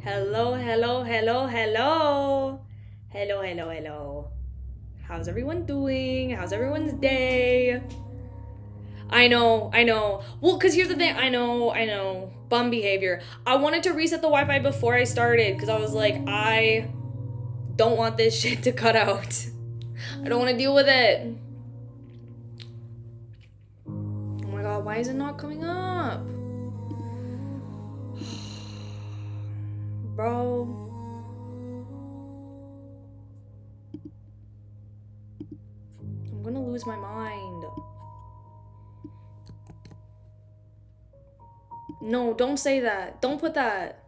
Hello, hello, hello, hello. Hello, hello, hello. How's everyone doing? How's everyone's day? I know. Well, because here's the thing. I know. Bum behavior. I wanted to reset the Wi Fi before I started because I was like, I don't want this shit to cut out. I don't want to deal with it. Oh my god, why is it not coming up? Bro. I'm gonna lose my mind. No, don't say that. Don't put that.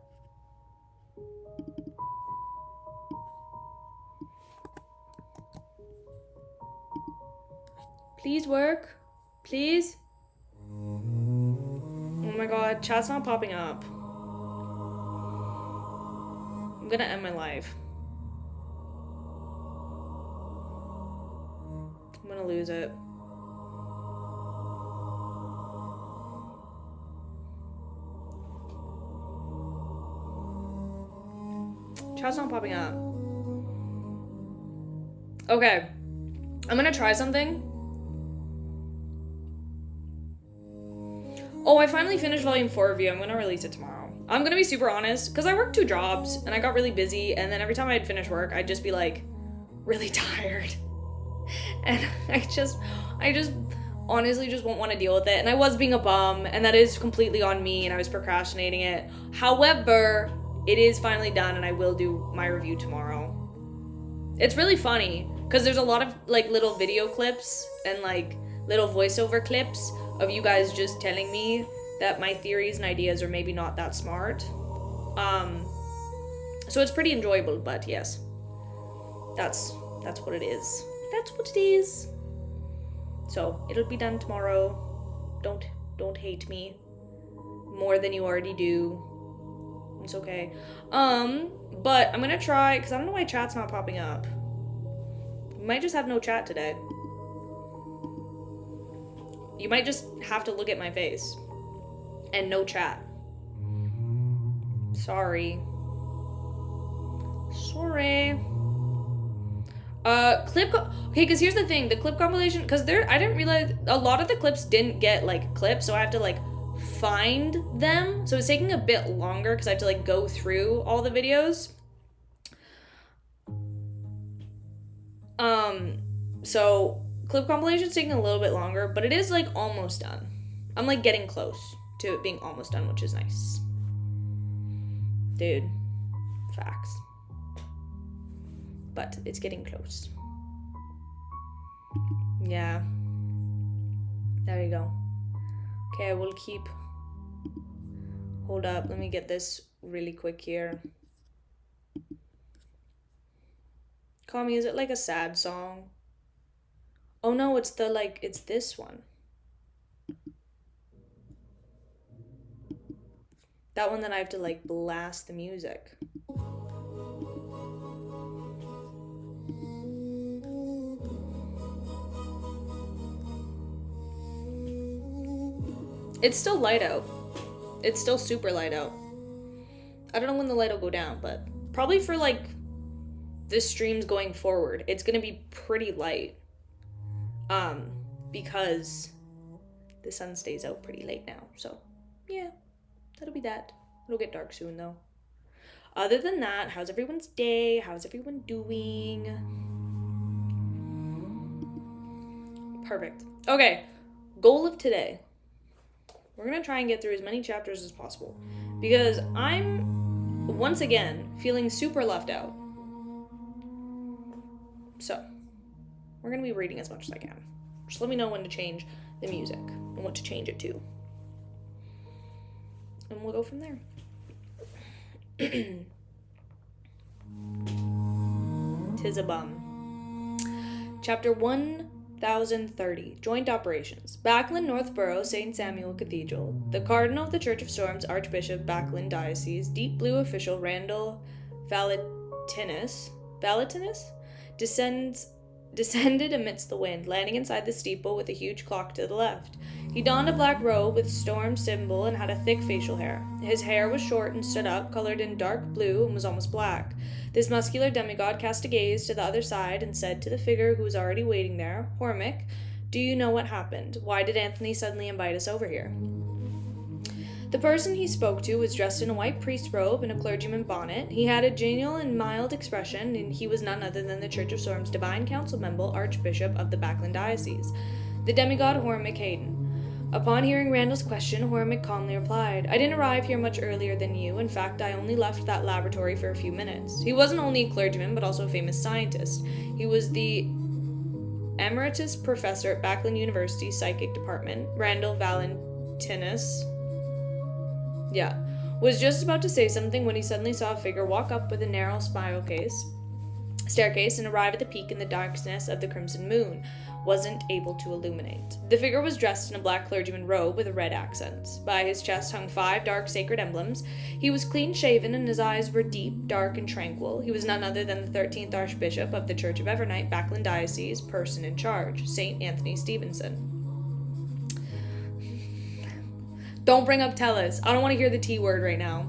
Please work. Please. Oh my god, chat's not popping up. I'm gonna end my life. I'm gonna lose it. Chat's not popping up. Okay. I'm gonna try something. Oh, I finally finished volume 4 review. I'm gonna release it tomorrow. I'm gonna be super honest, because I worked 2 jobs and I got really busy, and then every time I'd finish work, I'd just be like really tired. And I just honestly just won't want to deal with it. And I was being a bum, and that is completely on me, and I was procrastinating it. However, it is finally done, and I will do my review tomorrow. It's really funny because there's a lot of like little video clips and like little voiceover clips of you guys just telling me that my theories and ideas are maybe not that smart. So it's pretty enjoyable, but yes, that's what it is. That's what it is. So it'll be done tomorrow. Don't hate me more than you already do. It's okay. But I'm gonna try, because I don't know why chat's not popping up. We might just have no chat today. You might just have to look at my face. And no chat. Sorry. Okay, because here's the thing. The clip compilation, because I didn't realize a lot of the clips didn't get, like, clips, so I have to, like, find them. So it's taking a bit longer because I have to, like, go through all the videos. So clip compilation's taking a little bit longer, but it is, like, almost done. I'm, like, getting close to it being almost done, which is nice. Dude, facts. But it's getting close. Yeah. There you go. Okay, I will keep... Hold up, let me get this really quick here. Call me, is it like a sad song? Oh no, it's it's this one. That one that I have to, like, blast the music. It's still light out. It's still super light out. I don't know when the light will go down, but probably for, like, this stream's going forward, it's gonna be pretty light. Because the sun stays out pretty late now. So, yeah, that'll be that. It'll get dark soon, though. Other than that, how's everyone's day? How's everyone doing? Perfect. Okay, goal of today. We're gonna try and get through as many chapters as possible because I'm, once again, feeling super left out. So, we're gonna be reading as much as I can. Just let me know when to change the music and what to change it to. And we'll go from there. Tis a bum. Chapter 1030. Joint Operations. Backlund Northborough St. Samuel Cathedral. The Cardinal of the Church of Storms, Archbishop, Backlund Diocese, Deep Blue Official Randall Valentinus descended amidst the wind, landing inside the steeple with a huge clock to the left. He donned a black robe with storm symbol and had a thick facial hair. His hair was short and stood up, colored in dark blue, and was almost black. This muscular demigod cast a gaze to the other side and said to the figure who was already waiting there, "Hormick, do you know what happened? Why did Anthony suddenly invite us over here?" The person he spoke to was dressed in a white priest robe and a clergyman bonnet. He had a genial and mild expression, and he was none other than the Church of Storm's Divine Council member, Archbishop of the Backland Diocese, the demigod Hormick Hayden. Upon hearing Randall's question, Hormick calmly replied, "I didn't arrive here much earlier than you. In fact, I only left that laboratory for a few minutes." He wasn't only a clergyman, but also a famous scientist. He was the emeritus professor at Backland University's psychic department, Randall Valentinus. Was just about to say something when he suddenly saw a figure walk up with a narrow staircase and arrive at the peak in the darkness of the crimson moon. Wasn't able to illuminate. The figure was dressed in a black clergyman robe with a red accent. By his chest hung 5 dark sacred emblems. He was clean-shaven and his eyes were deep, dark, and tranquil. He was none other than the 13th Archbishop of the Church of Evernight, Backland Diocese, person in charge, St. Anthony Stevenson. Don't bring up Tellus. I don't want to hear the T word right now.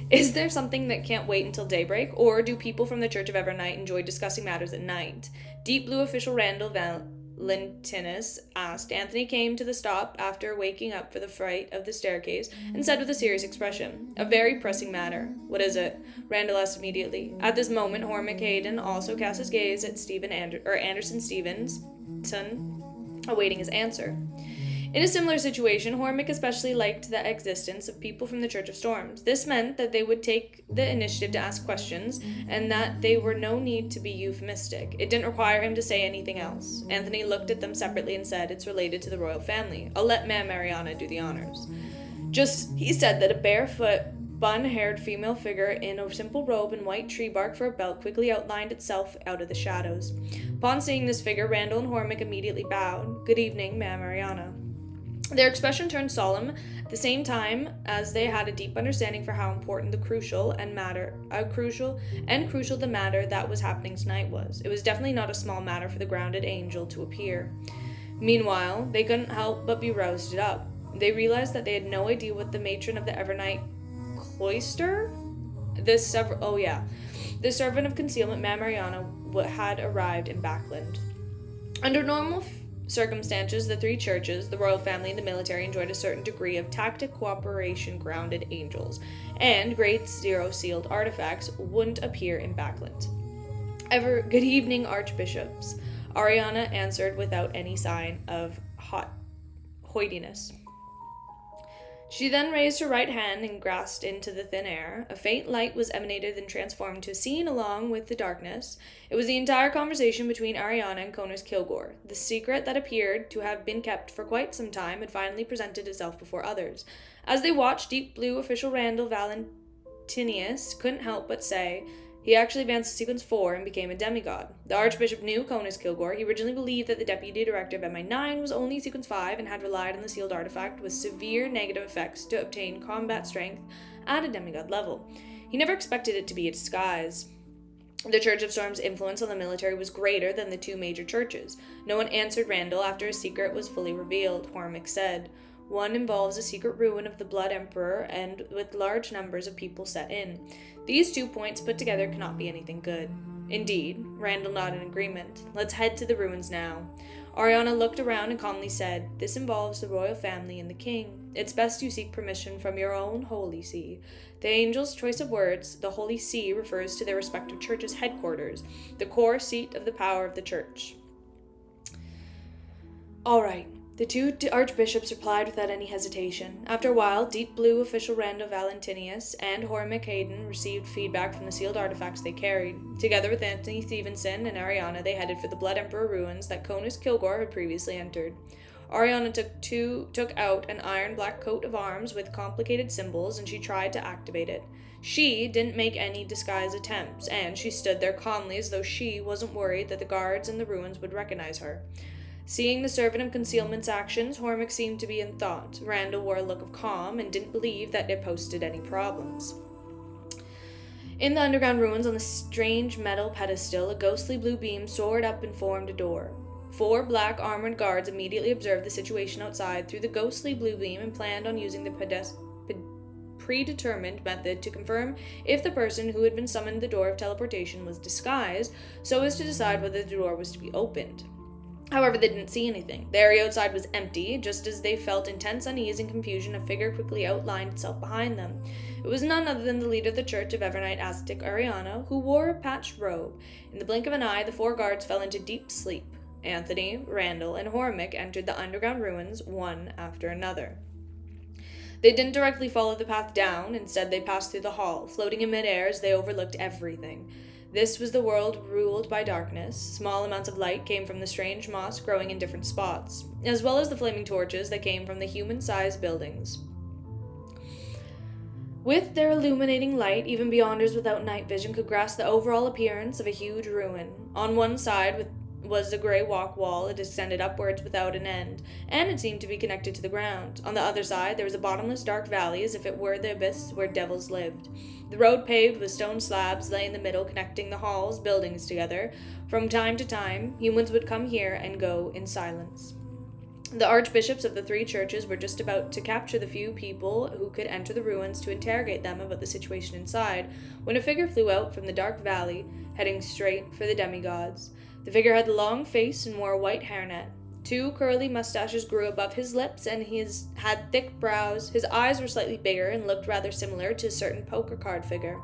Is there something that can't wait until daybreak, or do people from the Church of Evernight enjoy discussing matters at night? Deep Blue official Randall Valentinus asked. Anthony came to the stop after waking up for the fright of the staircase and said with a serious expression, "A very pressing matter." "What is it?" Randall asked immediately. At this moment, Hormick Hayden also cast his gaze at Anderson Stevenson, awaiting his answer. In a similar situation, Hormick especially liked the existence of people from the Church of Storms. This meant that they would take the initiative to ask questions, and that they were no need to be euphemistic. It didn't require him to say anything else. Anthony looked at them separately and said, "It's related to the royal family. I'll let Ma'am Mariana do the honors." He said that a barefoot, bun-haired female figure in a simple robe and white tree bark for a belt quickly outlined itself out of the shadows. Upon seeing this figure, Randall and Hormick immediately bowed. "Good evening, Ma'am Mariana." Their expression turned solemn at the same time as they had a deep understanding for how important the crucial the matter that was happening tonight was. It was definitely not a small matter for the grounded angel to appear. Meanwhile, they couldn't help but be roused up. They realized that they had no idea what the matron of the Evernight cloister, the servant of concealment, Ma'am Mariana, had arrived in Backland. Under normal circumstances, the 3 churches, the royal family, and the military enjoyed a certain degree of tactic cooperation grounded angels, and Grade 0 sealed artifacts wouldn't appear in Backland. Good evening, archbishops. Ariana answered without any sign of haughtiness. She then raised her right hand and grasped into the thin air. A faint light was emanated and transformed to a scene along with the darkness. It was the entire conversation between Ariana and Conus Kilgore. The secret that appeared to have been kept for quite some time had finally presented itself before others. As they watched, Deep Blue official Randall Valentinius couldn't help but say, "He actually advanced to sequence 4 and became a demigod." The Archbishop knew Conus Kilgore. He originally believed that the Deputy Director of MI9 was only sequence 5 and had relied on the sealed artifact with severe negative effects to obtain combat strength at a demigod level. He never expected it to be a disguise. The Church of Storm's influence on the military was greater than the 2 major churches. No one answered Randall after his secret was fully revealed. Hormick said, "One involves a secret ruin of the Blood Emperor and with large numbers of people set in. These 2 points put together cannot be anything good." "Indeed," Randall nodded in agreement. "Let's head to the ruins now." Ariana looked around and calmly said, "This involves the royal family and the king. It's best you seek permission from your own Holy See." The angel's choice of words, the Holy See, refers to their respective churches' headquarters, the core seat of the power of the church. "All right." The 2 archbishops replied without any hesitation. After a while, Deep Blue official Randall Valentinius and Hormick Hayden received feedback from the sealed artifacts they carried. Together with Anthony Stevenson and Ariana, they headed for the Blood Emperor ruins that Conus Kilgore had previously entered. Ariana took out an iron black coat of arms with complicated symbols, and she tried to activate it. She didn't make any disguise attempts, and she stood there calmly as though she wasn't worried that the guards in the ruins would recognize her. Seeing the servant of concealment's actions, Hormick seemed to be in thought. Randall wore a look of calm and didn't believe that it posed any problems. In the underground ruins, on the strange metal pedestal, a ghostly blue beam soared up and formed a door. 4 black armored guards immediately observed the situation outside through the ghostly blue beam and planned on using the predetermined method to confirm if the person who had been summoned the door of teleportation was disguised, so as to decide whether the door was to be opened. However, they didn't see anything. The area outside was empty. Just as they felt intense unease and confusion, a figure quickly outlined itself behind them. It was none other than the leader of the Church of Evernight Aztec, Ariana, who wore a patched robe. In the blink of an eye, the 4 guards fell into deep sleep. Anthony, Randall, and Hormick entered the underground ruins one after another. They didn't directly follow the path down. Instead, they passed through the hall. Floating in midair as they overlooked everything. This was the world ruled by darkness. Small amounts of light came from the strange moss growing in different spots, as well as the flaming torches that came from the human-sized buildings. With their illuminating light, even beyonders without night vision could grasp the overall appearance of a huge ruin. On one side was the gray walk wall. It extended upwards without an end, and it seemed to be connected to the ground. On the other side, there was a bottomless dark valley, as if it were the abyss where devils lived. The road paved with stone slabs lay in the middle, connecting the hall's buildings together. From time to time, humans would come here and go in silence. The archbishops of the 3 churches were just about to capture the few people who could enter the ruins to interrogate them about the situation inside, when a figure flew out from the dark valley, heading straight for the demigods. The figure had a long face and wore a white hairnet. 2 curly mustaches grew above his lips, and he had thick brows. His eyes were slightly bigger and looked rather similar to a certain poker card figure.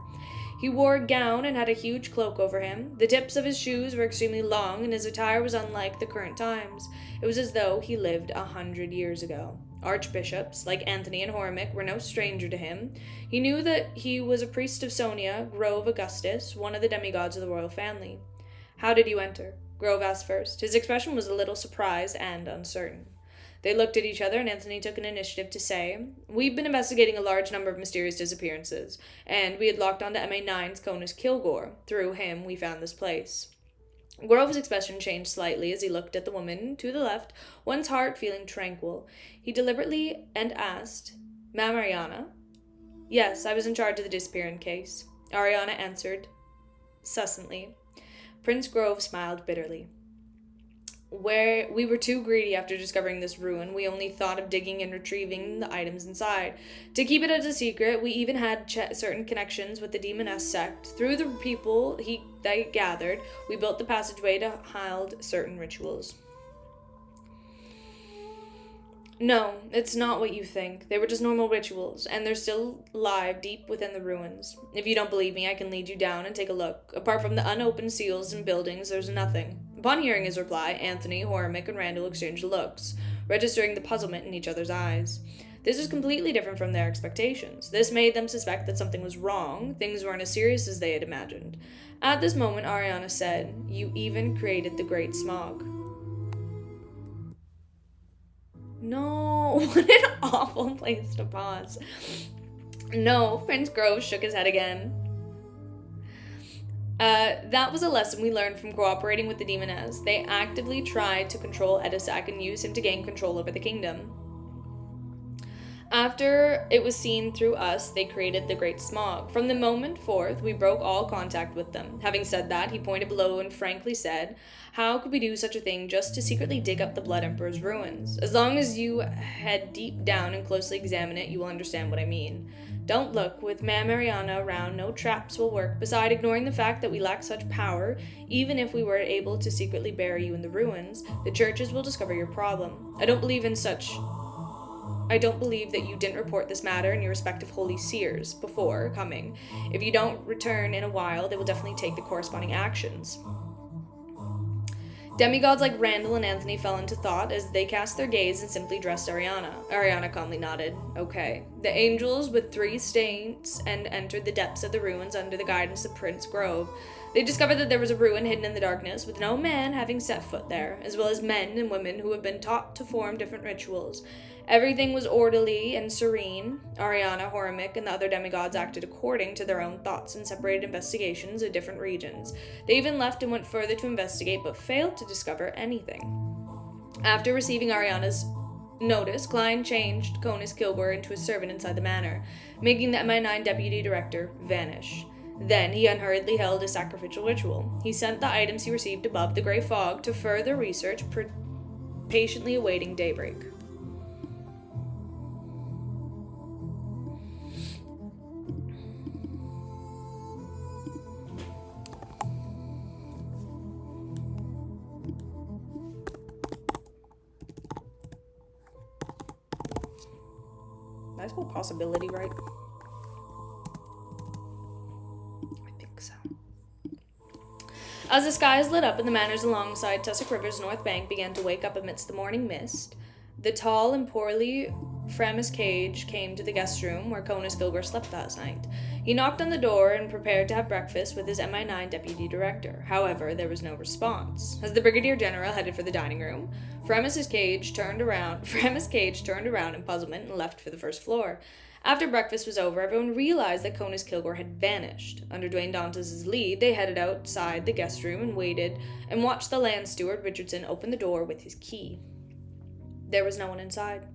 He wore a gown and had a huge cloak over him. The tips of his shoes were extremely long, and his attire was unlike the current times. It was as though he lived 100 years ago. Archbishops, like Anthony and Hormick, were no stranger to him. He knew that he was a priest of Sonia, Grove Augustus, one of the demigods of the royal family. "How did you enter?" Grove asked first. His expression was a little surprised and uncertain. They looked at each other, and Anthony took an initiative to say, "We've been investigating a large number of mysterious disappearances, and we had locked onto MA9's Conus Kilgore. Through him, we found this place." Grove's expression changed slightly as he looked at the woman to the left, one's heart feeling tranquil. He deliberately and asked, "Ma'am Ariana?" "Yes, I was in charge of the disappearing case," Ariana answered succinctly. Prince Grove smiled bitterly. We were too greedy after discovering this ruin. We only thought of digging and retrieving the items inside. To keep it as a secret, we even had certain connections with the Demoness sect. Through the people they gathered, we built the passageway to hold certain rituals. No, it's not what you think. They were just normal rituals, and they're still alive deep within the ruins. If you don't believe me, I can lead you down and take a look. Apart from the unopened seals and buildings, there's nothing. Upon hearing his reply, Anthony, Hormick, and Randall exchanged looks, registering the puzzlement in each other's eyes. This was completely different from their expectations. This made them suspect that something was wrong. Things weren't as serious as they had imagined. At this moment, Ariana said, "You even created the Great Smog." No, what an awful place to pause. No, Prince Grove shook his head again. That was a lesson we learned from cooperating with the Demoness. They actively tried to control Edisac and use him to gain control over the kingdom. After it was seen through us, they created the Great Smog. From the moment forth, we broke all contact with them. Having said that, he pointed below and frankly said, "How could we do such a thing just to secretly dig up the Blood Emperor's ruins? As long as you head deep down and closely examine it, you will understand what I mean. Don't look. With Ma'am Ariana around, no traps will work. Besides, ignoring the fact that we lack such power, even if we were able to secretly bury you in the ruins, the churches will discover your problem. I don't believe that you didn't report this matter in your respective holy seers before coming. If you don't return in a while, they will definitely take the corresponding actions." Demigods like Randall and Anthony fell into thought as they cast their gaze and simply addressed Ariana. Ariana calmly nodded. Okay. The angels with 3 saints and entered the depths of the ruins under the guidance of Prince Grove. They discovered that there was a ruin hidden in the darkness, with no man having set foot there, as well as men and women who had been taught to form different rituals. Everything was orderly and serene. Ariana, Hormick, and the other demigods acted according to their own thoughts and separated investigations of different regions. They even left and went further to investigate, but failed to discover anything. After receiving Ariana's notice, Klein changed Conus Kilgore into a servant inside the manor, making the MI9 deputy director vanish. Then he unhurriedly held a sacrificial ritual. He sent the items he received above the gray fog to further research, patiently awaiting daybreak. Did I spell possibility right? I think so. As the skies lit up and the manors alongside Tussock River's north bank began to wake up amidst the morning mist, the tall and poorly Framis Cage came to the guest room where Conus Kilgore slept last night. He knocked on the door and prepared to have breakfast with his MI9 deputy director. However, there was no response. As the brigadier general headed for the dining room, Framis Cage turned around in puzzlement and left for the first floor. After breakfast was over, everyone realized that Conus Kilgore had vanished. Under Dwayne Dantes' lead, they headed outside the guest room and waited and watched the land steward Richardson open the door with his key. There was no one inside.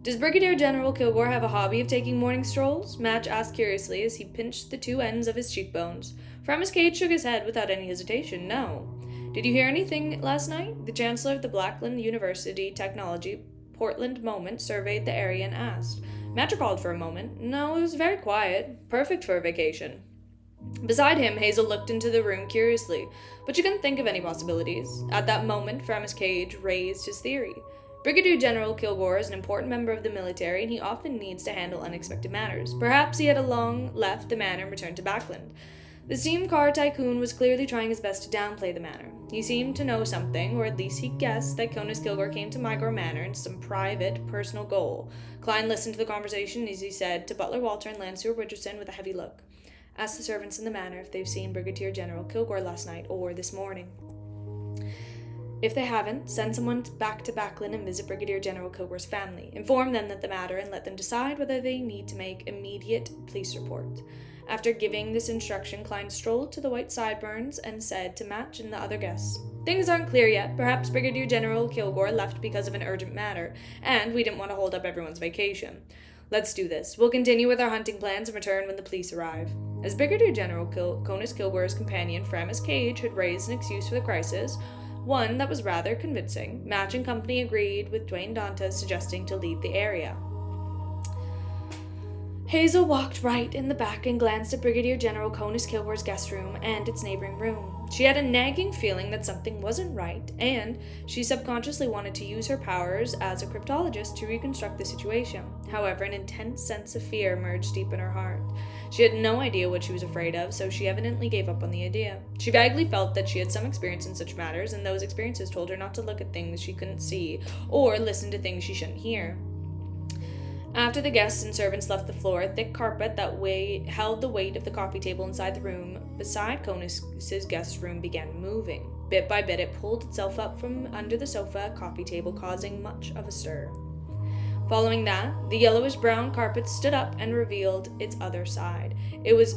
"Does Brigadier General Kilgore have a hobby of taking morning strolls?" Match asked curiously as he pinched the two ends of his cheekbones. Framis Cage shook his head without any hesitation. "No." "Did you hear anything last night?" The Chancellor of the Blackland University Technology Portland Moment surveyed the area and asked. Match recalled for a moment. "No, it was very quiet. Perfect for a vacation." Beside him, Hazel looked into the room curiously, but she couldn't think of any possibilities. At that moment, Framis Cage raised his theory. Brigadier General Kilgore is an important member of the military, and he often needs to handle unexpected matters. Perhaps he had long left the manor and returned to Backland. The steam car tycoon was clearly trying his best to downplay the manor. He seemed to know something, or at least he guessed that Conus Kilgore came to Mygore Manor in some private, personal goal. Klein listened to the conversation as he said to Butler Walter and Land Steward Richardson with a heavy look, "Ask the servants in the manor if they've seen Brigadier General Kilgore last night or this morning. If they haven't, send someone back to Backland and visit Brigadier General Kilgore's family. Inform them that the matter and let them decide whether they need to make immediate police report." After giving this instruction, Klein strolled to the White Sideburns and said to Match and the other guests, "Things aren't clear yet. Perhaps Brigadier General Kilgore left because of an urgent matter, and we didn't want to hold up everyone's vacation. Let's do this. We'll continue with our hunting plans and return when the police arrive." As Brigadier General Conus Kilgore's companion, Framis Cage, had raised an excuse for the crisis, one that was rather convincing, Match and company agreed with Dwayne Dantes suggesting to leave the area. Hazel walked right in the back and glanced at Brigadier General Conus Kilgore's guest room and its neighboring room. She had a nagging feeling that something wasn't right, and she subconsciously wanted to use her powers as a cryptologist to reconstruct the situation. However, an intense sense of fear emerged deep in her heart. She had no idea what she was afraid of, so she evidently gave up on the idea. She vaguely felt that she had some experience in such matters, and those experiences told her not to look at things she couldn't see or listen to things she shouldn't hear. After the guests and servants left the floor, a thick carpet that held the weight of the coffee table inside the room beside Conus's guest room began moving. Bit by bit, it pulled itself up from under the sofa coffee table, causing much of a stir. Following that, the yellowish-brown carpet stood up and revealed its other side. It was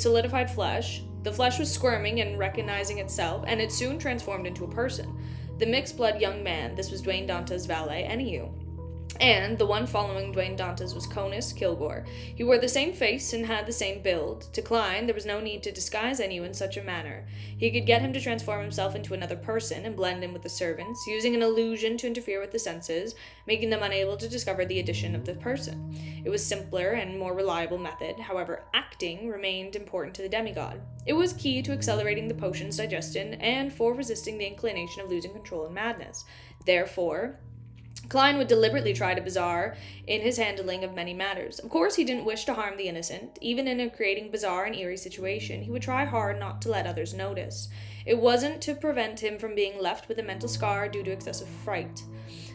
solidified flesh. The flesh was squirming and recognizing itself, and it soon transformed into a person. The mixed-blood young man, this was Dwayne Dantes' valet, Eniu. And the one following Dwayne Dantes was Conus Kilgore. He wore the same face and had the same build. To Klein, there was no need to disguise Eniu in such a manner. He could get him to transform himself into another person and blend in with the servants, using an illusion to interfere with the senses, making them unable to discover the addition of the person. It was a simpler and more reliable method. However, acting remained important to the demigod. It was key to accelerating the potion's digestion and for resisting the inclination of losing control and madness. Therefore, Klein would deliberately try to bizarre in his handling of many matters. Of course, he didn't wish to harm the innocent. Even in a creating bizarre and eerie situation, he would try hard not to let others notice. It wasn't to prevent him from being left with a mental scar due to excessive fright.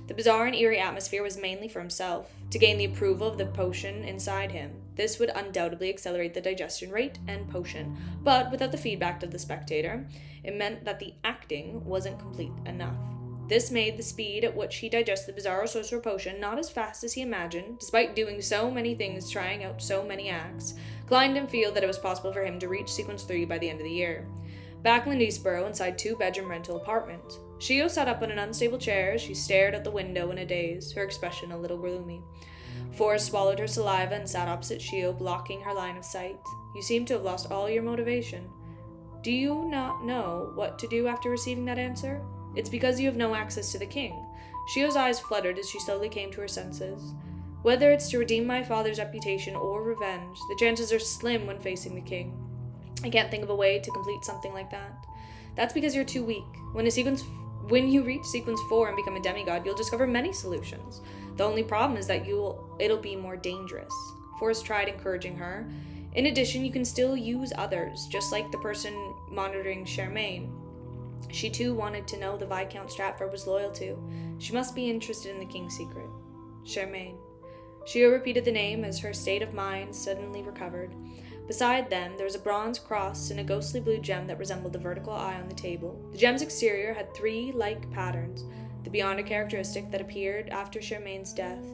The bizarre and eerie atmosphere was mainly for himself, to gain the approval of the potion inside him. This would undoubtedly accelerate the digestion rate and potion, but without the feedback of the spectator, it meant that the acting wasn't complete enough. This made the speed at which he digested the bizarro sorcerer potion not as fast as he imagined. Despite doing so many things, trying out so many acts, Klein didn't feel that it was possible for him to reach Sequence 3 by the end of the year. Backland Eastborough, inside 2-bedroom rental apartment. Shio sat up in an unstable chair as she stared out the window in a daze, her expression a little gloomy. Forrest swallowed her saliva and sat opposite Shio, blocking her line of sight. You seem to have lost all your motivation. Do you not know what to do after receiving that answer? It's because you have no access to the king. Shio's eyes fluttered as she slowly came to her senses. Whether it's to redeem my father's reputation or revenge, the chances are slim when facing the king. I can't think of a way to complete something like that. That's because you're too weak. When you reach sequence 4 and become a demigod, you'll discover many solutions. The only problem is that it'll be more dangerous. Forrest tried encouraging her. In addition, you can still use others, just like the person monitoring Charmaine. She too wanted to know the Viscount Stratford was loyal to. She must be interested in the king's secret. Charmaine. Shio repeated the name as her state of mind suddenly recovered. Beside them, there was a bronze cross and a ghostly blue gem that resembled the vertical eye on the table. The gem's exterior had 3 like patterns, the Beyonder characteristic that appeared after Charmaine's death.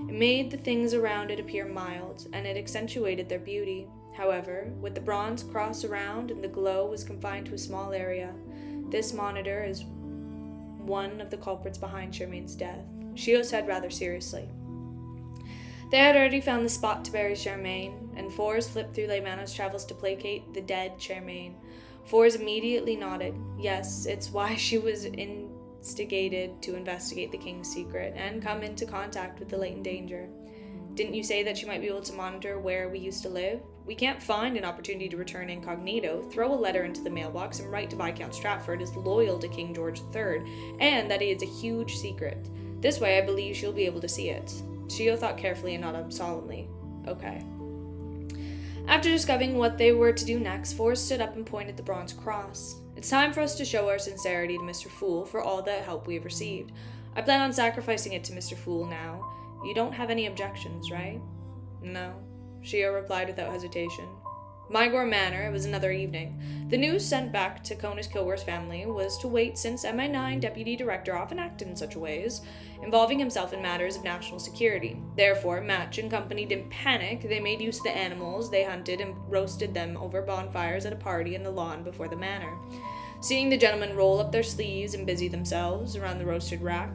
It made the things around it appear mild, and it accentuated their beauty. However, with the bronze cross around and the glow was confined to a small area, this monitor is one of the culprits behind Charmaine's death. Shio said rather seriously. They had already found the spot to bury Charmaine, and Forrest flipped through Leymano's travels to placate the dead Charmaine. Forrest immediately nodded. Yes, it's why she was instigated to investigate the king's secret and come into contact with the latent danger. Didn't you say that she might be able to monitor where we used to live? We can't find an opportunity to return incognito, throw a letter into the mailbox, and write to Viscount Stratford is loyal to King George III, and that it is a huge secret. This way, I believe she'll be able to see it. Shio thought carefully and nodded solemnly. Okay. After discovering what they were to do next, Forrest stood up and pointed the bronze cross. It's time for us to show our sincerity to Mr. Fool for all the help we have received. I plan on sacrificing it to Mr. Fool now. You don't have any objections, right? No, Shio replied without hesitation. Mygor Manor, it was another evening. The news sent back to Conus Kilgore's family was to wait since MI9 Deputy Director often acted in such ways, involving himself in matters of national security. Therefore, Match and company didn't panic. They made use of the animals they hunted and roasted them over bonfires at a party in the lawn before the manor. Seeing the gentlemen roll up their sleeves and busy themselves around the roasted rack,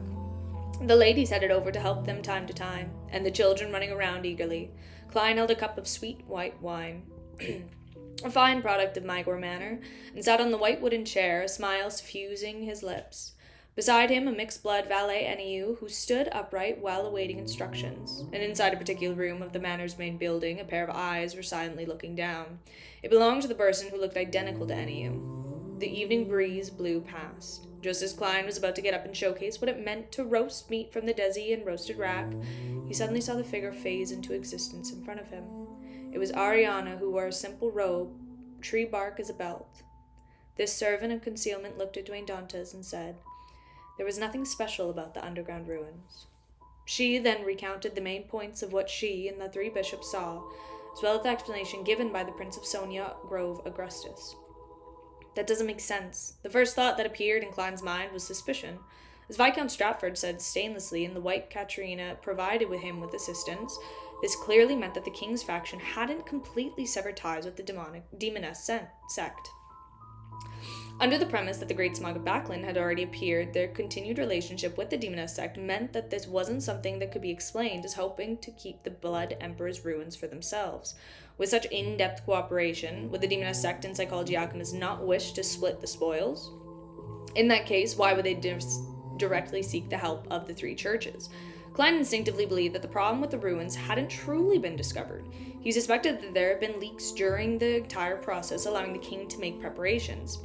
the ladies headed over to help them time to time, and the children running around eagerly. Klein held a cup of sweet white wine, a fine product of Mygor Manor, and sat on the white wooden chair, a smile suffusing his lips. Beside him, a mixed-blood valet NEU who stood upright while awaiting instructions. And inside a particular room of the manor's main building, a pair of eyes were silently looking down. It belonged to the person who looked identical to NEU. The evening breeze blew past. Just as Klein was about to get up and showcase what it meant to roast meat from the desi and roasted rack, he suddenly saw the figure phase into existence in front of him. It was Ariana, who wore a simple robe, tree bark as a belt. This servant of concealment looked at Dwayne Dantes and said, "There was nothing special about the underground ruins." She then recounted the main points of what she and the 3 bishops saw, as well as the explanation given by the Prince of Sonia Grove Augustus. That doesn't make sense. The first thought that appeared in Klein's mind was suspicion. As Viscount Stratford said stainlessly, and the White Katrina provided with him with assistance, this clearly meant that the king's faction hadn't completely severed ties with the demoness sect. Under the premise that the Great Smog of Backlund had already appeared, their continued relationship with the demoness sect meant that this wasn't something that could be explained as hoping to keep the Blood Emperor's ruins for themselves. With such in-depth cooperation, would the demoness sect and psychology alchemists not wish to split the spoils? In that case, why would they directly seek the help of the 3 churches? Klein instinctively believed that the problem with the ruins hadn't truly been discovered. He suspected that there had been leaks during the entire process, allowing the king to make preparations.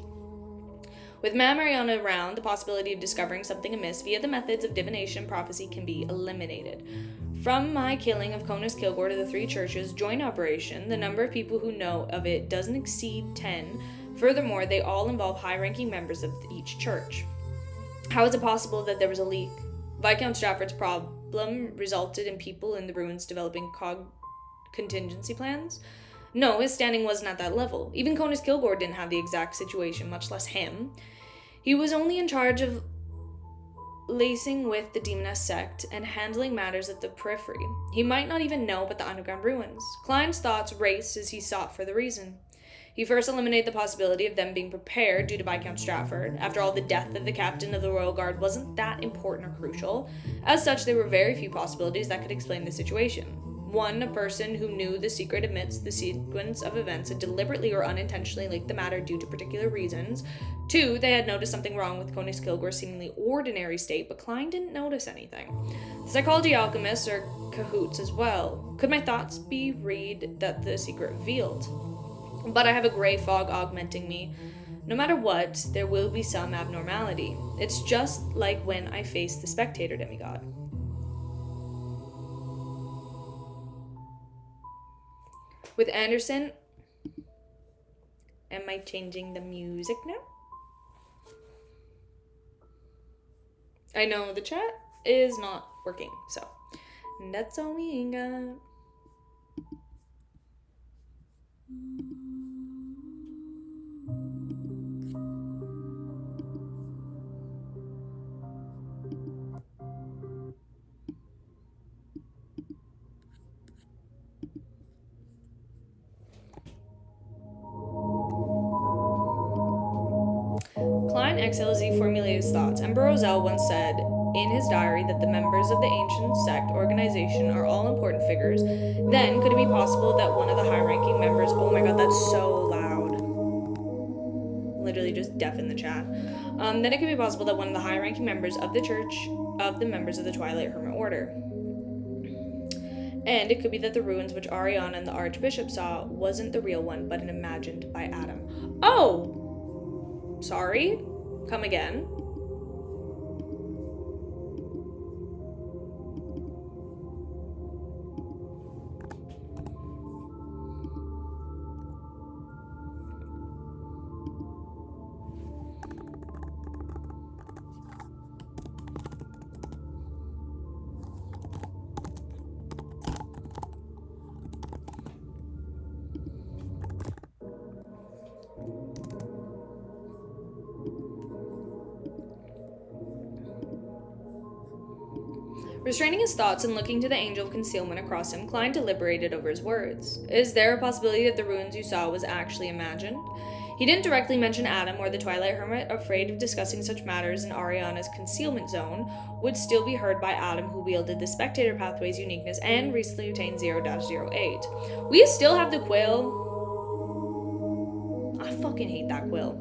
With Mariana around, the possibility of discovering something amiss via the methods of divination and prophecy can be eliminated. From my killing of Conus Kilgore to the 3 churches joint operation, the number of people who know of it doesn't exceed 10. Furthermore, they all involve high-ranking members of each church. How is it possible that there was a leak? Viscount Stratford's problem resulted in people in the ruins developing contingency plans? No, his standing wasn't at that level. Even Conus Kilgore didn't have the exact situation, much less him. He was only in charge of lacing with the demoness sect and handling matters at the periphery. He might not even know about the underground ruins. Klein's thoughts raced as he sought for the reason. He first eliminated the possibility of them being prepared due to Viscount Stratford. After all, the death of the captain of the Royal Guard wasn't that important or crucial. As such, there were very few possibilities that could explain the situation. One, a person who knew the secret amidst the sequence of events had deliberately or unintentionally leaked the matter due to particular reasons. Two, they had noticed something wrong with Conus Kilgore's seemingly ordinary state, but Klein didn't notice anything. The psychology alchemists are cahoots as well. Could my thoughts be read that the secret revealed? But I have a gray fog augmenting me. No matter what, there will be some abnormality. It's just like when I faced the spectator demigod. With Anderson, am I changing the music now? I know the chat is not working, so that's all we got. Klein XLZ formulated his thoughts. Emperor Roselle once said in his diary that the members of the ancient sect organization are all important figures. Then, could it be possible that one of the high-ranking members... Oh my god, that's so loud. Literally just deaf in the chat. Then it could be possible that one of the high-ranking members of the Church of the members of the Twilight Hermit Order. And it could be that the ruins which Ariana and the Archbishop saw wasn't the real one, but an imagined by Adam. Oh! Sorry? Come again? Restraining his thoughts and looking to the angel of concealment across him, Klein deliberated over his words. Is there a possibility that the ruins you saw was actually imagined? He didn't directly mention Adam or the Twilight Hermit, afraid of discussing such matters in Ariana's concealment zone, would still be heard by Adam, who wielded the Spectator Pathway's uniqueness and recently obtained 0-08. We still have the quill. I fucking hate that quill.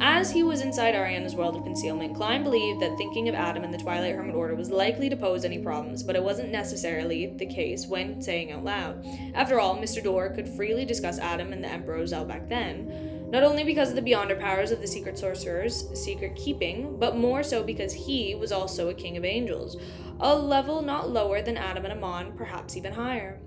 As he was inside Ariana's world of concealment, Klein believed that thinking of Adam and the Twilight Hermit Order was likely to pose any problems, but it wasn't necessarily the case when saying out loud. After all, Mr. Dorr could freely discuss Adam and the Emperor Roselle back then, not only because of the beyonder powers of the secret sorcerer's secret keeping, but more so because he was also a king of angels, a level not lower than Adam and Amon, perhaps even higher.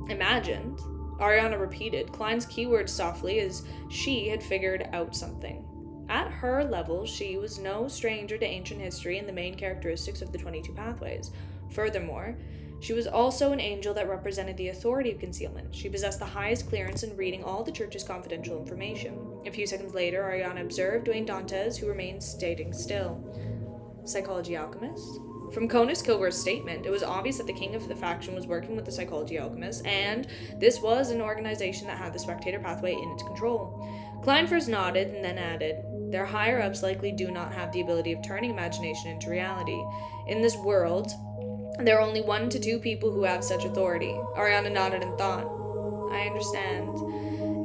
Imagined. Ariana repeated Klein's keywords softly as she had figured out something. At her level, she was no stranger to ancient history and the main characteristics of the 22 pathways. Furthermore, she was also an angel that represented the authority of concealment. She possessed the highest clearance in reading all the church's confidential information. A few seconds later, Ariana observed Dwayne Dantes, who remained standing still. Psychology alchemist? From Conus Kilgore's statement, it was obvious that the king of the faction was working with the Psychology Alchemists, and this was an organization that had the Spectator Pathway in its control. Klein first nodded and then added, their higher-ups likely do not have the ability of turning imagination into reality. In this world, there are only 1 to 2 people who have such authority. Ariana nodded and thought, I understand.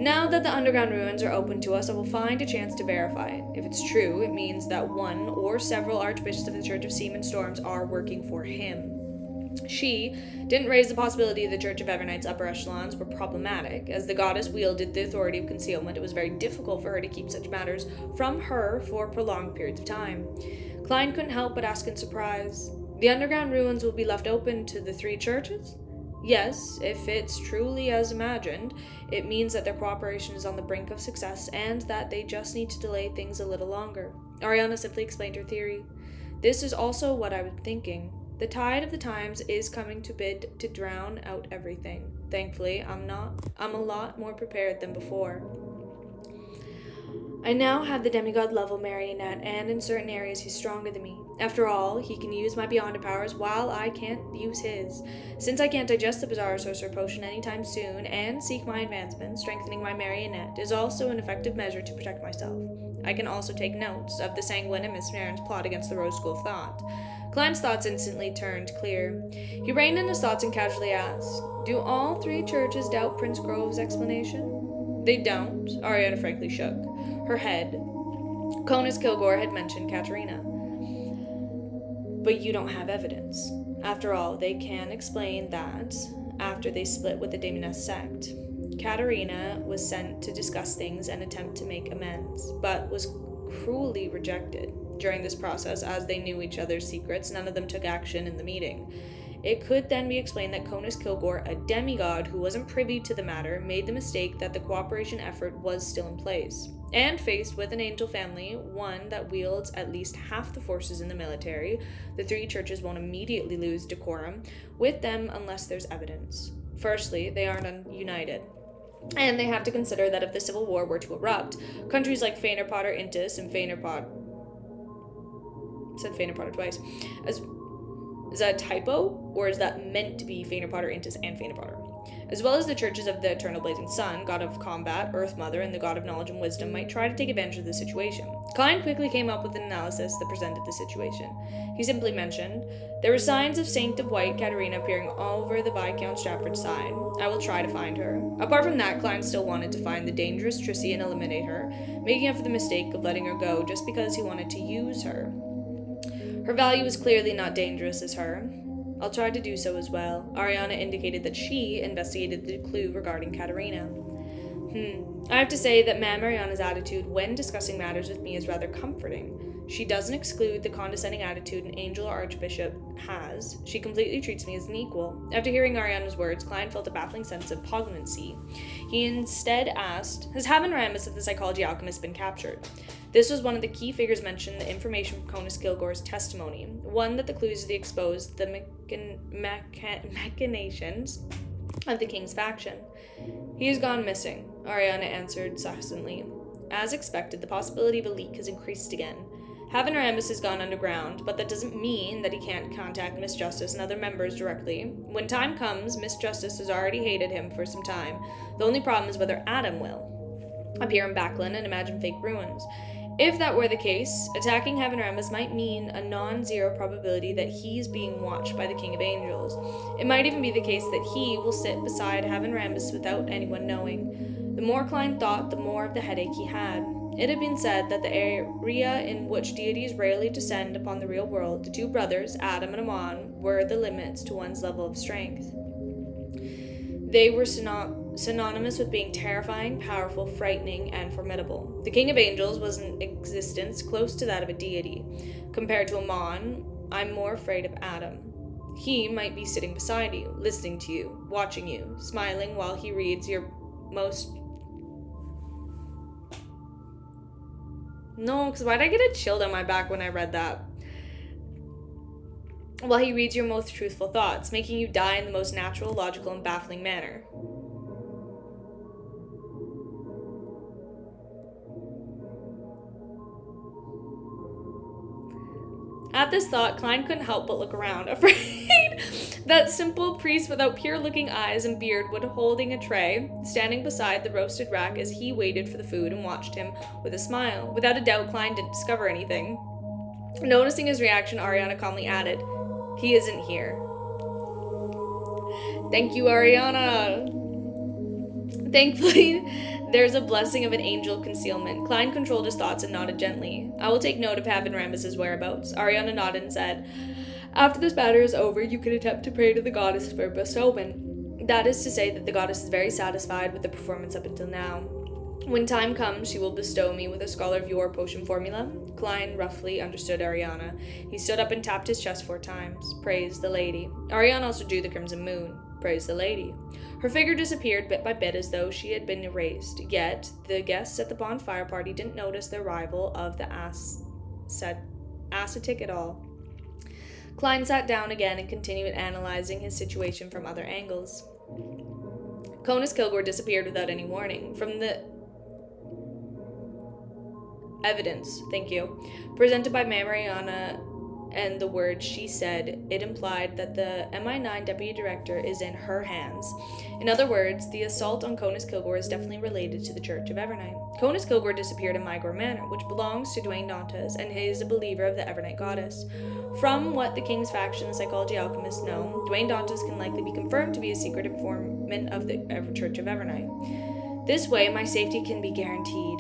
Now that the underground ruins are open to us, I will find a chance to verify it. If it's true, it means that one or several archbishops of the Church of Seaman Storms are working for him. She didn't raise the possibility the Church of Evernight's upper echelons were problematic. As the goddess wielded the authority of concealment, it was very difficult for her to keep such matters from her for prolonged periods of time. Klein couldn't help but ask in surprise, the underground ruins will be left open to the 3 churches? Yes, if it's truly as imagined, it means that their cooperation is on the brink of success and that they just need to delay things a little longer. Ariana simply explained her theory. This is also what I was thinking. The tide of the times is coming to bid to drown out everything. Thankfully, I'm a lot more prepared than before. I now have the demigod level marionette, and in certain areas he's stronger than me. After all, he can use my Beyonder powers while I can't use his. Since I can't digest the bizarre sorcerer potion anytime soon and seek my advancement, strengthening my marionette is also an effective measure to protect myself. I can also take notes of the Sanguine and Miss Marin's plot against the Rose School of Thought. Klein's thoughts instantly turned clear. He reined in his thoughts and casually asked, "Do all three churches doubt Prince Grove's explanation?" "They don't," Ariana frankly shook her head. Conus Kilgore had mentioned Katerina. "But you don't have evidence. After all, they can explain that after they split with the Demoness sect. Katerina was sent to discuss things and attempt to make amends, but was cruelly rejected. During this process, as they knew each other's secrets, none of them took action in the meeting. It could then be explained that Conus Kilgore, a demigod who wasn't privy to the matter, made the mistake that the cooperation effort was still in place. And faced with an angel family, one that wields at least half the forces in the military, the three churches won't immediately lose decorum with them unless there's evidence. Firstly, they aren't united. And they have to consider that if the civil war were to erupt, countries like Fanerpotter Intis and said Fanerpotter twice. Is that a typo? Or is that meant to be Fanerpotter Intis and Fanerpotter? As well as the churches of the Eternal Blazing Sun, god of combat, Earth Mother, and the god of knowledge and wisdom might try to take advantage of the situation. Klein quickly came up with an analysis that presented the situation. He simply mentioned, "There were signs of Saint of White Katerina appearing over the Viscount Stratford's side. I will try to find her." Apart from that, Klein still wanted to find the dangerous Trissy and eliminate her, making up for the mistake of letting her go just because he wanted to use her. Her value was clearly not dangerous as her. "I'll try to do so as well." Ariana indicated that she investigated the clue regarding Katerina. I have to say that Ma'am Ariana's attitude when discussing matters with me is rather comforting. She doesn't exclude the condescending attitude an angel or archbishop has. She completely treats me as an equal. After hearing Ariana's words, Klein felt a baffling sense of poignancy. He instead asked, "Has Haven-Rambus of the Psychology Alchemist been captured?" This was one of the key figures mentioned in the information from Conus Kilgore's testimony, one that the clues exposed the machinations of the king's faction. "He has gone missing," Ariana answered succinctly. As expected, the possibility of a leak has increased again. Haven-Rambus has gone underground, but that doesn't mean that he can't contact Miss Justice and other members directly. When time comes, Miss Justice has already hated him for some time. The only problem is whether Adam will appear in Backlund and imagine fake ruins. If that were the case, attacking Haven-Rambus might mean a non-zero probability that he's being watched by the King of Angels. It might even be the case that he will sit beside Haven-Rambus without anyone knowing. The more Klein thought, the more of the headache he had. It had been said that the area in which deities rarely descend upon the real world, the two brothers, Adam and Amon, were the limits to one's level of strength. They were synonymous with being terrifying, powerful, frightening, and formidable. The King of Angels was an existence close to that of a deity. Compared to Amon, I'm more afraid of Adam. He might be sitting beside you, listening to you, watching you, smiling while he reads your most... No, because why'd I get a chill down my back when I read that? While he reads your most truthful thoughts, making you die in the most natural, logical, and baffling manner. At this thought, Klein couldn't help but look around, afraid that simple priest without pure-looking eyes and beard would holding a tray, standing beside the roasted rack as he waited for the food and watched him with a smile. Without a doubt, Klein didn't discover anything. Noticing his reaction, Ariana calmly added, "He isn't here." Thank you, Ariana. Thankfully, there's a blessing of an angel concealment. Klein controlled his thoughts and nodded gently. "I will take note of Haven-Rambus' whereabouts." Ariana nodded and said, "After this matter is over, you can attempt to pray to the goddess for bestowment. That is to say that the goddess is very satisfied with the performance up until now. When time comes, she will bestow me with a scholar of your potion formula." Klein roughly understood Ariana. He stood up and tapped his chest 4 times. "Praise the lady." Ariana also drew the crimson moon. "Praise the lady." Her figure disappeared bit by bit as though she had been erased, yet the guests at the bonfire party didn't notice the arrival of the ascetic at all. Klein sat down again and continued analyzing his situation from other angles. Conus Kilgore disappeared without any warning. From the Evidence, thank you, presented by Mariana, and the words she said, it implied that the MI9 deputy director is in her hands. In other words, the assault on Conus Kilgore is definitely related to the Church of Evernight. Conus Kilgore disappeared in Mygor Manor, which belongs to Dwayne Dantes, and he is a believer of the Evernight goddess. From what the King's faction, the psychology alchemists, know, Dwayne Dantes can likely be confirmed to be a secret informant of the Church of Evernight. This way, my safety can be guaranteed.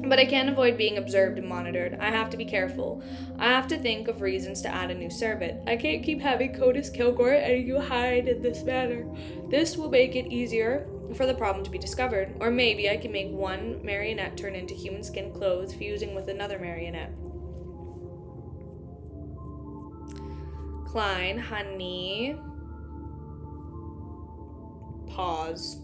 But I can't avoid being observed and monitored. I have to be careful. I have to think of reasons to add a new servant. I can't keep having Conus Kilgore and you hide in this manner. This will make it easier for the problem to be discovered. Or maybe I can make one marionette turn into human skin clothes, fusing with another marionette. Klein, honey. Pause.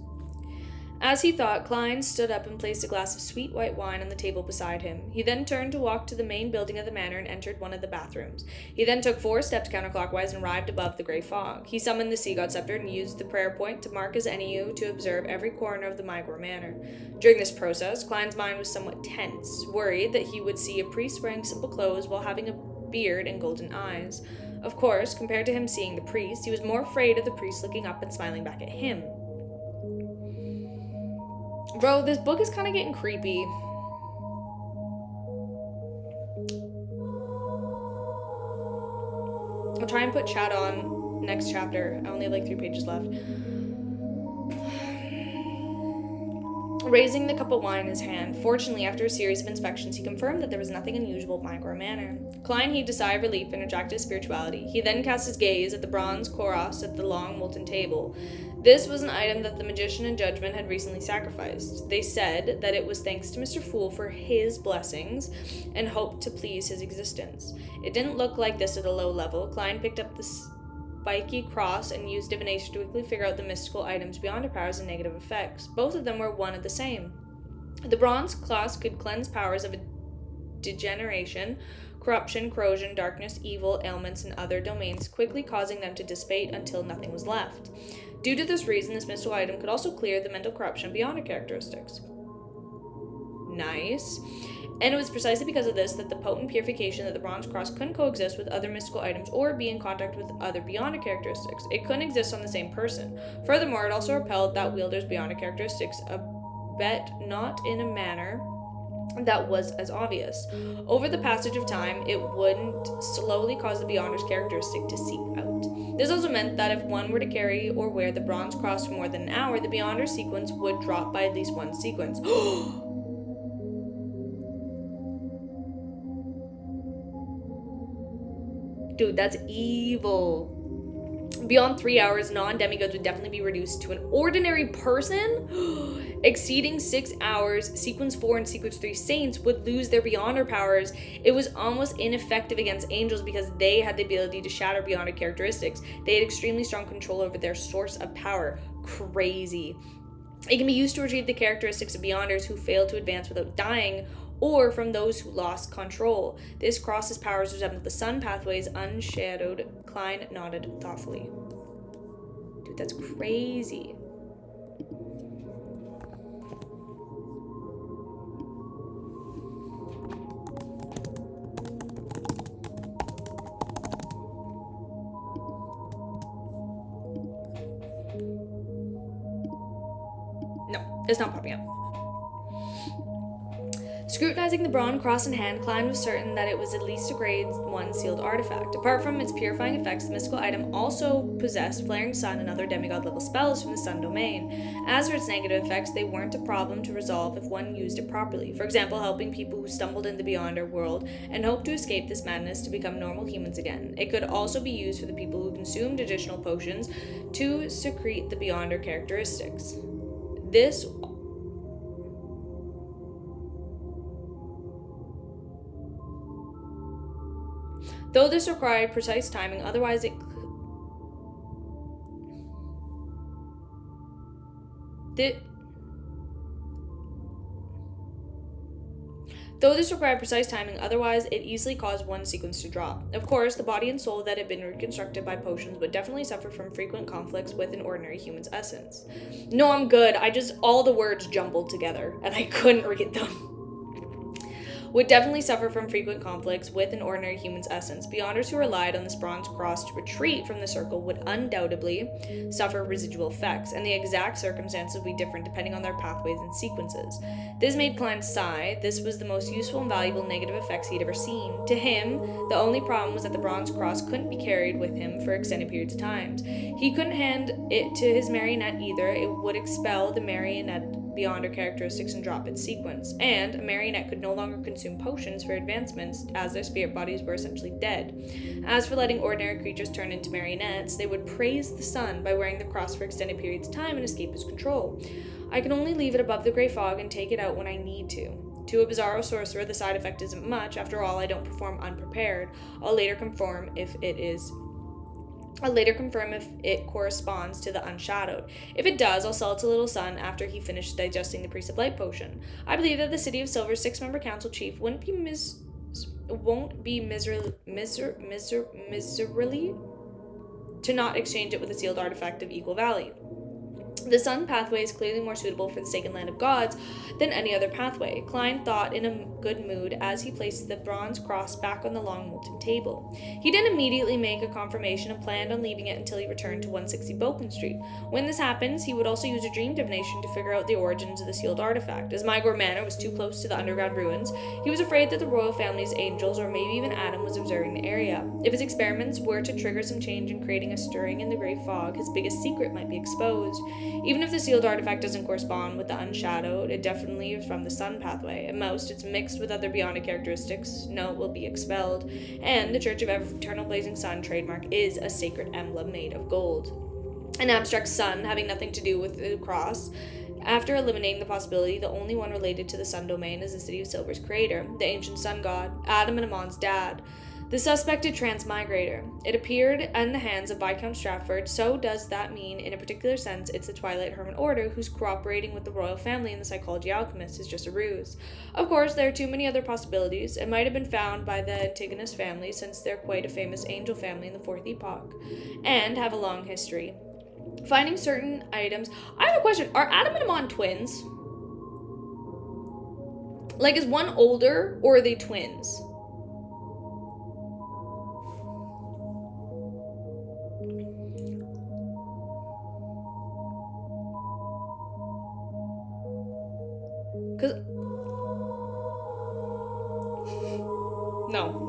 As he thought, Klein stood up and placed a glass of sweet white wine on the table beside him. He then turned to walk to the main building of the manor and entered one of the bathrooms. He then took 4 steps counterclockwise and arrived above the gray fog. He summoned the Sea God Scepter and used the prayer point to mark his NEU to observe every corner of the Mygor Manor. During this process, Klein's mind was somewhat tense, worried that he would see a priest wearing simple clothes while having a beard and golden eyes. Of course, compared to him seeing the priest, he was more afraid of the priest looking up and smiling back at him. Bro, this book is kind of getting creepy. I'll try and put chat on next chapter. I only have like 3 pages left. Raising the cup of wine in his hand, fortunately, after a series of inspections, he confirmed that there was nothing unusual at Mygor Manor. Klein heaved a sigh of relief and retracted his spirituality. He then cast his gaze at the bronze koros at the long molten table. This was an item that the magician and judgment had recently sacrificed. They said that it was thanks to Mr. Fool for his blessings and hoped to please his existence. It didn't look like this at a low level. Klein picked up the spiky cross and used divination to quickly figure out the mystical items beyond her powers and negative effects. Both of them were one and the same. The bronze cross could cleanse powers of degeneration, corruption, corrosion, darkness, evil, ailments, and other domains, quickly causing them to dissipate until nothing was left. Due to this reason, this mystical item could also clear the mental corruption beyond her characteristics. Nice. And it was precisely because of this that the potent purification that the bronze cross couldn't coexist with other mystical items or be in contact with other bionic characteristics. It couldn't exist on the same person. Furthermore, it also repelled that wielder's bionic characteristics, but not in a manner that was as obvious. Over the passage of time, it wouldn't slowly cause the beyonder's characteristic to seep out. This also meant that if one were to carry or wear the bronze cross for more than an hour, the beyonder sequence would drop by at least 1 sequence. Dude, that's evil. Beyond 3 hours, non-demigods would definitely be reduced to an ordinary person. Exceeding 6 hours, sequence 4 and sequence 3 saints would lose their beyonder powers. It was almost ineffective against angels because they had the ability to shatter beyonder characteristics. They had extremely strong control over their source of power. Crazy. It can be used to retrieve the characteristics of beyonders who failed to advance without dying, or from those who lost control. This cross's powers resembled the sun pathways unshadowed. Klein nodded thoughtfully. Dude, that's crazy. No, it's not popping up. Scrutinizing the bronze cross in hand, Klein was certain that it was at least a grade 1 sealed artifact. Apart from its purifying effects, the mystical item also possessed Flaring Sun and other demigod-level spells from the Sun domain. As for its negative effects, they weren't a problem to resolve if one used it properly. For example, helping people who stumbled in the Beyonder world and hoped to escape this madness to become normal humans again. It could also be used for the people who consumed additional potions to secrete the Beyonder characteristics. Though this required precise timing, otherwise it easily caused one sequence to drop. Of course, the body and soul that had been reconstructed by potions would definitely suffer from frequent conflicts with an ordinary human's essence. No, I'm good. All the words jumbled together, and I couldn't read them. would definitely suffer from frequent conflicts with an ordinary human's essence. Beyonders who relied on this bronze cross to retreat from the circle would undoubtedly suffer residual effects, and the exact circumstances would be different depending on their pathways and sequences. This made Klein sigh. This was the most useful and valuable negative effects he'd ever seen. To him, the only problem was that the bronze cross couldn't be carried with him for extended periods of time. He couldn't hand it to his marionette either. It would expel the marionette beyond her characteristics and drop its sequence, and a marionette could no longer consume potions for advancements as their spirit bodies were essentially dead. As for letting ordinary creatures turn into marionettes, they would praise the sun by wearing the cross for extended periods of time and escape his control. I can only leave it above the gray fog and take it out when I need to. To a bizarro sorcerer, the side effect isn't much. After all, I don't perform unprepared. I'll later confirm if it corresponds to the unshadowed. If it does, I'll sell it to Little Sun after he finishes digesting the Priest of Light potion. I believe that the City of Silver's 6-member council chief won't be miserly to not exchange it with a sealed artifact of Eagle Valley. The sun pathway is clearly more suitable for the Sacred Land of Gods than any other pathway. Klein thought in a good mood as he placed the bronze cross back on the long molten table. He didn't immediately make a confirmation and planned on leaving it until he returned to 160 Boken Street. When this happens, he would also use a dream divination to figure out the origins of the sealed artifact. As Mygor Manor was too close to the underground ruins, he was afraid that the royal family's angels, or maybe even Adam, was observing the area. If his experiments were to trigger some change in creating a stirring in the gray fog, his biggest secret might be exposed. Even if the sealed artifact doesn't correspond with the unshadowed, it definitely is from the sun pathway. At most, it's mixed with other bionic characteristics. No, it will be expelled. And the Church of Eternal Blazing Sun trademark is a sacred emblem made of gold. An abstract sun having nothing to do with the cross. After eliminating the possibility, the only one related to the sun domain is the City of Silver's creator, the ancient sun god, Adam and Amon's dad. The suspected transmigrator. It appeared in the hands of Viscount Stratford, so does that mean, in a particular sense, it's the Twilight Hermit Order who's cooperating with the royal family and the psychology alchemist is just a ruse. Of course, there are too many other possibilities. It might have been found by the Antigonus family, since they're quite a famous angel family in the Fourth Epoch, and have a long history. Finding certain items... I have a question. Are Adam and Amon twins? Like, is one older, or are they twins? Because... No.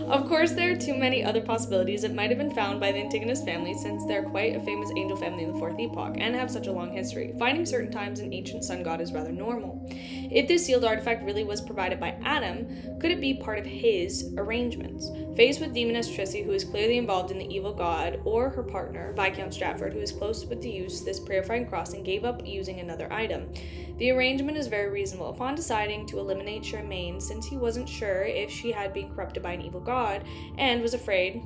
Of course, there are too many other possibilities. It might have been found by the Antigonus family, since they're quite a famous angel family in the Fourth Epoch, and have such a long history. Finding certain times an ancient sun god is rather normal. If this sealed artifact really was provided by Adam, could it be part of his arrangements? Faced with Demoness Trissy, who is clearly involved in the evil god, or her partner, Viscount Stratford, who is close with the use of this purifying cross and gave up using another item. The arrangement is very reasonable. Upon deciding to eliminate Charmaine, since he wasn't sure if she had been corrupted by an evil god, and was afraid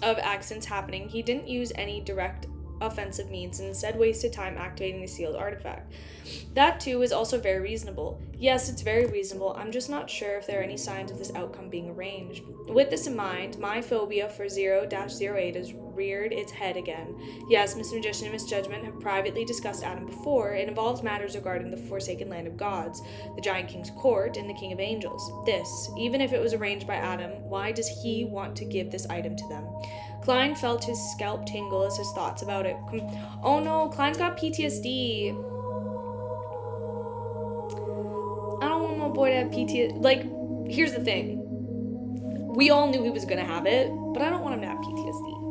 of accidents happening, he didn't use any direct offensive means and instead wasted time activating the sealed artifact. That too is also very reasonable. Yes, it's very reasonable. I'm just not sure if there are any signs of this outcome being arranged. With this in mind, my phobia for 0-08 has reared its head again. Yes, Miss Magician and Miss Judgment have privately discussed Adam before. It involves matters regarding the Forsaken Land of Gods, the Giant King's court, and the King of Angels. This, even if it was arranged by Adam, why does he want to give this item to them? Klein felt his scalp tingle as his thoughts about it. Oh no, Klein's got PTSD. I don't want my boy to have PTSD. Like, here's the thing. We all knew he was gonna have it, but I don't want him to have PTSD.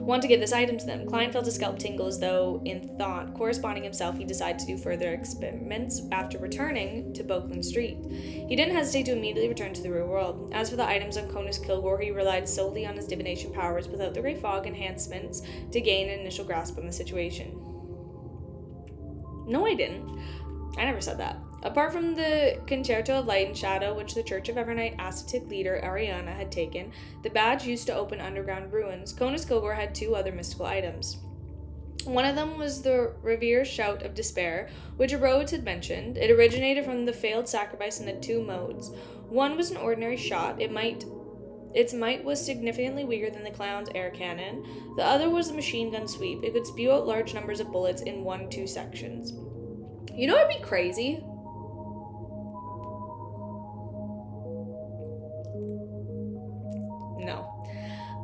Want to give this item to them. Klein felt his scalp tingle as though, in thought, corresponding himself, he decided to do further experiments after returning to Bokeland Street. He didn't hesitate to immediately return to the real world. As for the items on Conus Kilgore, he relied solely on his divination powers without the Grey Fog enhancements to gain an initial grasp on the situation. No, I didn't. I never said that. Apart from the Concerto of Light and Shadow, which the Church of Evernight ascetic leader Ariana had taken, the badge used to open underground ruins, Conus Kilgore had two other mystical items. One of them was the Revere Shout of Despair, which Rhodes had mentioned. It originated from the failed sacrifice and had two modes. One was an ordinary shot. Its might was significantly weaker than the clown's air cannon. The other was a machine gun sweep. It could spew out large numbers of bullets in 1-2 sections. You know what would be crazy?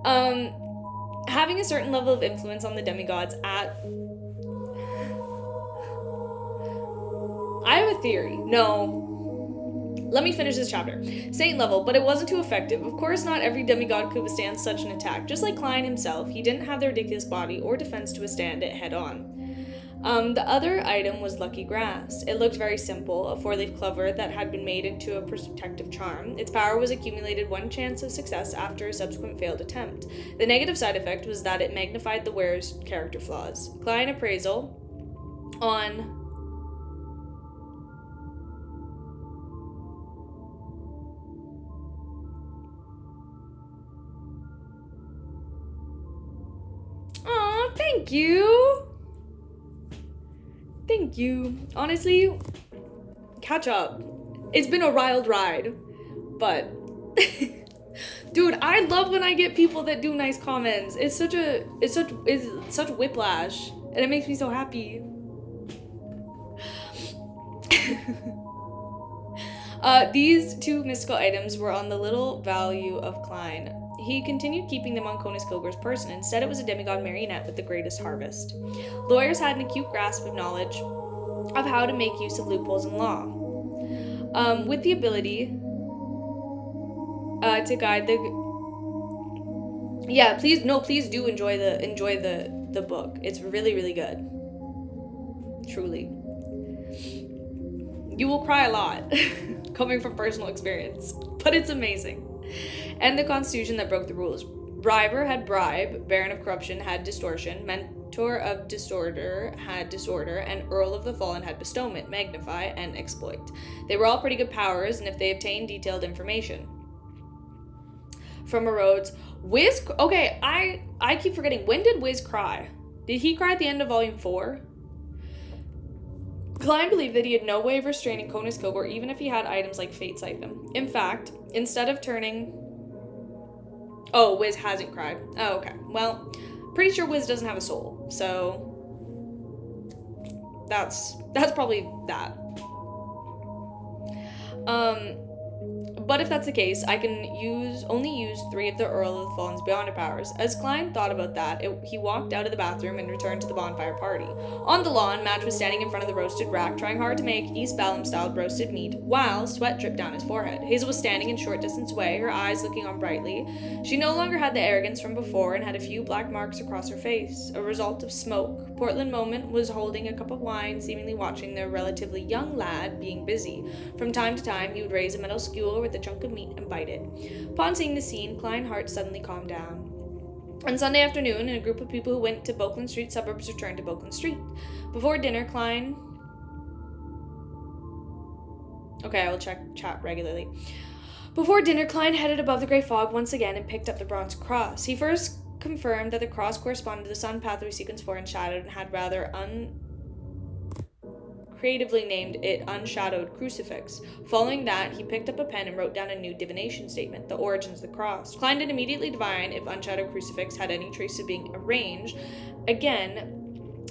Having a certain level of influence on the demigods at... I have a theory. No. Let me finish this chapter. Saint level, but it wasn't too effective. Of course, not every demigod could withstand such an attack. Just like Klein himself, he didn't have the ridiculous body or defense to withstand it head on. The other item was Lucky Grass. It looked very simple, a four-leaf clover that had been made into a protective charm. Its power was accumulated one chance of success after a subsequent failed attempt. The negative side effect was that it magnified the wearer's character flaws. Klein appraisal on... Aw, thank you! Thank you. Honestly, catch up. It's been a wild ride, but dude, I love when I get people that do nice comments. It's such whiplash, and it makes me so happy. These two mystical items were on the little value of Klein. He continued keeping them on Conus Kilgore's person. Instead, it was a demigod marionette with the greatest harvest. Lawyers had an acute grasp of knowledge of how to make use of loopholes in law, with the ability to guide the... Yeah, please do enjoy the book. It's really, really good. Truly. You will cry a lot, coming from personal experience, but it's amazing. And the constitution that broke the rules. Briber had bribe, Baron of Corruption had distortion, Mentor of Disorder had disorder, and Earl of the Fallen had bestowment, magnify, and exploit. They were all pretty good powers, and if they obtained detailed information. From a Rhodes, Wiz... Okay, I keep forgetting. When did Wiz cry? Did he cry at the end of Volume 4? Klein believed that he had no way of restraining Conus Kilgore even if he had items like Fate Siphon. In fact, instead of turning... Oh, Wiz hasn't cried. Oh, okay. Well, pretty sure Wiz doesn't have a soul, so... That's probably that. But if that's the case, I can only use 3 of the Earl of the Fallen's Beyonder powers. As Klein thought about that, he walked out of the bathroom and returned to the bonfire party. On the lawn, Madge was standing in front of the roasted rack, trying hard to make East Balham-style roasted meat, while sweat dripped down his forehead. Hazel was standing in short distance away, her eyes looking on brightly. She no longer had the arrogance from before and had a few black marks across her face, a result of smoke. Portland Moment was holding a cup of wine, seemingly watching the relatively young lad being busy. From time to time, he would raise a metal skewer with a chunk of meat and bite it. Upon seeing the scene, Klein's heart suddenly calmed down. On Sunday afternoon, a group of people who went to Bokeland Street suburbs returned to Bokeland Street. Before dinner, Klein... Okay, I will check chat regularly. Before dinner, Klein headed above the grey fog once again and picked up the bronze cross. He first confirmed that the cross corresponded to the Sun Pathway Sequence 4 Unshadowed and had rather creatively named it Unshadowed Crucifix. Following that, he picked up a pen and wrote down a new divination statement, the origins of the cross. Klein did immediately divine if Unshadowed Crucifix had any trace of being arranged, again,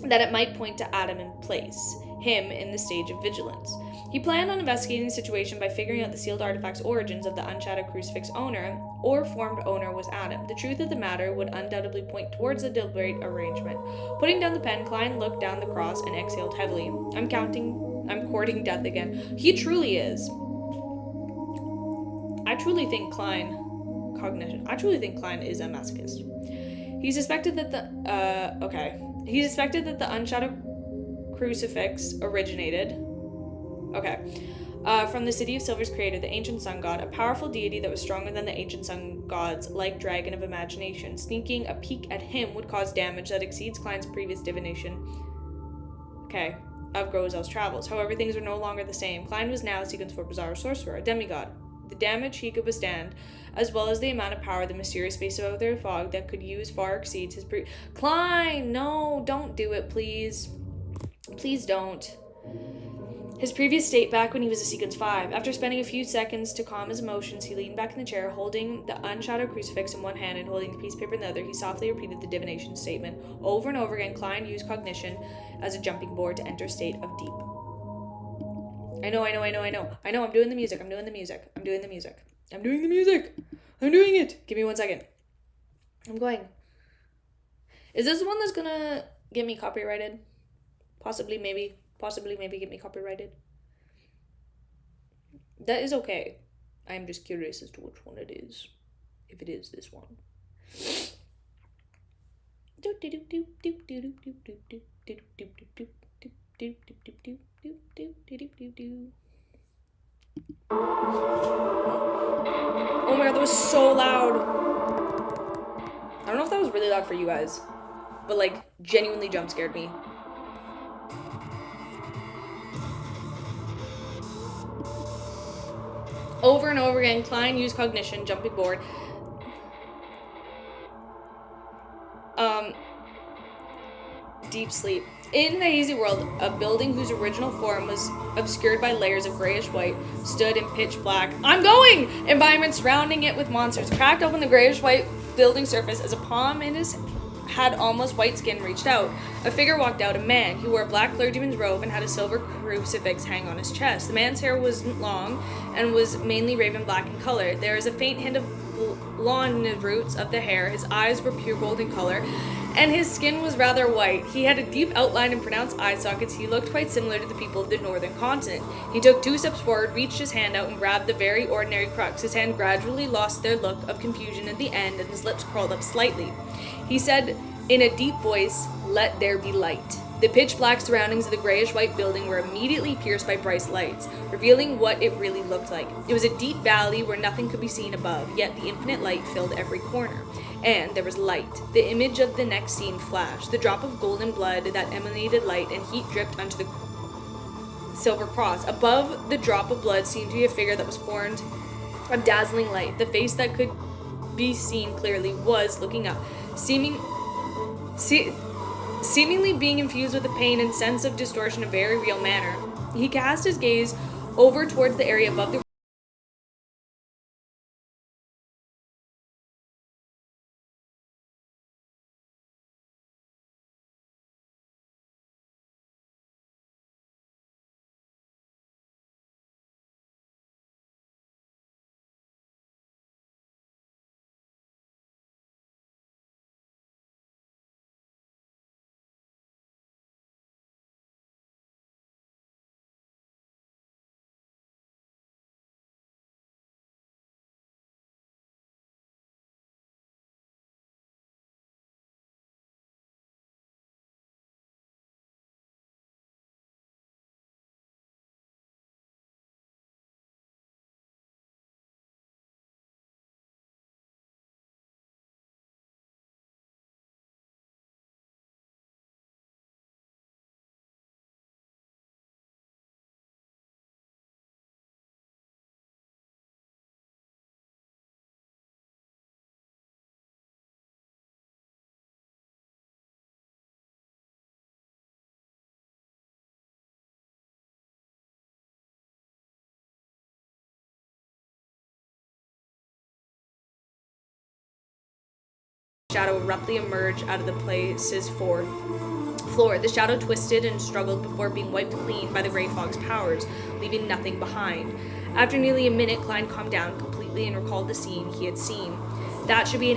that it might point to Adam in place, him in the stage of vigilance. He planned on investigating the situation by figuring out the sealed artifact's origins of the Unshadowed Crucifix owner, or formed owner was Adam. The truth of the matter would undoubtedly point towards a deliberate arrangement. Putting down the pen, Klein looked down the cross and exhaled heavily. I'm courting death again. He truly is. I truly think Klein is a masochist. He suspected that the Unshadowed Crucifix originated from the City of Silver's creator, the ancient sun god, a powerful deity that was stronger than the ancient sun gods, like Dragon of Imagination. Sneaking a peek at him would cause damage that exceeds Klein's previous divination of Grozel's travels. However, things were no longer the same. Klein was now a Sequence 4 Bizarre sorcerer, a demigod. The damage he could withstand, as well as the amount of power the mysterious space above the fog that could use far exceeds his Klein, no, don't do it, please. Please don't. His previous state back when he was a Sequence 5. After spending a few seconds to calm his emotions, he leaned back in the chair, holding the unshadowed crucifix in one hand and holding the piece of paper in the other. He softly repeated the divination statement. Over and over again, Klein used cognition as a jumping board to enter a state of deep. I know, I'm doing the music. I'm doing it. Give me 1 second. I'm going. Is this the one that's gonna get me copyrighted? Possibly, maybe get me copyrighted. That is okay. I'm just curious as to which one it is. If it is this one. Oh my god, that was so loud. I don't know if that was really loud for you guys, but like genuinely jump scared me. Over and over again, Klein used cognition, jumping board. Deep sleep. In the hazy world, a building whose original form was obscured by layers of grayish-white stood in pitch black. I'm going! Environment surrounding it with monsters cracked open the grayish-white building surface as a palm in his had almost white skin reached out. A figure walked out, a man. He wore a black clergyman's robe and had a silver crucifix hang on his chest. The man's hair wasn't long and was mainly raven black in color. There was a faint hint of blonde in the roots of the hair. His eyes were pure gold in color, and his skin was rather white. He had a deep outline and pronounced eye sockets. He looked quite similar to the people of the northern continent. He took 2 steps forward, reached his hand out, and grabbed the very ordinary crux. His hand gradually lost their look of confusion at the end, and his lips curled up slightly. He said in a deep voice, "Let there be light." The pitch-black surroundings of the grayish-white building were immediately pierced by bright lights, revealing what it really looked like. It was a deep valley where nothing could be seen above, yet the infinite light filled every corner. And there was light. The image of the next scene flashed. The drop of golden blood that emanated light and heat dripped onto the silver cross. Above the drop of blood seemed to be a figure that was formed of dazzling light. The face that could be seen clearly was looking up, seemingly being infused with a pain and sense of distortion in a very real manner. He cast his gaze over towards the area above the shadow abruptly emerged out of the place's floor. The shadow twisted and struggled before being wiped clean by the gray fog's powers, leaving nothing behind. After nearly a minute, Klein calmed down completely and recalled the scene he had seen. That should be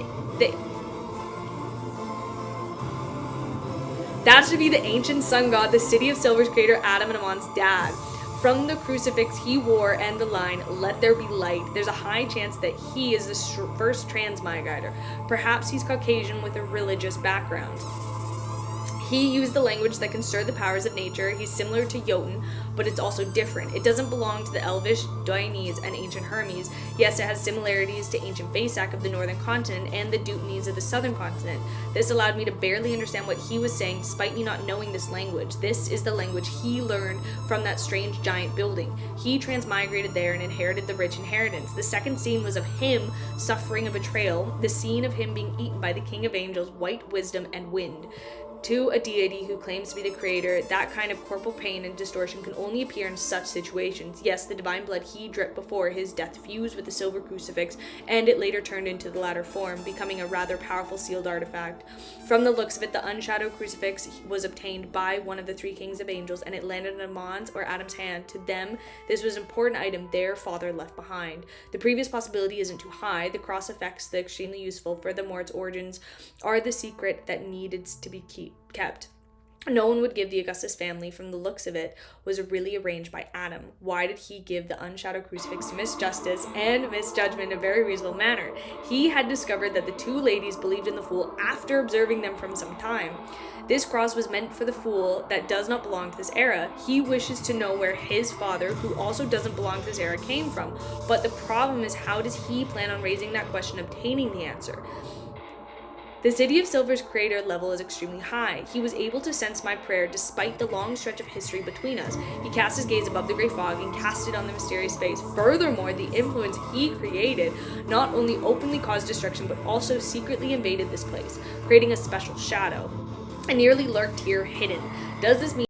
the ancient sun god, the city of Silver's creator, Adam and Amon's dad. From the crucifix he wore and the line, "Let there be light," there's a high chance that he is the first trans Maya Guider. Perhaps he's Caucasian with a religious background. He used the language that can stir the powers of nature. He's similar to Jotun, but it's also different. It doesn't belong to the Elvish, Doinese, and ancient Hermes. Yes, it has similarities to ancient Vasak of the northern continent and the Dutanese of the southern continent. This allowed me to barely understand what he was saying, despite me not knowing this language. This is the language he learned from that strange giant building. He transmigrated there and inherited the rich inheritance. The second scene was of him suffering a betrayal, the scene of him being eaten by the king of angels, white wisdom, and wind. To a deity who claims to be the creator, that kind of corporal pain and distortion can only appear in such situations. Yes, the divine blood he dripped before his death fused with the silver crucifix, and it later turned into the latter form, becoming a rather powerful sealed artifact. From the looks of it, the unshadowed crucifix was obtained by one of the three kings of angels, and it landed in Amon's or Adam's hand. To them, this was an important item their father left behind. The previous possibility isn't too high. The cross affects the extremely useful. Furthermore, its origins are the secret that needed to be kept. No one would give the Augustus family, from the looks of it, was really arranged by Adam. Why did he give the unshadowed crucifix to Miss Justice and Miss Judgment in a very reasonable manner? He had discovered that the two ladies believed in the fool after observing them from some time. This cross was meant for the fool that does not belong to this era. He wishes to know where his father, who also doesn't belong to this era, came from. But the problem is, how does he plan on raising that question, obtaining the answer? The City of Silver's creator level is extremely high. He was able to sense my prayer despite the long stretch of history between us. He cast his gaze above the gray fog and cast it on the mysterious face. Furthermore, the influence he created not only openly caused destruction, but also secretly invaded this place, creating a special shadow. It nearly lurked here hidden. Does this mean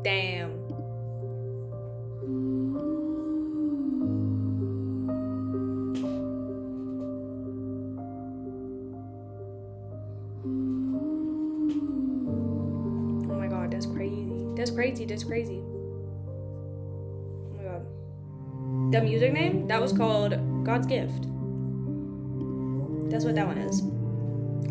damn. Oh my god, that's crazy. That's crazy. Oh my god. The music name? That was called God's Gift. That's what that one is.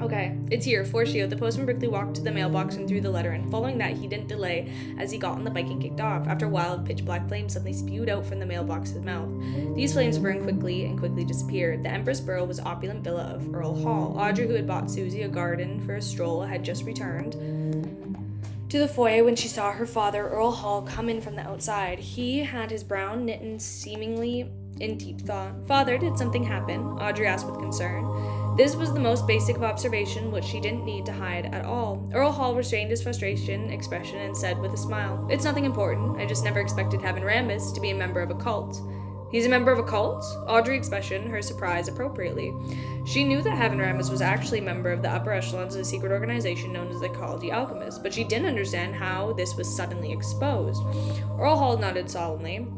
Okay, it's here, for Shield. The postman quickly walked to the mailbox and threw the letter in. Following that, he didn't delay as he got on the bike and kicked off. After a while, pitch black flames suddenly spewed out from the mailbox's mouth. These flames burned quickly and quickly disappeared. The Empress Borough was opulent villa of Earl Hall. Audrey, who had bought Susie a garden for a stroll, had just returned to the foyer when she saw her father, Earl Hall, come in from the outside. He had his brow knit seemingly in deep thought. "Father, did something happen?" Audrey asked with concern. This was the most basic of observation, which she didn't need to hide at all. Earl Hall restrained his frustration expression and said with a smile, "It's nothing important. I just never expected Heaven Rambus to be a member of a cult." "He's a member of a cult?" Audrey expression her surprise appropriately. She knew that Heaven Rambus was actually a member of the upper echelons of the secret organization known as the Ecology Alchemists, but she didn't understand how this was suddenly exposed. Earl Hall nodded solemnly.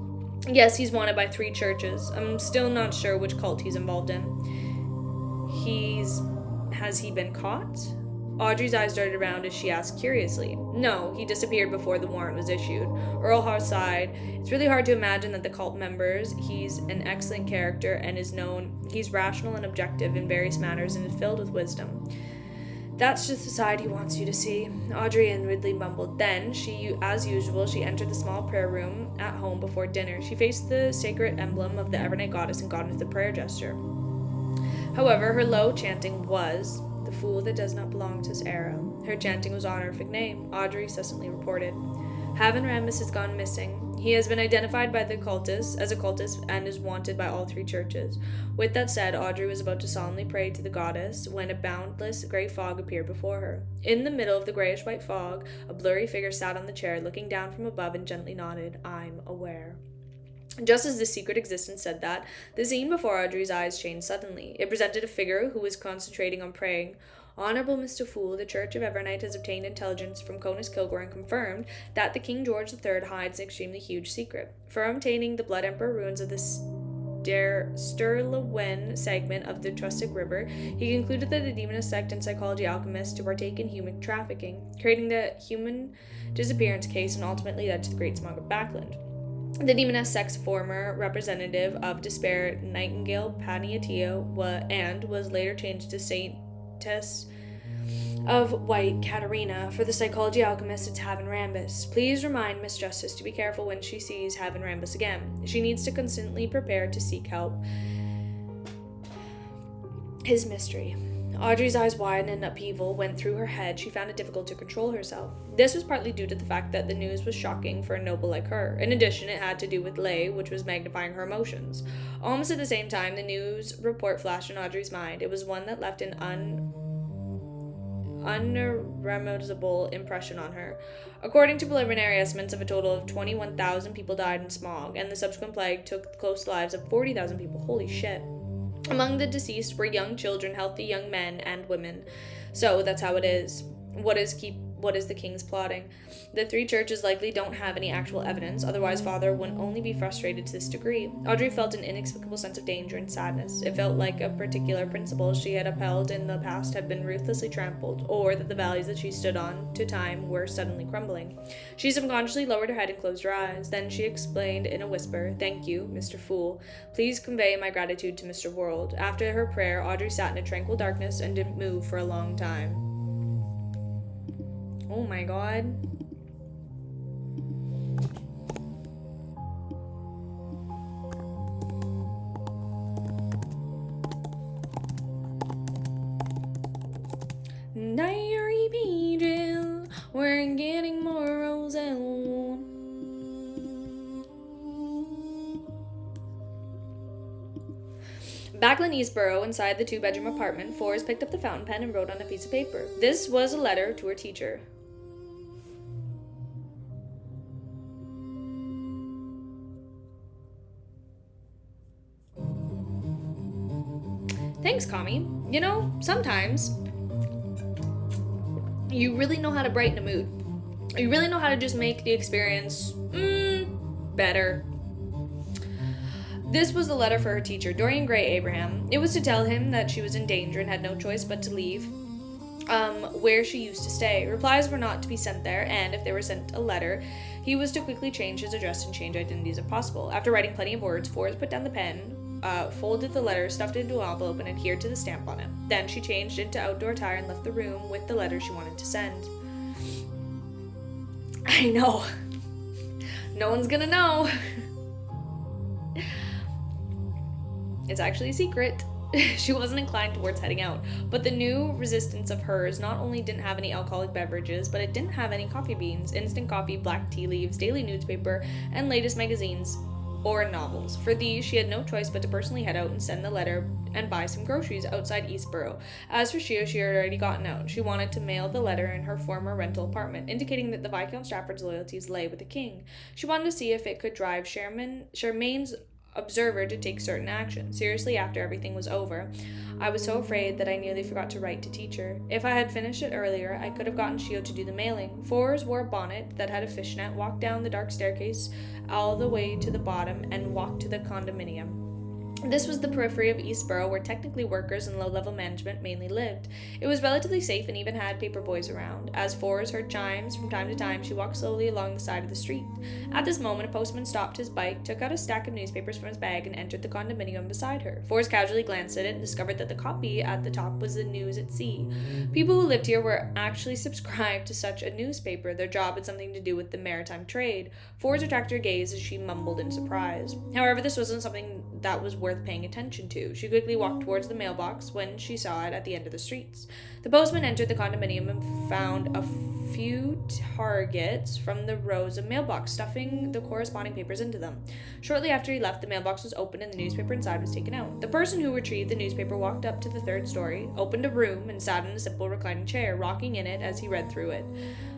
"Yes, he's wanted by 3 churches. I'm still not sure which cult he's involved in." Has he been caught? Audrey's eyes darted around as she asked curiously. No, he disappeared before the warrant was issued. Earlhart sighed. It's really hard to imagine that the cult members. He's an excellent character and is known. He's rational and objective in various matters and is filled with wisdom. That's just the side he wants you to see, Audrey inwardly mumbled. Then, as usual, she entered the small prayer room at home before dinner. She faced the sacred emblem of the Evernight goddess and got into the prayer gesture. However, her low chanting was, "The fool that does not belong to this era." Her chanting was honorific name, Audrey succinctly reported. Haven Rambus has gone missing. He has been identified by the cultists as a cultist and is wanted by all 3 churches. With that said, Audrey was about to solemnly pray to the goddess when a boundless gray fog appeared before her. In the middle of the grayish-white fog, a blurry figure sat on the chair, looking down from above and gently nodded. "I'm aware." Just as the secret existence said that, the scene before Audrey's eyes changed suddenly. It presented a figure who was concentrating on praying. "Honourable Mr. Fool, the Church of Evernight has obtained intelligence from Conus Kilgore and confirmed that the King George III hides an extremely huge secret. From obtaining the Blood Emperor ruins of the Sturlawen segment of the Trustic River, he concluded that the demonist sect and psychology alchemists to partake in human trafficking, creating the human disappearance case and ultimately led to the Great Smog of Backland. The demoness sect's former representative of despair, Nightingale Paniatio, was later changed to Saintess of White Katarina. For the psychology alchemist, it's Haven Rambus. Please remind Miss Justice to be careful when she sees Haven Rambus again. She needs to constantly prepare to seek help. His mystery." Audrey's eyes widened and upheaval went through her head. She found it difficult to control herself. This was partly due to the fact that the news was shocking for a noble like her. In addition, it had to do with Lay, which was magnifying her emotions. Almost at the same time, the news report flashed in Audrey's mind. It was one that left an unremovable impression on her. According to preliminary estimates, of a total of 21,000 people died in smog, and the subsequent plague took the close lives of 40,000 people. Holy shit. Among the deceased were young children, healthy young men, and women. So that's how it is. What is the king's plotting? The 3 churches likely don't have any actual evidence, otherwise Father wouldn't only be frustrated to this degree. Audrey felt an inexplicable sense of danger and sadness. It felt like a particular principle she had upheld in the past had been ruthlessly trampled, or that the values that she stood on to time were suddenly crumbling. She subconsciously lowered her head and closed her eyes. Then she explained in a whisper, "Thank you, Mr. Fool. Please convey my gratitude to Mr. World." After her prayer, Audrey sat in a tranquil darkness and didn't move for a long time. Oh my god. Diary pages, we're getting more Roselle. Backland Eastborough, inside the 2-bedroom apartment, Forrest picked up the fountain pen and wrote on a piece of paper. This was a letter to her teacher. Thanks, Kami. You know, sometimes you really know how to brighten a mood. You really know how to just make the experience better. This was the letter for her teacher, Dorian Gray Abraham. It was to tell him that she was in danger and had no choice but to leave where she used to stay. Replies were not to be sent there, and if they were sent a letter, he was to quickly change his address and change identities if possible. After writing plenty of words, Forrest put down the pen, folded the letter, stuffed it into an envelope, and adhered to the stamp on it. Then she changed into outdoor attire and left the room with the letter she wanted to send. I know. No one's gonna know. It's actually a secret. She wasn't inclined towards heading out, but the new resistance of hers not only didn't have any alcoholic beverages, but it didn't have any coffee beans, instant coffee, black tea leaves, daily newspaper, and latest magazines or novels. For these, she had no choice but to personally head out and send the letter and buy some groceries outside Eastborough. As for she had already gotten out. She wanted to mail the letter in her former rental apartment, indicating that the Viscount Stafford's loyalties lay with the king. She wanted to see if it could drive Charmaine's observer to take certain action. Seriously, after everything was over, I was so afraid that I nearly forgot to write to teacher. If I had finished it earlier, I could have gotten Shio to do the mailing. Forrest wore a bonnet that had a fishnet, walked down the dark staircase all the way to the bottom, and walked to the condominium. This was the periphery of Eastborough, where technically workers and low-level management mainly lived. It was relatively safe and even had paper boys around. As Forbes heard chimes from time to time, she walked slowly along the side of the street. At this moment, a postman stopped his bike, took out a stack of newspapers from his bag, and entered the condominium beside her. Forbes casually glanced at it and discovered that the copy at the top was the News at Sea. People who lived here were actually subscribed to such a newspaper. Their job had something to do with the maritime trade. Forbes attracted her gaze as she mumbled in surprise. However, this wasn't something that was worth paying attention to. She quickly walked towards the mailbox when she saw it at the end of the streets. The postman entered the condominium and found a few targets from the rows of mailbox, stuffing the corresponding papers into them. Shortly after he left, the mailbox was opened and the newspaper inside was taken out. The person who retrieved the newspaper walked up to the third story, opened a room, and sat in a simple reclining chair, rocking in it as he read through it.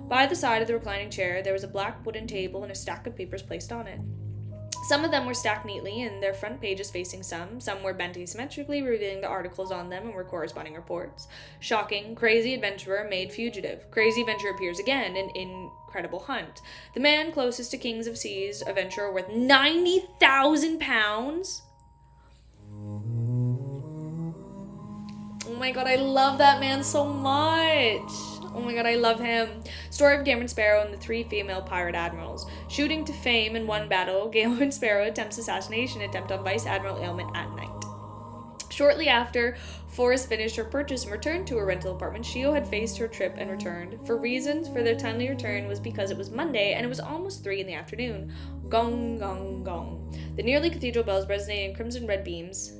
By the side of the reclining chair, there was a black wooden table and a stack of papers placed on it. Some of them were stacked neatly, and their front pages facing some were bent asymmetrically, revealing the articles on them and were corresponding reports. Shocking, crazy adventurer made fugitive. Crazy adventurer appears again, an incredible hunt. The man closest to Kings of Seas, adventurer worth £90,000. Oh my god, I love that man so much. Oh my god, I love him. Story of Galen Sparrow and the 3 female pirate admirals. Shooting to fame in one battle, Galen Sparrow attempts assassination attempt on Vice Admiral Aylment at night. Shortly after Forrest finished her purchase and returned to her rental apartment, Shio had faced her trip and returned. For reasons for their timely return was because it was Monday and it was almost 3 in the afternoon. Gong, gong, gong. The nearly cathedral bells resonated in crimson red beams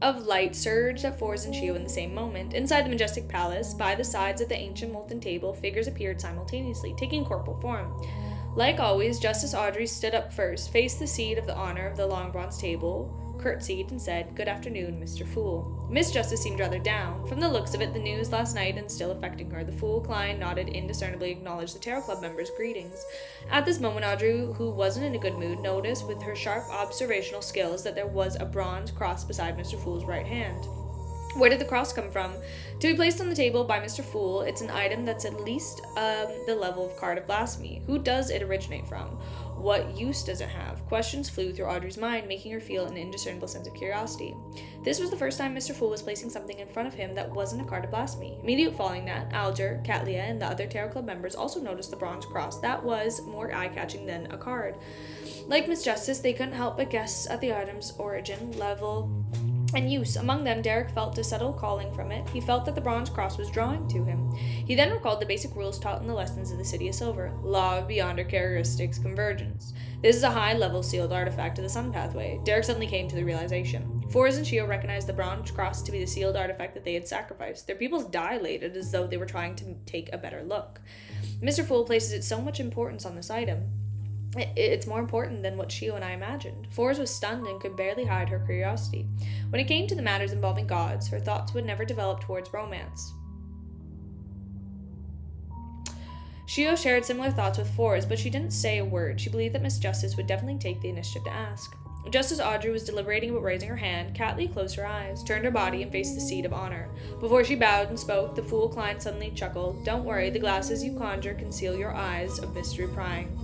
of light surged at Forrest and Shio in the same moment. Inside the majestic palace, by the sides of the ancient molten table, figures appeared simultaneously, taking corporal form. Like always, Justice Audrey stood up first, faced the seat of the honor of the long bronze table, curtsied, and said, "Good afternoon, Mr. Fool." Miss Justice seemed rather down. From the looks of it, the news last night and still affecting her. The Fool, Klein, nodded indiscernibly, acknowledged the Tarot Club members' greetings. At this moment, Audrey, who wasn't in a good mood, noticed with her sharp observational skills that there was a bronze cross beside Mr. Fool's right hand. Where did the cross come from? To be placed on the table by Mr. Fool, it's an item that's at least the level of card of blasphemy. Who does it originate from? What use does it have? Questions flew through Audrey's mind, making her feel an indiscernible sense of curiosity. This was the first time Mr. Fool was placing something in front of him that wasn't a card of blasphemy. Immediately following that, Alger, Catlia, and the other Tarot Club members also noticed the bronze cross that was more eye-catching than a card. Like Miss Justice, they couldn't help but guess at the item's origin, level, and use. Among them, Derek felt a subtle calling from it. He felt that the bronze cross was drawing to him. He then recalled the basic rules taught in the lessons of the City of Silver. Law of Beyonder Characteristics Convergence. This is a high-level sealed artifact of the Sun Pathway. Derek suddenly came to the realization. Forrest and Shio recognized the bronze cross to be the sealed artifact that they had sacrificed. Their pupils dilated as though they were trying to take a better look. Mr. Fool places so much importance on this item. It's more important than what Shio and I imagined. Forrest was stunned and could barely hide her curiosity. When it came to the matters involving gods, her thoughts would never develop towards romance. Shio shared similar thoughts with Forrest, but she didn't say a word. She believed that Miss Justice would definitely take the initiative to ask. Just as Audrey was deliberating about raising her hand, Catly closed her eyes, turned her body, and faced the seat of honor. Before she bowed and spoke, the Fool Klein suddenly chuckled. "Don't worry, the glasses you conjure conceal your eyes of mystery prying."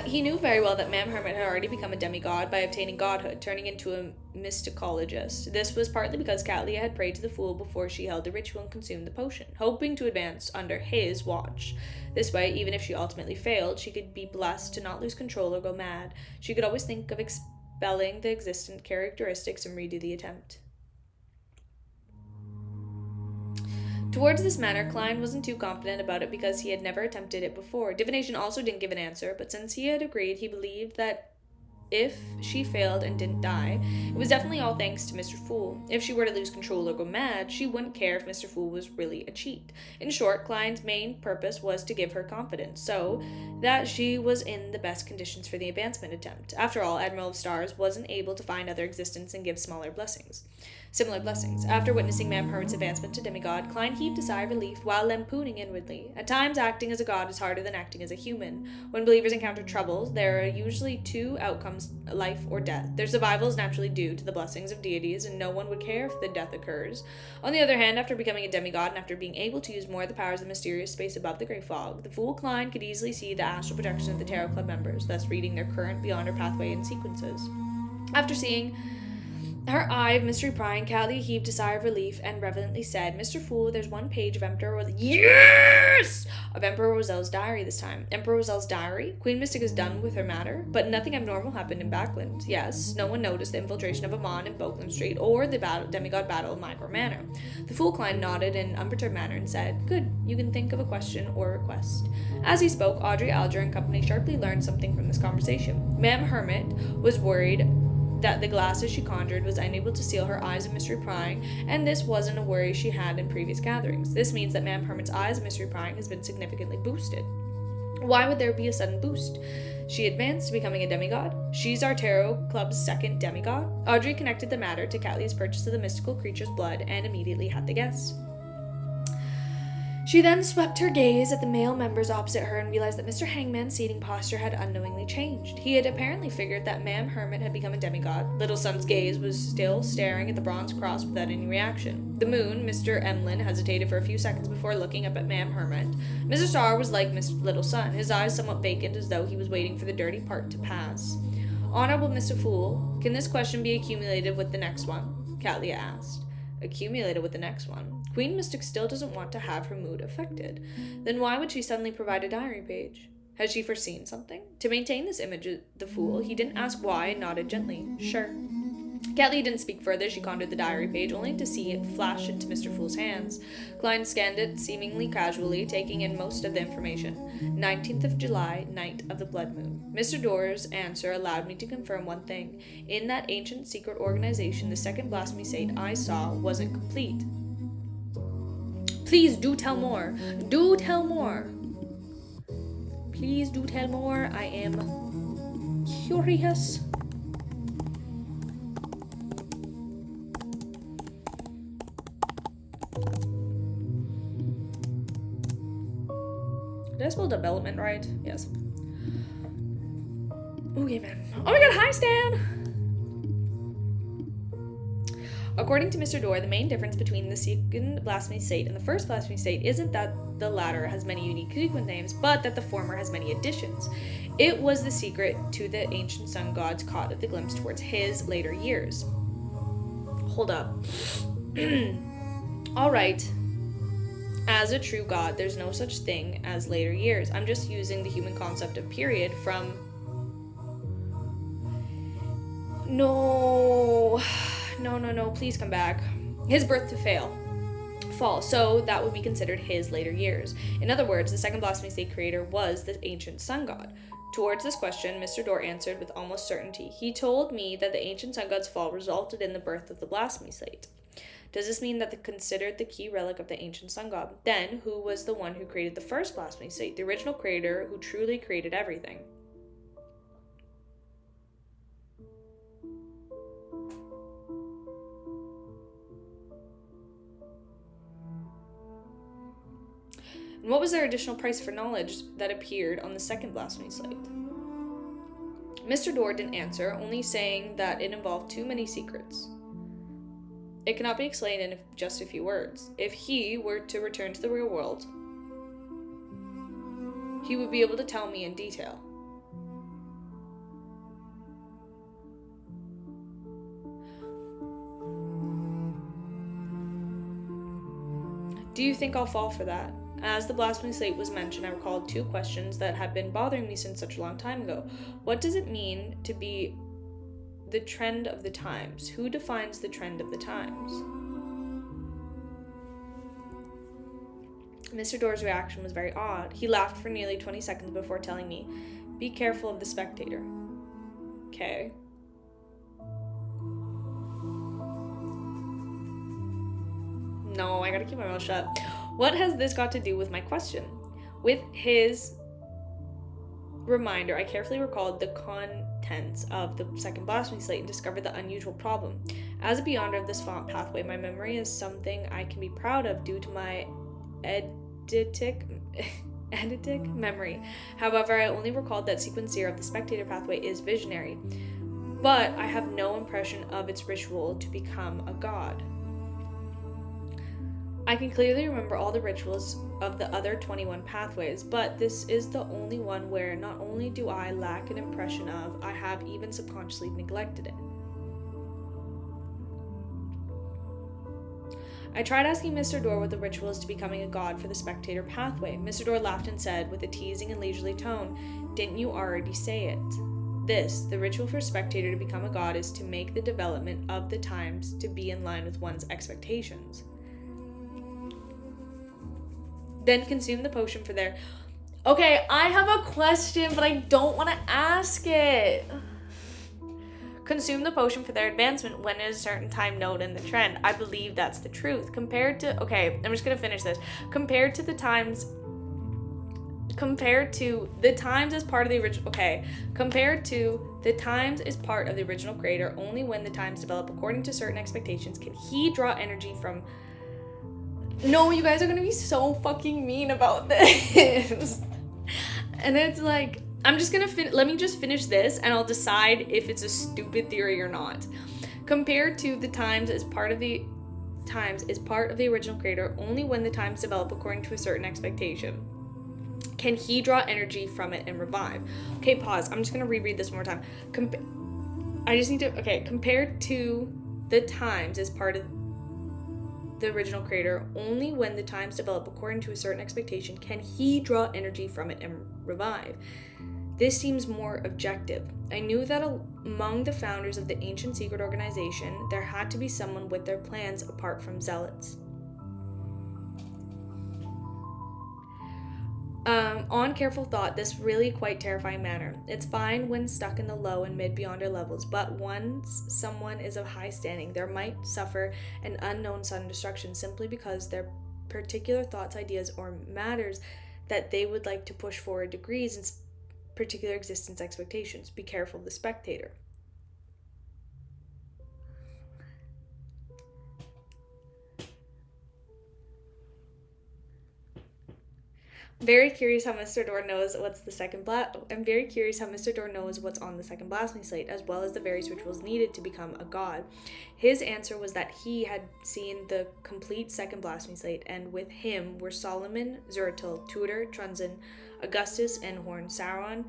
He knew very well that Mam Hermit had already become a demigod by obtaining godhood, turning into a mysticologist. This was partly because Catlia had prayed to the Fool before she held the ritual and consumed the potion, hoping to advance under his watch. This way, even if she ultimately failed, she could be blessed to not lose control or go mad. She could always think of expelling the existent characteristics and redo the attempt. Towards this matter, Klein wasn't too confident about it because he had never attempted it before. Divination also didn't give an answer, but since he had agreed, he believed that if she failed and didn't die, it was definitely all thanks to Mr. Fool. If she were to lose control or go mad, she wouldn't care if Mr. Fool was really a cheat. In short, Klein's main purpose was to give her confidence, so that she was in the best conditions for the advancement attempt. After all, Admiral of Stars wasn't able to find other existence and give smaller blessings. similar blessings. After witnessing Ma'am Hermit's advancement to demigod, Klein heaved a sigh of relief while lampooning inwardly. At times, acting as a god is harder than acting as a human. When believers encounter troubles, there are usually two outcomes, life or death. Their survival is naturally due to the blessings of deities, and no one would care if the death occurs. On the other hand, after becoming a demigod and after being able to use more of the powers of the mysterious space above the grey fog, the fool Klein could easily see the astral projection of the Tarot Club members, thus reading their current beyond her pathway in sequences. After seeing her eye of mystery prying, Callie heaved a sigh of relief and reverently said, "Mr. Fool, there's one page of Emperor Roselle's diary this time." Emperor Roselle's diary? Queen Mystic is done with her matter, but nothing abnormal happened in Backland. Yes, no one noticed the infiltration of Amon in Boakland Street or the demigod battle of Micro Manor. The Fool Klein nodded in an unperturbed manner and said, "Good, you can think of a question or request." As he spoke, Audrey, Alger, and company sharply learned something from this conversation. Ma'am Hermit was worried that the glasses she conjured was unable to seal her eyes of mystery prying, and this wasn't a worry she had in previous gatherings. This means that Ma'am Hermit's eyes of mystery prying has been significantly boosted. Why would there be a sudden boost? She advanced to becoming a demigod. She's our Tarot Club's second demigod. Audrey connected the matter to Callie's purchase of the mystical creature's blood and immediately had the guess. She then swept her gaze at the male members opposite her and realized that Mr. Hangman's seating posture had unknowingly changed. He had apparently figured that Ma'am Hermit had become a demigod. Little Son's gaze was still staring at the bronze cross without any reaction. The moon, Mr. Emlyn, hesitated for a few seconds before looking up at Ma'am Hermit. Mr. Starr was like Mr. Little Son, his eyes somewhat vacant as though he was waiting for the dirty part to pass. "Honorable Mr. Fool, can this question be accumulated with the next one?" Cattleya asked. Accumulated with the next one. Queen Mystic still doesn't want to have her mood affected. Then why would she suddenly provide a diary page? Has she foreseen something? To maintain this image of the fool, he didn't ask why and nodded gently. Sure. Cattleya didn't speak further. She conjured the diary page, only to see it flash into Mr. Fool's hands. Klein scanned it seemingly casually, taking in most of the information. 19th of July, night of the blood moon. Mr. Doerr's answer allowed me to confirm one thing. In that ancient secret organization, the second blasphemy state I saw wasn't complete. Please do tell more. Do tell more. Please do tell more. I am curious. Did I spell development right? Yes. Okay, man. Oh my god, hi, Stan! According to Mr. Doerr, the main difference between the second blasphemy state and the first blasphemy state isn't that the latter has many unique sequence names, but that the former has many additions. It was the secret to the ancient sun gods caught at the glimpse towards his later years. Hold up. Alright. As a true god, there's no such thing as later years. I'm just using the human concept of period from... No, please come back. His birth to fall. So that would be considered his later years. In other words, the second blasphemy state creator was the ancient sun god. Towards this question, Mr. Doerr answered with almost certainty. He told me that the ancient sun god's fall resulted in the birth of the blasphemy slate. Does this mean that they considered the key relic of the ancient sun god? Then, who was the one who created the first blasphemy slate, the original creator who truly created everything? And what was their additional price for knowledge that appeared on the second blasphemy slate? Mr. Doerr didn't answer, only saying that it involved too many secrets. It cannot be explained in just a few words. If he were to return to the real world, he would be able to tell me in detail. Do you think I'll fall for that? As the blasphemy slate was mentioned, I recalled two questions that have been bothering me since such a long time ago. What does it mean to be the trend of the times? Who defines the trend of the times? Mr. Doerr's reaction was very odd. He laughed for nearly 20 seconds before telling me, "Be careful of the spectator." Okay. No, I gotta keep my mouth shut. What has this got to do with my question? With his reminder, I carefully recalled the contents of the second blasphemy slate and discovered the unusual problem. As a beyonder of this font pathway, my memory is something I can be proud of due to my eidetic memory. However, I only recalled that sequence 0 of the spectator pathway is visionary, but I have no impression of its ritual to become a god. I can clearly remember all the rituals of the other 21 pathways, but this is the only one where not only do I lack an impression of, I have even subconsciously neglected it. I tried asking Mr. Dorr what the ritual is to becoming a god for the spectator pathway. Mr. Dorr laughed and said, with a teasing and leisurely tone, "Didn't you already say it? The ritual for spectator to become a god is to make the development of the times to be in line with one's expectations. Then consume the potion for their..." Okay, I have a question, but I don't want to ask it. Consume the potion for their advancement when at a certain time known in the trend. I believe that's the truth. Okay, I'm just going to finish this. Compared to the times as part of the original... Okay. Compared to the times as part of the original creator, only when the times develop according to certain expectations can he draw energy from... No, you guys are gonna be so fucking mean about this. And it's like, I'm just gonna let me just finish this and I'll decide if it's a stupid theory or not. Compared to the times as part of the original creator, only when the times develop according to a certain expectation can he draw energy from it and revive. Okay, pause. I'm just gonna reread this one more time. Compared to the times as part of the original creator, only when the times develop according to a certain expectation can he draw energy from it and revive. This seems more objective. I knew that among the founders of the ancient secret organization, there had to be someone with their plans apart from zealots. On careful thought, this really quite terrifying manner. It's fine when stuck in the low and mid-beyonder levels, but once someone is of high standing, there might suffer an unknown sudden destruction simply because their particular thoughts, ideas, or matters that they would like to push forward degrees in particular existence expectations. Be careful of the spectator. I'm very curious how Mr. Dorr knows what's on the second blasphemy slate, as well as the various rituals needed to become a god. His answer was that he had seen the complete second blasphemy slate, and with him were Solomon, Zuratul, Tudor, Trunzan, Augustus, Enhorn, Sauron,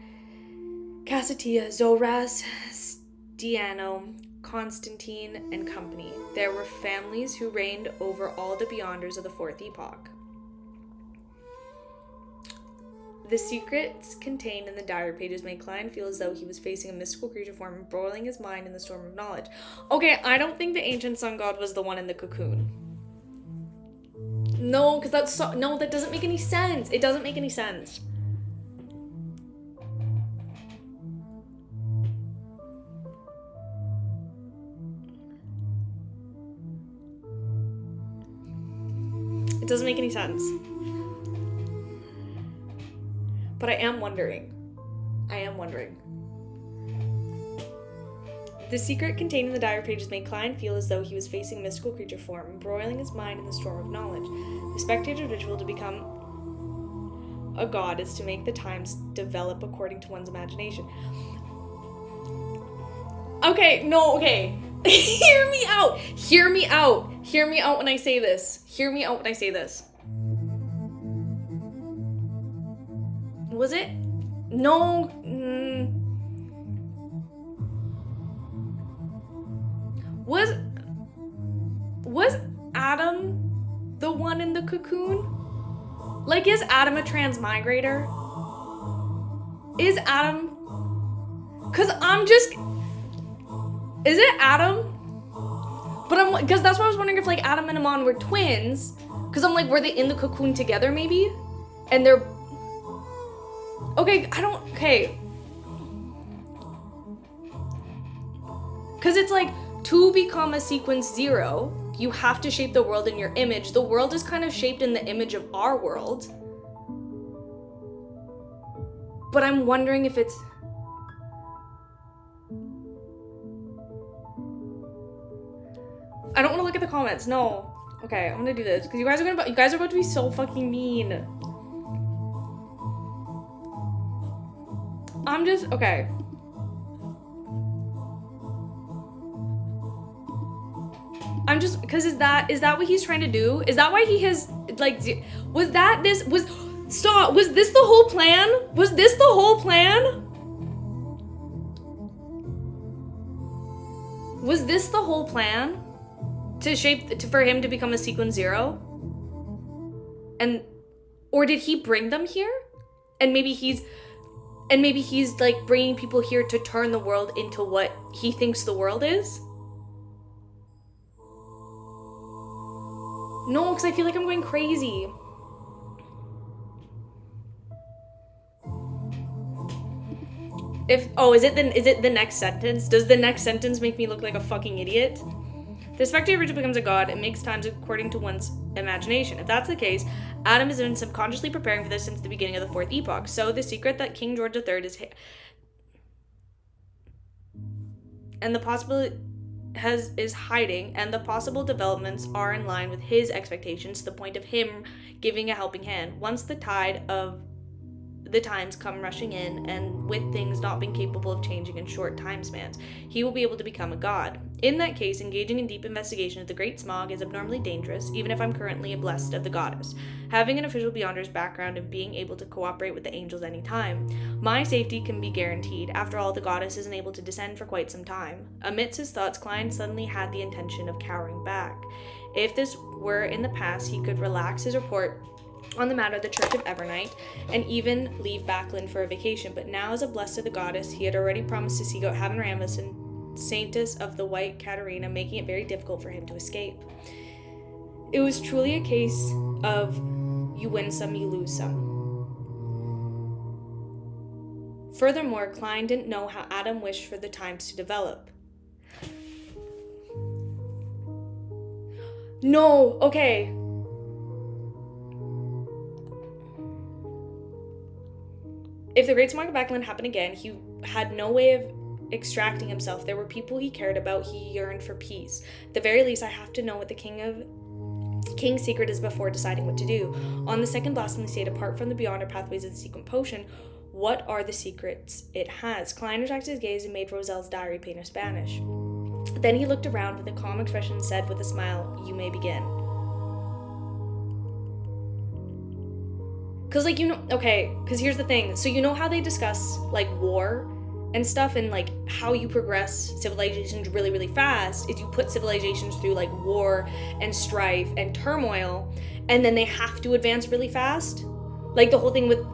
Cassiopeia, Zoras, Stiano, Constantine, and company. There were families who reigned over all the Beyonders of the Fourth Epoch. The secrets contained in the diary pages made Klein feel as though he was facing a mystical creature form, embroiling his mind in the storm of knowledge. Okay, I don't think the ancient sun god was the one in the cocoon. No, because that doesn't make any sense. It doesn't make any sense. It doesn't make any sense. But I am wondering. The secret contained in the diary pages made Klein feel as though he was facing a mystical creature form, embroiling his mind in the storm of knowledge. The spectator's ritual to become a god is to make the times develop according to one's imagination. Okay. Hear me out when I say this. Was it? No. Was Adam the one in the cocoon? Like, is Adam a transmigrator? Is Adam... Is it Adam? Because that's why I was wondering if, like, Adam and Aman were twins. Because I'm like, were they in the cocoon together, maybe? And they're... Okay. Because it's like, to become a sequence 0, you have to shape the world in your image. The world is kind of shaped in the image of our world. But I'm wondering if it's... I don't want to look at the comments. No. Okay, I'm gonna do this because you guys are about to be so fucking mean. Okay. Because is that what he's trying to do? Is that why he has, like, was this the whole plan? Was this the whole plan? Was this the whole plan? For him to become a sequence 0? Or did he bring them here? And maybe he's like bringing people here to turn the world into what he thinks the world is? No, because I feel like I'm going crazy. Is it the next sentence? Does the next sentence make me look like a fucking idiot? The spectator becomes a god and makes times according to one's imagination. If that's the case, Adam has been subconsciously preparing for this since the beginning of the fourth epoch. So the secret that King George III is hiding, and the possible developments are in line with his expectations to the point of him giving a helping hand. Once the tide of the times come rushing in, and with things not being capable of changing in short time spans, he will be able to become a god. In that case, engaging in deep investigation of the Great Smog is abnormally dangerous, even if I'm currently a blessed of the goddess. Having an official Beyonder's background and being able to cooperate with the angels anytime, my safety can be guaranteed. After all, the goddess isn't able to descend for quite some time. Amidst his thoughts, Klein suddenly had the intention of cowering back. If this were in the past, he could relax his report on the matter of the Church of Evernight, and even leave Backlund for a vacation. But now, as a blessed of the goddess, he had already promised to seek out Haven Rambus and Saintess of the White Katarina, making it very difficult for him to escape. It was truly a case of you win some, you lose some. Furthermore, Klein didn't know how Adam wished for the times to develop. No, okay. If the Great Smog of Backlund happened again, he had no way of extracting himself. There were people he cared about. He yearned for peace. At the very least, I have to know what the King's secret is before deciding what to do. On the second blasphemy state, apart from the Beyonder pathways of the sequent potion, what are the secrets it has? Klein retracted his gaze and made Roselle's diary plain in Spanish. Then he looked around with a calm expression and said with a smile, "You may begin." Because, like, because here's the thing. So you know how they discuss, like, war and stuff, and, like, how you progress civilizations really, really fast is you put civilizations through, like, war and strife and turmoil, and then they have to advance really fast? Like, the whole thing with...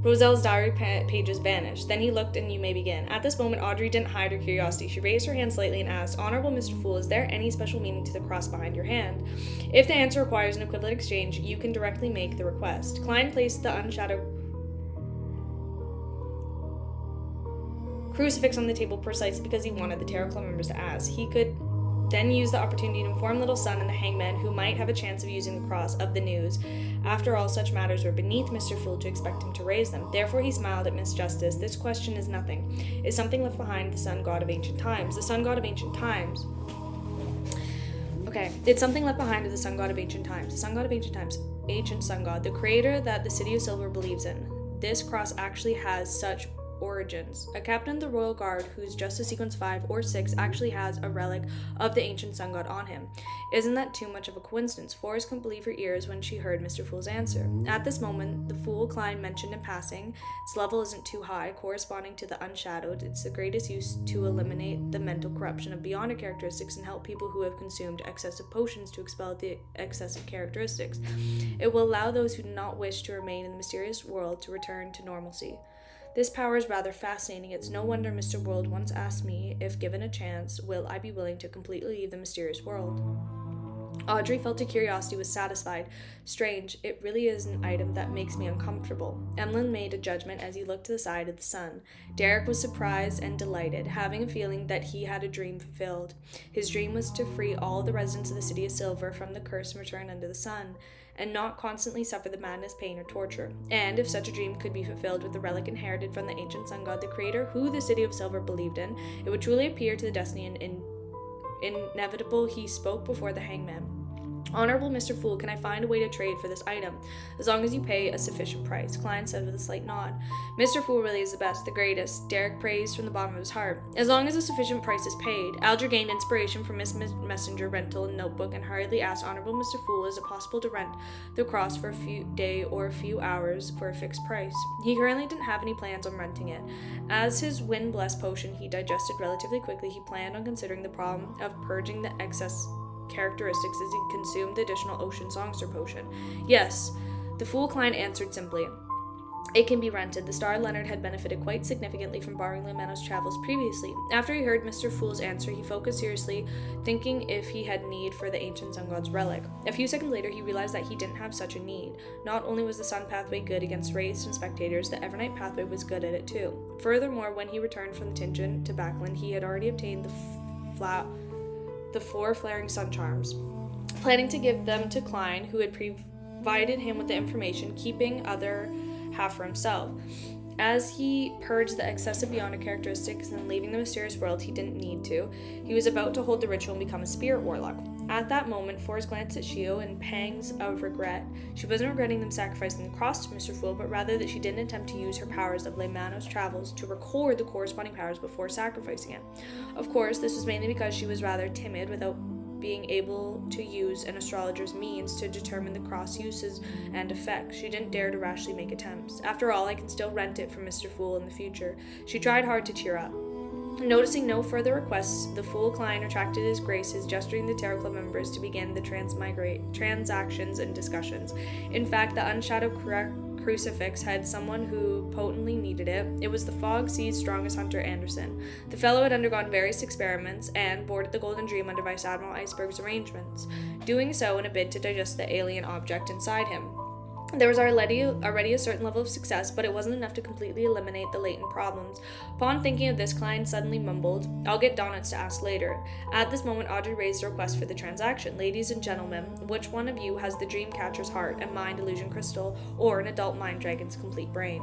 Roselle's diary pages vanished. Then he looked, and "You may begin." At this moment, Audrey didn't hide her curiosity. She raised her hand slightly and asked, "Honorable Mr. Fool, is there any special meaning to the cross behind your hand? If the answer requires an equivalent exchange, you can directly make the request." Klein placed the unshadowed crucifix on the table precisely because he wanted the Tarot Club members to ask. He could then use the opportunity to inform Little Son and the hangman, who might have a chance of using the cross, of the news. After all, such matters were beneath Mr. Fool to expect him to raise them. Therefore he smiled at Miss Justice. "This question is nothing. Is something left behind the sun god of ancient times?" The sun god of ancient times. Okay, it's something left behind of the sun god of ancient times. The sun god of ancient times. Ancient sun god. The creator that the City of Silver believes in. This cross actually has such origins. A captain of the Royal Guard who's just a sequence 5 or 6 actually has a relic of the ancient sun god on him. Isn't that too much of a coincidence? Forrest couldn't believe her ears when she heard Mr. Fool's answer. At this moment, the Fool Klein mentioned in passing, its level isn't too high, corresponding to the unshadowed. It's the greatest use to eliminate the mental corruption of Beyonder characteristics and help people who have consumed excessive potions to expel the excessive characteristics. It will allow those who do not wish to remain in the mysterious world to return to normalcy. This power is rather fascinating. It's no wonder Mr. World once asked me, if given a chance, will I be willing to completely leave the mysterious world. Audrey felt her curiosity was satisfied. Strange, it really is an item that makes me uncomfortable. Emlyn made a judgment as he looked to the side of the sun. Derek was surprised and delighted, having a feeling that he had a dream fulfilled. His dream was to free all the residents of the City of Silver from the curse and return under the sun. and not constantly suffer the madness, pain, or torture. And if such a dream could be fulfilled with the relic inherited from the ancient sun god, the creator, who the City of Silver believed in, it would truly appear to the destiny and inevitable. He spoke before the hangman. Honorable Mr. Fool, can I find a way to trade for this item? As long as you pay a sufficient price, Klein said with a slight nod. Mr. Fool really is the best, the greatest, Derek praised from the bottom of his heart. As long as a sufficient price is paid. Alger gained inspiration from Miss Messenger rental and notebook and hurriedly asked Honorable Mr. Fool, is it possible to rent the cross for a few day or a few hours for a fixed price? He currently didn't have any plans on renting it. As his wind-blessed potion he digested relatively quickly, he planned on considering the problem of purging the excess characteristics as he consumed the additional ocean songster potion. Yes, the Fool Klein answered simply. It can be rented. The star Leonard had benefited quite significantly from borrowing Lemano's travels previously. After he heard Mr. Fool's answer, he focused seriously, thinking if he had need for the ancient sun god's relic. A few seconds later, he realized that he didn't have such a need. Not only was the sun pathway good against wraiths and spectators, the Evernight pathway was good at it too. Furthermore, when he returned from the Tingen to Backland, he had already obtained the 4 flaring sun charms, planning to give them to Klein, who had provided him with the information, keeping other half for himself. As he purged the excessive beyond characteristics and leaving the mysterious world he didn't need to, he was about to hold the ritual and become a spirit warlock. At that moment, Forrest glanced at Shio in pangs of regret. She wasn't regretting them sacrificing the cross to Mr. Fool, but rather that she didn't attempt to use her powers of Lemano's travels to record the corresponding powers before sacrificing it. Of course, this was mainly because she was rather timid without being able to use an astrologer's means to determine the cross uses and effects. She didn't dare to rashly make attempts. After all, I can still rent it from Mr. Fool in the future. She tried hard to cheer up. Noticing no further requests, the Fool Klein retracted his graces, gesturing the Tarot Club members to begin the transactions and discussions. In fact, the unshadowed crucifix had someone who potently needed it. It was the Fog Sea's strongest hunter, Anderson. The fellow had undergone various experiments and boarded the Golden Dream under Vice Admiral Iceberg's arrangements, doing so in a bid to digest the alien object inside him. There was already a certain level of success, but it wasn't enough to completely eliminate the latent problems. Upon thinking of this, Klein suddenly mumbled, I'll get Donuts to ask later. At this moment, Audrey raised a request for the transaction. Ladies and gentlemen, which one of you has the Dreamcatcher's heart, a mind illusion crystal, or an adult mind dragon's complete brain?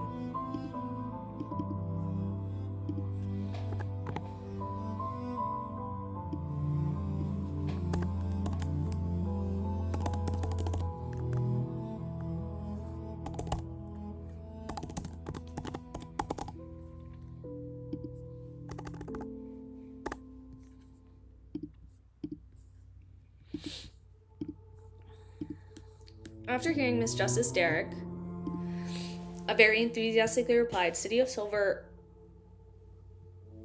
After hearing Miss Justice Derrick, very enthusiastically replied, City of Silver...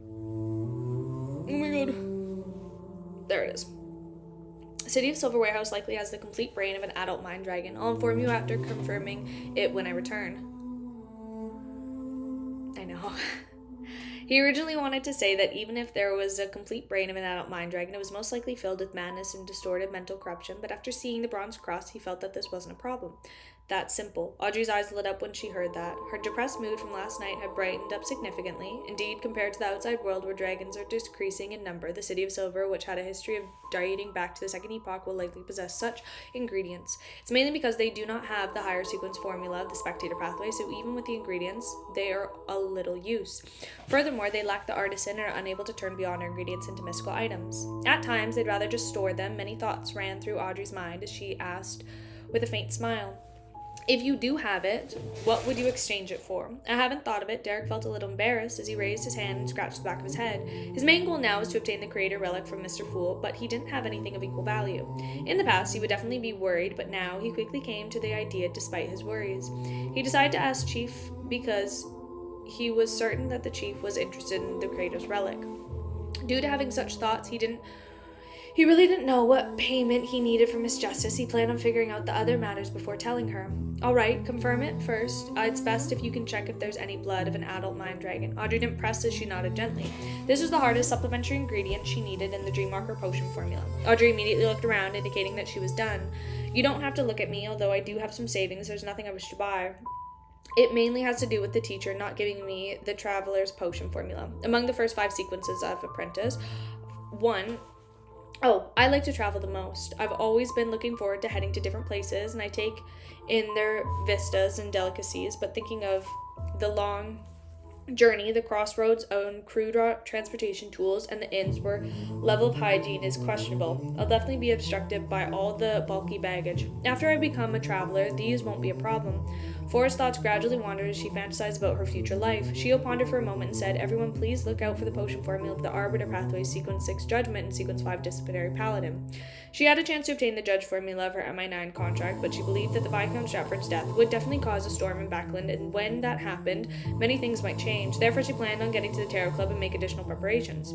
Oh my god. There it is. City of Silver Warehouse likely has the complete brain of an adult mind dragon. I'll inform you after confirming it when I return. I know. He originally wanted to say that even if there was a complete brain of an adult mind dragon, it was most likely filled with madness and distorted mental corruption, but after seeing the bronze cross, he felt that this wasn't a problem. That's simple. Audrey's eyes lit up when she heard that. Her depressed mood from last night had brightened up significantly. Indeed, compared to the outside world where dragons are decreasing in number, the City of Silver, which had a history of dating back to the Second Epoch, will likely possess such ingredients. It's mainly because they do not have the higher sequence formula of the spectator pathway, so even with the ingredients, they are a little use. Furthermore, they lack the artisan and are unable to turn beyond ingredients into mystical items. At times, they'd rather just store them. Many thoughts ran through Audrey's mind as she asked with a faint smile, if you do have it, what would you exchange it for? I haven't thought of it. Derek felt a little embarrassed as he raised his hand and scratched the back of his head. His main goal now was to obtain the creator relic from Mr. Fool, but he didn't have anything of equal value. In the past, he would definitely be worried, but now he quickly came to the idea despite his worries. He decided to ask Chief because he was certain that the Chief was interested in the creator's relic. Due to having such thoughts, he really didn't know what payment he needed from Miss Justice. He planned on figuring out the other matters before telling her. All right, confirm it first. It's best if you can check if there's any blood of an adult mind dragon. Audrey didn't press as she nodded gently. This was the hardest supplementary ingredient she needed in the Dreamwalker potion formula. Audrey immediately looked around, indicating that she was done. You don't have to look at me, although I do have some savings. There's nothing I wish to buy. It mainly has to do with the teacher not giving me the Traveler's potion formula. Among the first 5 sequences of Apprentice, 1 Oh, I like to travel the most. I've always been looking forward to heading to different places, and I take in their vistas and delicacies, but thinking of the long journey, the crossroads on crude transportation tools, and the inns where level of hygiene is questionable, I'll definitely be obstructed by all the bulky baggage. After I become a traveler, these won't be a problem. Forrest's thoughts gradually wandered as she fantasized about her future life. Shio pondered for a moment and said, "Everyone, please look out for the potion formula of the Arbiter Pathways Sequence 6 Judgment and Sequence 5 Disciplinary Paladin." She had a chance to obtain the judge formula of her MI9 contract, but she believed that the Viscount Stratford's death would definitely cause a storm in Backland, and when that happened, many things might change. Therefore, she planned on getting to the Tarot Club and make additional preparations.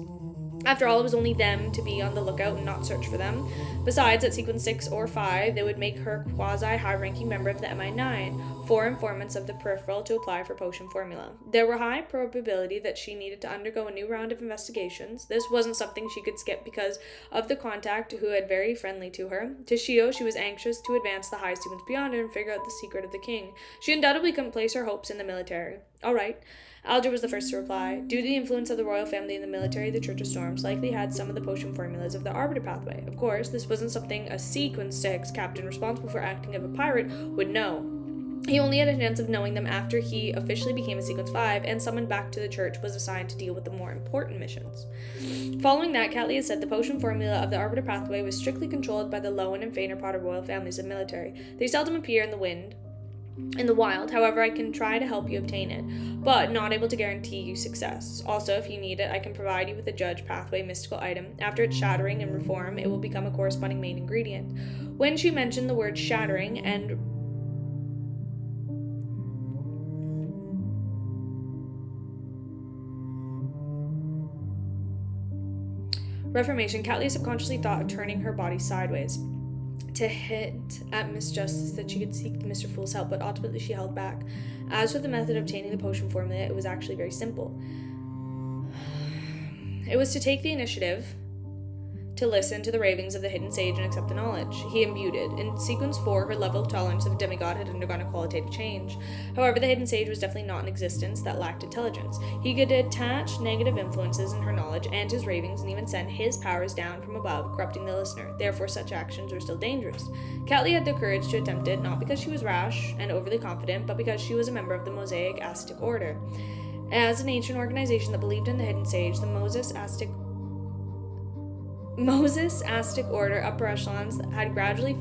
After all, it was only them to be on the lookout and not search for them. Besides, at Sequence 6 or 5, they would make her quasi-high-ranking member of the MI9, 4 informants of the peripheral to apply for potion formula. There were high probability that she needed to undergo a new round of investigations. This wasn't something she could skip because of the contact who had very friendly to her. To Shio, she was anxious to advance the high sequence beyond her and figure out the secret of the king. She undoubtedly couldn't place her hopes in the military. All right. Alger was the first to reply. Due to the influence of the royal family in the military, the Church of Storms likely had some of the potion formulas of the Arbiter Pathway. Of course, this wasn't something a Sequence 6 captain responsible for acting as a pirate would know. He only had a chance of knowing them after he officially became a Sequence 5 and summoned back to the church was assigned to deal with the more important missions. Following that, Cattleya said the potion formula of the Arbiter Pathway was strictly controlled by the Lowen and Fainer Potter royal families of military. They seldom appear in the wild, however, I can try to help you obtain it, but not able to guarantee you success. Also, if you need it, I can provide you with a Judge Pathway mystical item. After its shattering and reform, it will become a corresponding main ingredient. When she mentioned the word shattering and reformation, Cattleya subconsciously thought of turning her body sideways to hint at Miss Justice that she could seek Mr. Fool's help, but ultimately she held back. As for the method of obtaining the potion formula, it was actually very simple. It was to take the initiative to listen to the ravings of the hidden sage and accept the knowledge he imbued. In Sequence 4, her level of tolerance of a demigod had undergone a qualitative change. However, the hidden sage was definitely not in existence that lacked intelligence. He could attach negative influences in her knowledge and his ravings and even send his powers down from above, corrupting the listener. Therefore, such actions were still dangerous. Cattleya had the courage to attempt it, not because she was rash and overly confident, but because she was a member of the Mosaic Aztec Order. As an ancient organization that believed in the hidden sage, the Moses Aztec Order upper echelons had gradually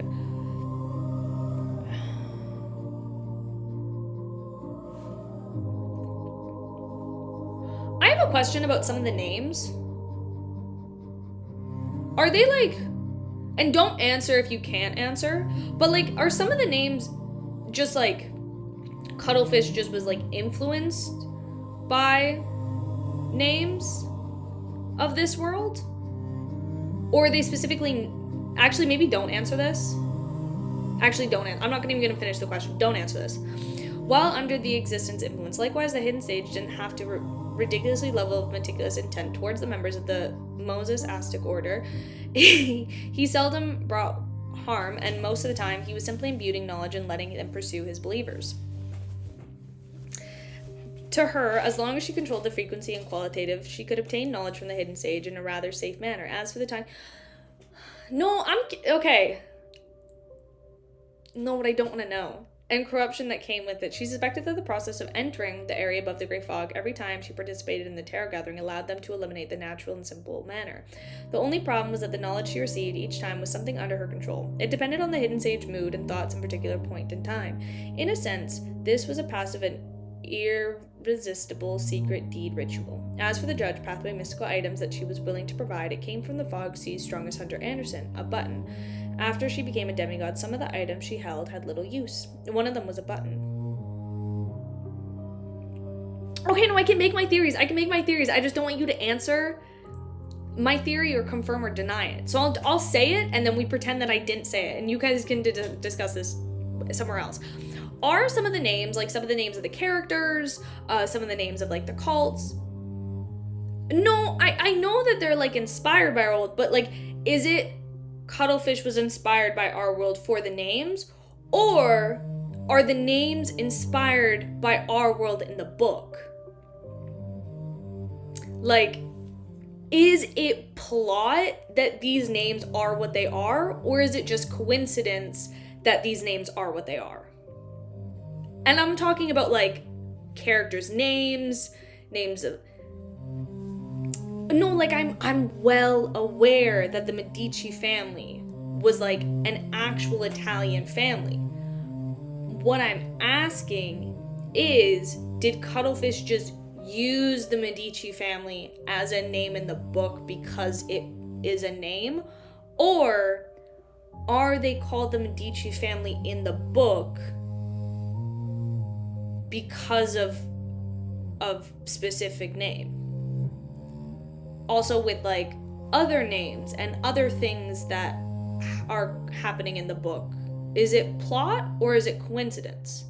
I have a question about some of the names. Are they like, and don't answer if you can't answer, but like, are some of the names just like Cuttlefish just was like influenced by names of this world? Or are they specifically... Actually, maybe don't answer this. Actually, don't answer. I'm not even going to finish the question. Don't answer this. While under the existence influence, likewise, the hidden sage didn't have to ridiculously level of meticulous intent towards the members of the Moses Aztec Order. He seldom brought harm, and most of the time, he was simply imbuing knowledge and letting them pursue his believers. To her, as long as she controlled the frequency and qualitative, she could obtain knowledge from the hidden sage in a rather safe manner. As for the time... No, okay. No, what I don't want to know. And corruption that came with it. She suspected that the process of entering the area above the Grey Fog every time she participated in the tarot gathering allowed them to eliminate the natural and simple manner. The only problem was that the knowledge she received each time was something under her control. It depended on the hidden sage mood and thoughts in a particular point in time. In a sense, this was a passive and irresistible secret deed ritual. As for the Judge Pathway mystical items that she was willing to provide, it came from the Fog Sea's strongest hunter Anderson, a button. After she became a demigod, some of the items she held had little use. One of them was a button. Okay, no, I can make my theories. I just don't want you to answer my theory or confirm or deny it. So I'll say it, and then we pretend that I didn't say it, and you guys can discuss this somewhere else. Are some of the names, like some of the names of the characters, some of the names of like the cults? No, I know that they're like inspired by our world, but like, is it Cuttlefish was inspired by our world for the names? Or are the names inspired by our world in the book? Like, is it plot that these names are what they are, or is it just coincidence that these names are what they are? And I'm talking about like characters' names of no, like I'm well aware that the Medici family was like an actual Italian family. What I'm asking is, did Cuttlefish just use the Medici family as a name in the book because it is a name? Or are they called the Medici family in the book because of specific name? Also with like other names and other things that are happening in the book. Is it plot or is it coincidence?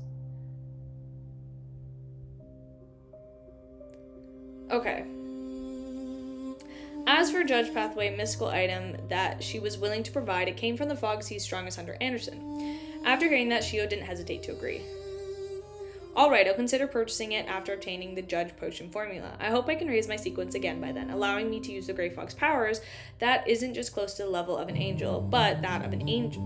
Okay. As for Judge Pathway, mystical item that she was willing to provide, it came from the Fog Sea's strongest hunter, Anderson. After hearing that, Shio didn't hesitate to agree. Alright, I'll consider purchasing it after obtaining the Judge Potion formula. I hope I can raise my sequence again by then, allowing me to use the Grey Fog's powers that isn't just close to the level of an angel, but that of an angel.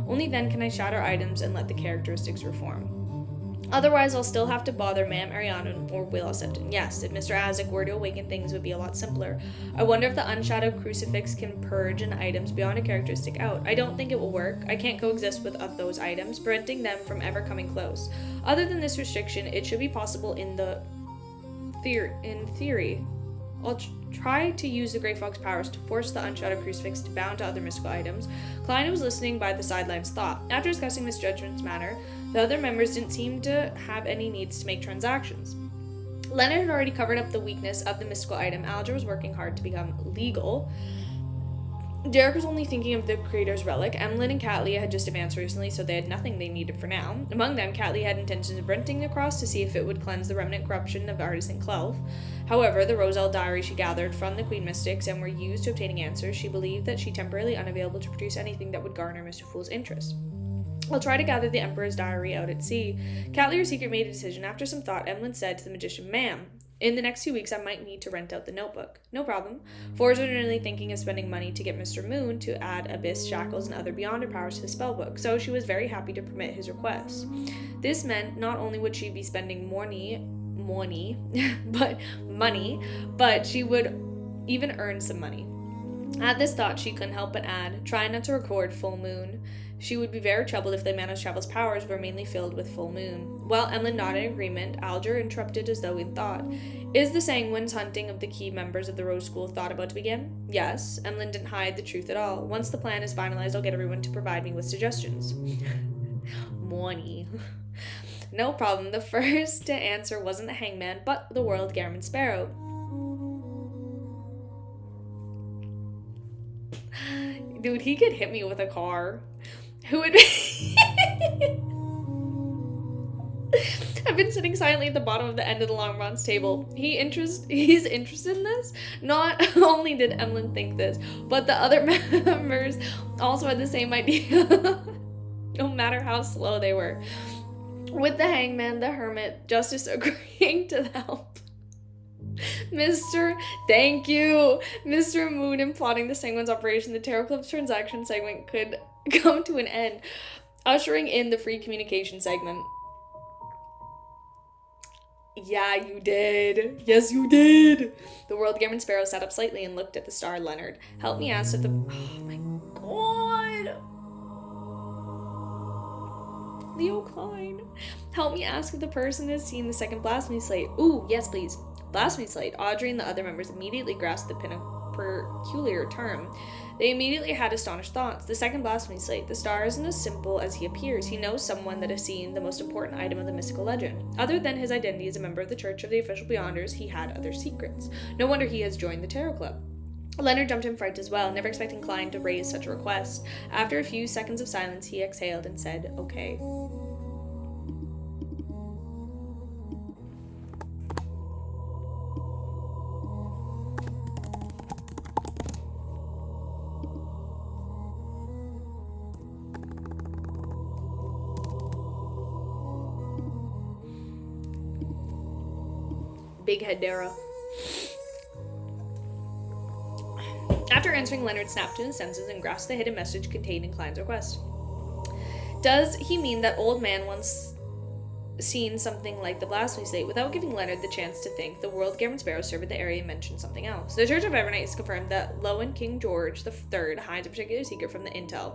Only then can I shatter items and let the characteristics reform. Otherwise, I'll still have to bother Ma'am Ariana or Will Septon. Yes, if Mr. Azek were to awaken, things would be a lot simpler. I wonder if the unshadowed crucifix can purge an items beyond a characteristic out. I don't think it will work. I can't coexist with those items, preventing them from ever coming close. Other than this restriction, it should be possible in theory. I'll try to use the Grey Fog's powers to force the unshadowed crucifix to bound to other mystical items. Klein was listening by the sidelines thought. After discussing Miss Judgment's matter, the other members didn't seem to have any needs to make transactions. Leonard had already covered up the weakness of the mystical item. Alger was working hard to become legal. Derek was only thinking of the creator's relic. Emlyn and Cat Leah had just advanced recently, so they had nothing they needed for now. Among them, Cat Leah had intentions of renting the cross to see if it would cleanse the remnant corruption of Artisan Clelf. However, the Roselle diary she gathered from the Queen Mystics and were used to obtaining answers. She believed that she temporarily unavailable to produce anything that would garner Mr. Fool's interest. I'll try to gather the Emperor's diary out at sea. Cat Leah's secret made a decision. After some thought, Emlyn said to the magician, "Ma'am, in the next few weeks, I might need to rent out the notebook." "No problem." Four was originally thinking of spending money to get Mr. Moon to add abyss, shackles, and other beyonder powers to the spellbook, so she was very happy to permit his request. This meant not only would she be spending money, but she would even earn some money. At this thought, she couldn't help but add, "Try not to record full moon. She would be very troubled if the Manus Travel's powers were mainly filled with full moon." While Emlyn nodded in agreement, Alger interrupted as though in thought. "Is the Sanguine's hunting of the key members of the Rose School thought about to begin?" "Yes." Emlyn didn't hide the truth at all. "Once the plan is finalized, I'll get everyone to provide me with suggestions." Money. No problem. The first to answer wasn't the Hangman, but the World Garamond Sparrow. Dude, he could hit me with a car. Who would I've been sitting silently at the bottom of the end of the long bronze table. He's interested in this. Not only did Emlyn think this, but the other members also had the same idea. No matter how slow they were. With the Hangman, the Hermit, Justice agreeing to help. Thank you, Mr. Moon, and plotting the Sanguine's operation, the Tarot Club's transaction segment could come to an end, ushering in the free communication segment. Yeah, you did. Yes, you did. The World Garamond Sparrow sat up slightly and looked at the star. Leonard, help me ask if the... Oh my god. Leo Klein. Help me ask if the person has seen the second Blasphemy Slate. Ooh, yes, please. Blasphemy Slate. Audrey and the other members immediately grasped the peculiar term. They immediately had astonished thoughts. The second Blasphemy Slate. The star isn't as simple as he appears. He knows someone that has seen the most important item of the mystical legend. Other than his identity as a member of the Church of the Official Beyonders, he had other secrets. No wonder he has joined the Tarot Club. Leonard jumped in fright as well, never expecting Klein to raise such a request. After a few seconds of silence, he exhaled and said, "Okay." Big head Dara. After answering, Leonard snapped to his senses and grasped the hidden message contained in Klein's request. Does he mean that old man once seen something like the blasphemy slate? Without giving Leonard the chance to think, the World Gammon Sparrow surveyed the area and mentioned something else. The Church of Evernight has confirmed that Lowen King George III hides a particular secret from the intel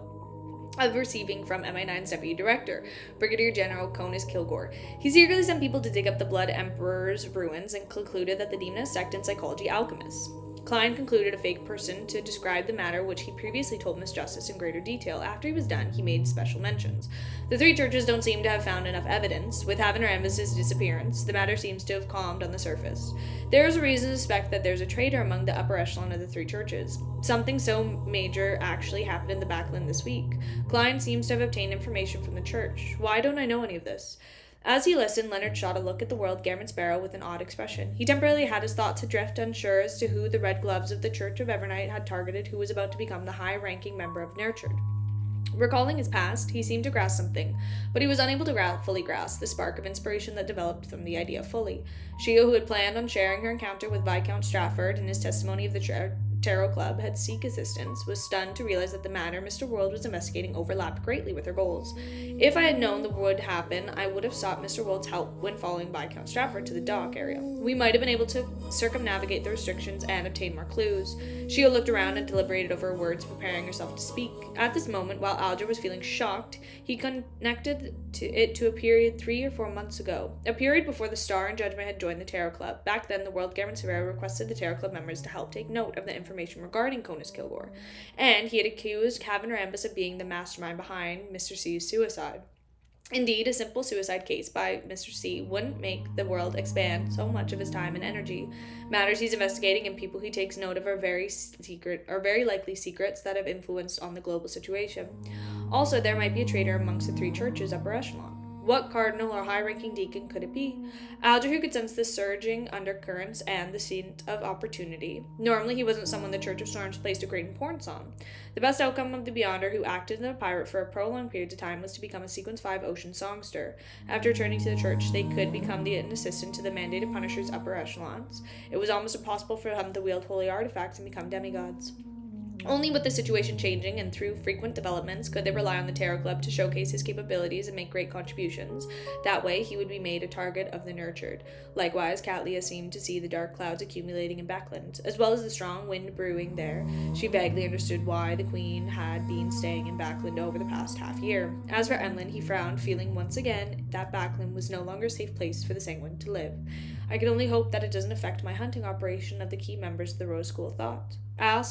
of receiving from MI9's Deputy Director, Brigadier General Conus Kilgore. He secretly sent people to dig up the Blood Emperor's ruins and concluded that the demoness sect and psychology alchemists. Klein concluded a fake person to describe the matter which he previously told Miss Justice in greater detail. After he was done, he made special mentions. The three churches don't seem to have found enough evidence. With Haven Rambus's disappearance, the matter seems to have calmed on the surface. There is a reason to suspect that there's a traitor among the upper echelon of the three churches. Something so major actually happened in the Backland this week. Klein seems to have obtained information from the church. Why don't I know any of this? As he listened, Leonard shot a look at the World Gammon Sparrow with an odd expression. He temporarily had his thoughts adrift, unsure as to who the red gloves of the Church of Evernight had targeted, who was about to become the high-ranking member of Nurtured. Recalling his past, he seemed to grasp something, but he was unable to fully grasp the spark of inspiration that developed from the idea fully. Shio, who had planned on sharing her encounter with Viscount Strafford and his testimony of the Tarot Club had sought assistance, was stunned to realize that the matter Mr. World was investigating overlapped greatly with her goals. If I had known that would happen, I would have sought Mr. World's help when following Viscount Strafford to the dock area. We might have been able to circumnavigate the restrictions and obtain more clues. Shio looked around and deliberated over her words, preparing herself to speak. At this moment, while Alger was feeling shocked, he connected it to a period 3 or 4 months ago, a period before the Star and Judgment had joined the Tarot Club. Back then, the World Gammon Sparrow requested the Tarot Club members to help take note of the information regarding Conus Kilgore, and he had accused Haven Rambus of being the mastermind behind Mr. C's suicide. Indeed, a simple suicide case by Mr. C wouldn't make the world expand so much of his time and energy. Matters he's investigating and people he takes note of are very likely secrets that have influence on the global situation. Also, there might be a traitor amongst the three churches upper echelon. What cardinal or high-ranking deacon could it be? Alger, who could sense the surging undercurrents and the scent of opportunity. Normally, he wasn't someone the Church of Storms placed a great importance on. The best outcome of the Beyonder, who acted as a pirate for a prolonged period of time, was to become a Sequence 5 ocean songster. After returning to the Church, they could become an assistant to the mandated Punisher's upper echelons. It was almost impossible for them to wield holy artifacts and become demigods. Only with the situation changing and through frequent developments could they rely on the Tarot Club to showcase his capabilities and make great contributions. That way, he would be made a target of the Nurtured. Likewise, Catlia seemed to see the dark clouds accumulating in Backland, as well as the strong wind brewing there. She vaguely understood why the Queen had been staying in Backland over the past half year. As for Emlyn, he frowned, feeling once again that Backland was no longer a safe place for the Sanguine to live. I could only hope that it doesn't affect my hunting operation of the key members of the Rose School of Thought. I hope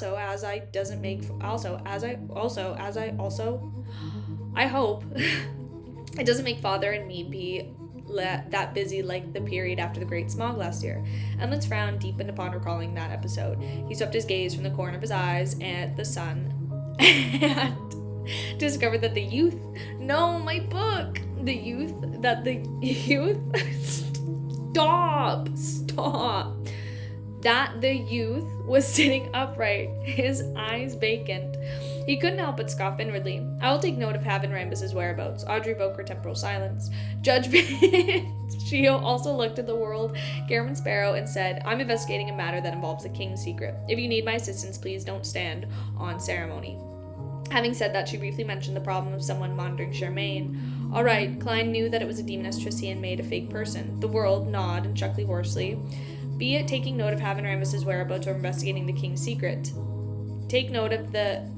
it doesn't make Father and me be that busy like the period after the Great Smog last year. Emlyn's frown deepened upon recalling that episode. He swept his gaze from the corner of his eyes at the sun and discovered that the youth that the youth was sitting upright, his eyes vacant. He couldn't help but scoff inwardly. I will take note of Haven Rambus's whereabouts. Audrey broke her temporal silence. Judgment. Shio also looked at the World Gammon Sparrow and said, I'm investigating a matter that involves the king's secret. If you need my assistance, please don't stand on ceremony. Having said that, she briefly mentioned the problem of someone monitoring Charmaine. All right, Klein knew that it was a demoness Trissian made a fake person. The World nodded and chuckled hoarsely. Be it taking note of Haven Rambus's whereabouts or investigating the king's secret. Take note of the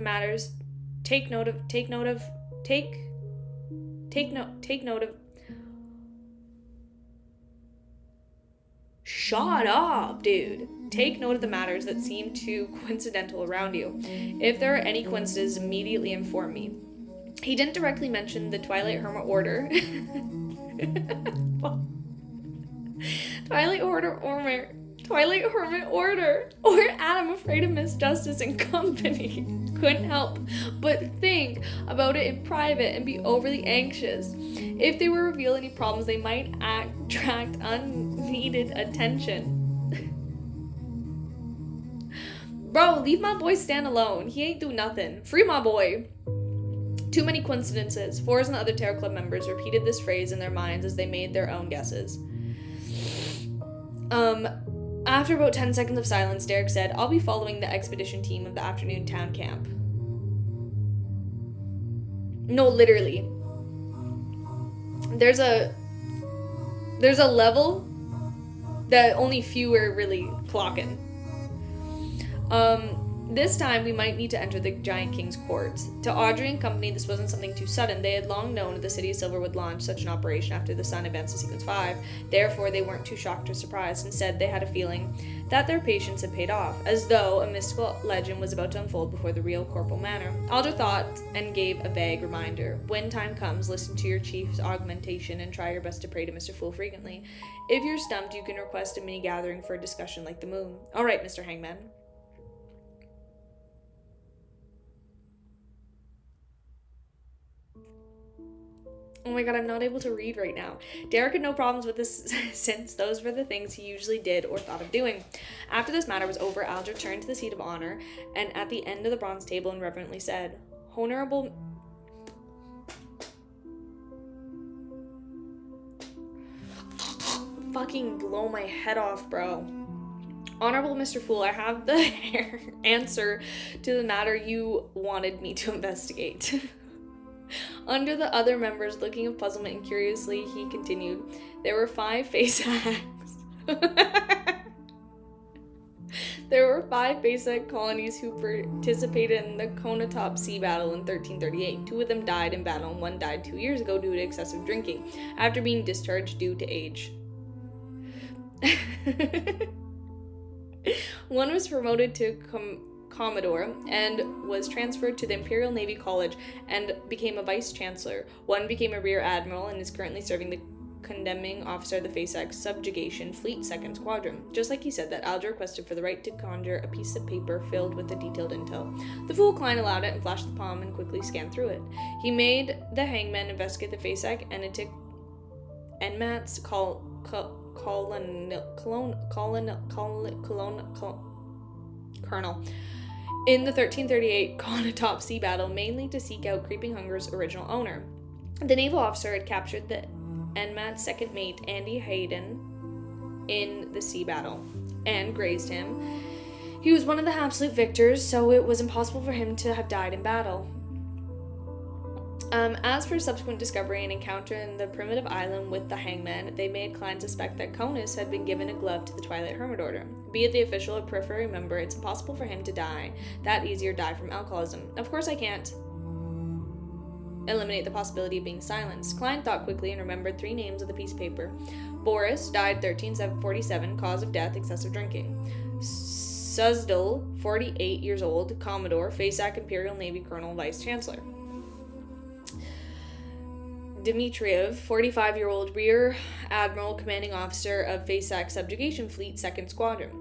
matters. Take note of Shut up, dude. Take note of the matters that seem too coincidental around you. If there are any coincidences, immediately inform me. He didn't directly mention the Twilight Hermit Order. Twilight Hermit Order, or Adam Afraid of Miss Justice and Company. Couldn't help but think about it in private and be overly anxious. If they were to reveal any problems, they might attract unneeded attention. Bro, leave my boy stand alone. He ain't do nothing. Free my boy. Too many coincidences. Forrest and the other Tarot Club members repeated this phrase in their minds as they made their own guesses. After about 10 seconds of silence, Derek said, "I'll be following the expedition team of the afternoon town camp." No, literally. There's a level that only few are really clocking. This time we might need to enter the Giant King's courts. To Audrey and company, this wasn't something too sudden. They had long known that the City of Silver would launch such an operation after the Sun advanced to Sequence 5. Therefore, they weren't too shocked or surprised. Instead, they had a feeling that their patience had paid off, as though a mystical legend was about to unfold before the real corporal manor. Alder thought and gave a vague reminder. When time comes, listen to your chief's augmentation and try your best to pray to Mr. Fool frequently. If you're stumped, you can request a mini gathering for a discussion like the moon. All right, Mr. Hangman. Oh my god, I'm not able to read right now. Derek had no problems with this since those were the things he usually did or thought of doing. After this matter was over, Alger turned to the seat of honor and at the end of the bronze table and reverently said, "Honorable..." Fucking blow my head off, bro. "Honorable Mr. Fool, I have the answer to the matter you wanted me to investigate." Under the other members looking of puzzlement and curiously, he continued, "There were 5 face hacks." There were 5 basic colonies who participated in the Conatop Sea Battle in 1338. 2 of them died in battle and 1 died 2 years ago due to excessive drinking, after being discharged due to age. 1 was promoted to Commodore and was transferred to the Imperial Navy College and became a vice chancellor. 1 became a rear admiral and is currently serving the condemning officer of the Facex Subjugation Fleet 2nd Squadron. Just like he said that Alger requested for the right to conjure a piece of paper filled with the detailed intel. The Fool Klein allowed it and flashed the palm and quickly scanned through it. He made the hangman investigate the Facex Enmat's colonel in the 1338 Conatop Sea Battle, mainly to seek out Creeping Hunger's original owner. The naval officer had captured the Enmat's second mate, Andy Hayden, in the sea battle, and grazed him. He was one of the absolute victors, so it was impossible for him to have died in battle. As for subsequent discovery and encounter in the primitive island with the hangman, they made Klein suspect that Conus had been given a glove to the Twilight Hermit Order. Be it the official or periphery member, it's impossible for him to die that easy or die from alcoholism. Of course I can't eliminate the possibility of being silenced. Klein thought quickly and remembered 3 names of the piece of paper. Boris, died 1347, cause of death, excessive drinking. Suzdal, 48 years old, Commodore, Faceac Imperial Navy Colonel, Vice Chancellor. Dmitriev, 45-year-old Rear Admiral, Commanding Officer of Faceac Subjugation Fleet 2nd Squadron.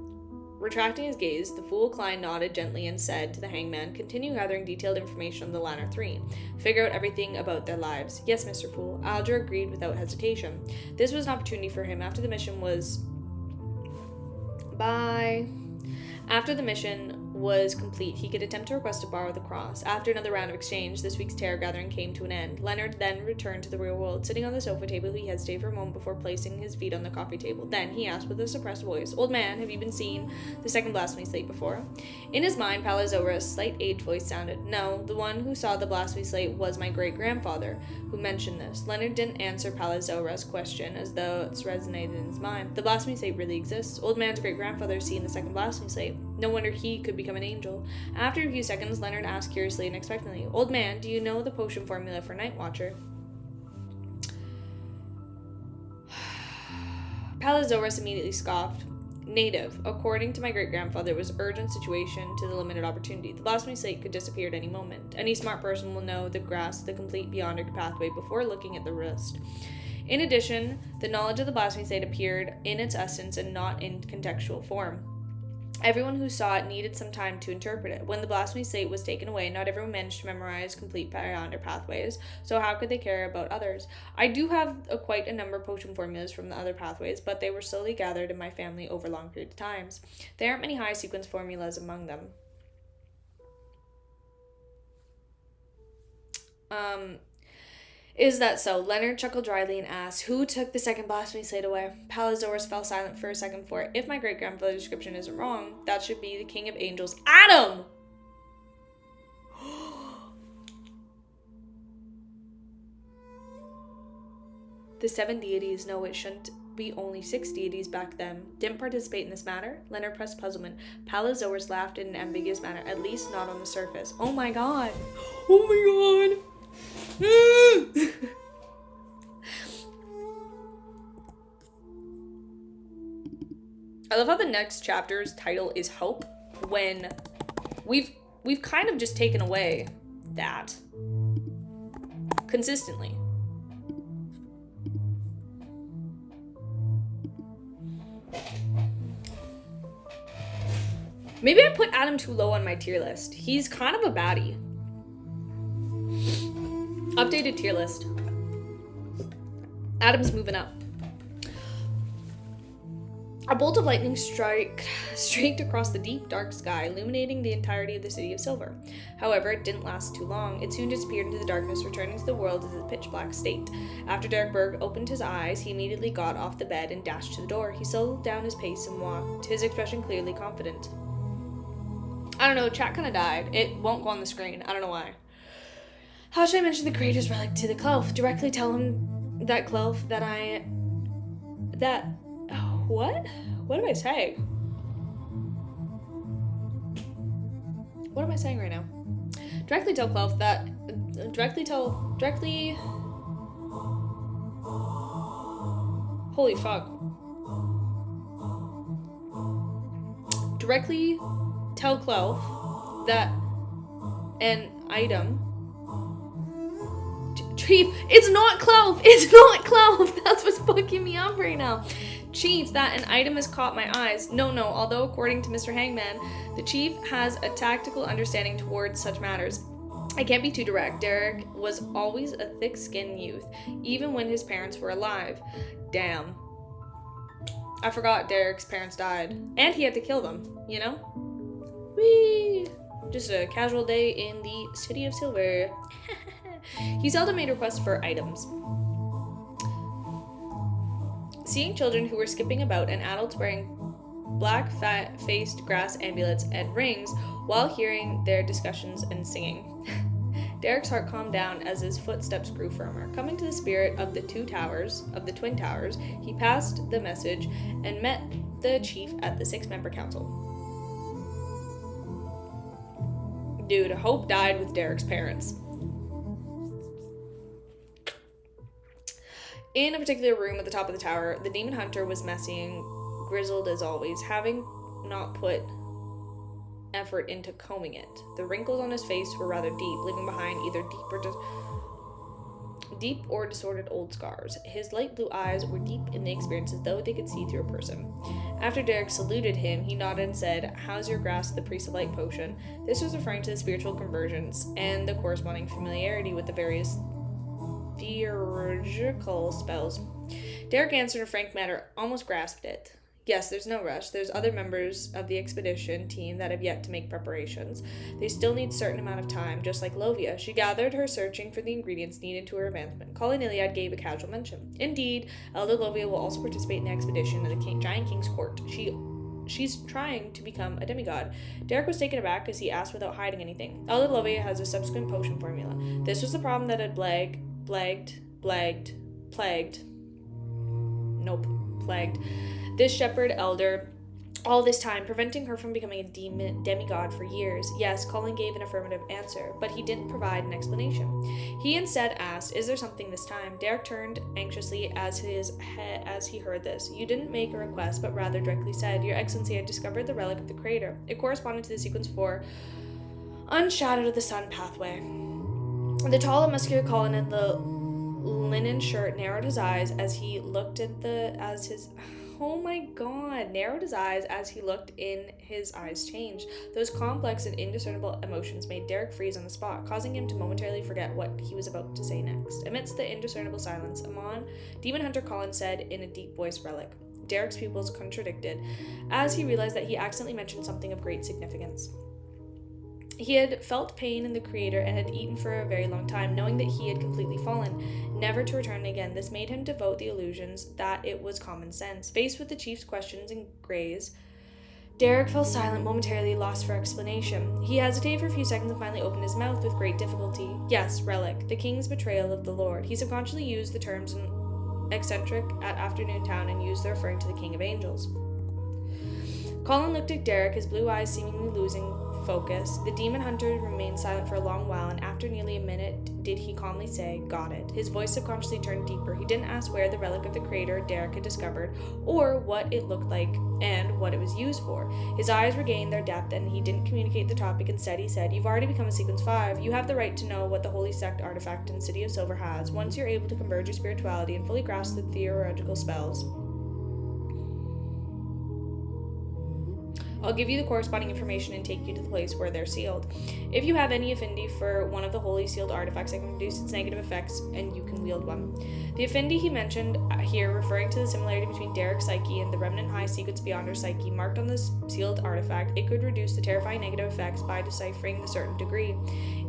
Retracting his gaze, the Fool Klein nodded gently and said to the hangman, "Continue gathering detailed information on the Lanner 3. Figure out everything about their lives." "Yes, Mr. Fool." Alger agreed without hesitation. This was an opportunity for him after the mission was complete, he could attempt to request to borrow the cross. After another round of exchange, this week's terror gathering came to an end. Leonard then returned to the real world. Sitting on the sofa table, he hesitated for a moment before placing his feet on the coffee table. Then he asked with a suppressed voice, "Old man, have you been seeing the second blasphemy slate before?" In his mind, Palazora's slight aged voice sounded. "No, the one who saw the blasphemy slate was my great-grandfather, who mentioned this." Leonard didn't answer Palazora's question, as though it's resonated in his mind. The blasphemy slate really exists. Old man's great-grandfather seen the second blasphemy slate. No wonder he could become an angel. After a few seconds, Leonard asked curiously and expectantly, "Old man, do you know the potion formula for Night Watcher?" Palazoras immediately scoffed. "Native. According to my great-grandfather, it was urgent situation to the limited opportunity. The blasphemy slate could disappear at any moment. Any smart person will know the grasp the complete beyond pathway before looking at the wrist. In addition, the knowledge of the blasphemy slate appeared in its essence and not in contextual form. Everyone who saw it needed some time to interpret it. When the blasphemy slate was taken away, not everyone managed to memorize complete beyond pathways, so how could they care about others? I do have quite a number of potion formulas from the other pathways, but they were slowly gathered in my family over long periods of times. There aren't many high sequence formulas among them." Is that so? Leonard chuckled dryly and asked, who took the second blasphemy slate away? Palazaurus fell silent for a second, for if my great-grandfather's description isn't wrong, that should be the king of angels, Adam! The 7 deities know it shouldn't be only 6 deities back then. Didn't participate in this matter? Leonard pressed puzzlement. Palazaurus laughed in an ambiguous manner, at least not on the surface. Oh my god! Oh my god! I love how the next chapter's title is Hope, when we've kind of just taken away that consistently. Maybe I put Adam too low on my tier list. He's kind of a baddie. Updated tier list. Adam's moving up. A bolt of lightning streaked across the deep, dark sky, illuminating the entirety of the city of Silver. However, it didn't last too long. It soon disappeared into the darkness, returning to the world as a pitch-black state. After Derek Berg opened his eyes, he immediately got off the bed and dashed to the door. He slowed down his pace and walked, his expression clearly confident. I don't know, chat kind of died. It won't go on the screen. I don't know why. How should I mention the creator's relic to the Clelf? Directly tell him that Clelf what? What am I saying? What am I saying right now? Directly tell Clelf that... Holy fuck. Directly tell Clelf that an item... Chief, it's not Clelf! It's not Clelf! That's what's fucking me up right now. Chief, that an item has caught my eyes. No, although according to Mr. Hangman, the chief has a tactical understanding towards such matters. I can't be too direct. Derek was always a thick-skinned youth, even when his parents were alive. Damn. I forgot Derek's parents died. And he had to kill them, you know? Whee! Just a casual day in the city of Silver. He seldom made requests for items. Seeing children who were skipping about and adults wearing black, fat-faced grass amulets and rings while hearing their discussions and singing. Derek's heart calmed down as his footsteps grew firmer. Coming to the spirit of the Twin Towers, he passed the message and met the chief at the 6-member council. Dude, Hope died with Derek's parents. In a particular room at the top of the tower, the demon hunter was messy, grizzled as always, having not put effort into combing it. The wrinkles on his face were rather deep, leaving behind either deep or disordered old scars. His light blue eyes were deep in the experience as though they could see through a person. After Derek saluted him, he nodded and said, "How's your grasp of the Priest of Light potion?" This was referring to the spiritual conversions and the corresponding familiarity with the various theurgical spells. Derek answered in a frank manner, almost grasped it. Yes, there's no rush. There's other members of the expedition team that have yet to make preparations. They still need a certain amount of time, just like Lovia. She gathered her searching for the ingredients needed to her advancement. Calling Iliad gave a casual mention. Indeed, Elder Lovia will also participate in the expedition of the Giant King's court. She's trying to become a demigod. Derek was taken aback as he asked without hiding anything. Elder Lovia has a subsequent potion formula. This was the problem that had plagued this shepherd elder all this time, preventing her from becoming a demigod for years. Yes, Colin gave an affirmative answer, but he didn't provide an explanation. He instead asked, "Is there something this time?" Derek turned anxiously as he heard this. "You didn't make a request, but rather directly said, 'Your Excellency, I discovered the relic of the Creator.' It corresponded to the sequence 4, Unshadowed of the Sun pathway." The tall and muscular Colin in the linen shirt narrowed his eyes as he looked in, his eyes changed. Those complex and indiscernible emotions made Derek freeze on the spot, causing him to momentarily forget what he was about to say next. Amidst the indiscernible silence, Demon Hunter Colin said in a deep voice, "Relic." Derek's pupils contracted as he realized that he accidentally mentioned something of great significance. He had felt pain in the Creator and had eaten for a very long time, knowing that he had completely fallen, never to return again. This made him devote the illusions that it was common sense. Faced with the chief's questions and graze, Derek fell silent, momentarily lost for explanation. He hesitated for a few seconds and finally opened his mouth with great difficulty. Yes, relic, the king's betrayal of the Lord. He subconsciously used the terms eccentric at Afternoon Town and used the referring to the King of Angels. Colin looked at Derek, his blue eyes seemingly losing focus. The demon hunter remained silent for a long while, and after nearly a minute did he calmly say, "Got it." His voice subconsciously turned deeper. He didn't ask where the relic of the Creator Derek had discovered, or what it looked like, and what it was used for. His eyes regained their depth, and he didn't communicate the topic. Instead, he said, "You've already become a Sequence 5. You have the right to know what the Holy Sect artifact in City of Silver has. Once you're able to converge your spirituality and fully grasp the theological spells, I'll give you the corresponding information and take you to the place where they're sealed. If you have any affinity for one of the holy sealed artifacts, I can reduce its negative effects and you can wield one." The affinity he mentioned here, referring to the similarity between Derek's psyche and the remnant high sequence beyonder psyche marked on this sealed artifact, it could reduce the terrifying negative effects by deciphering the certain degree.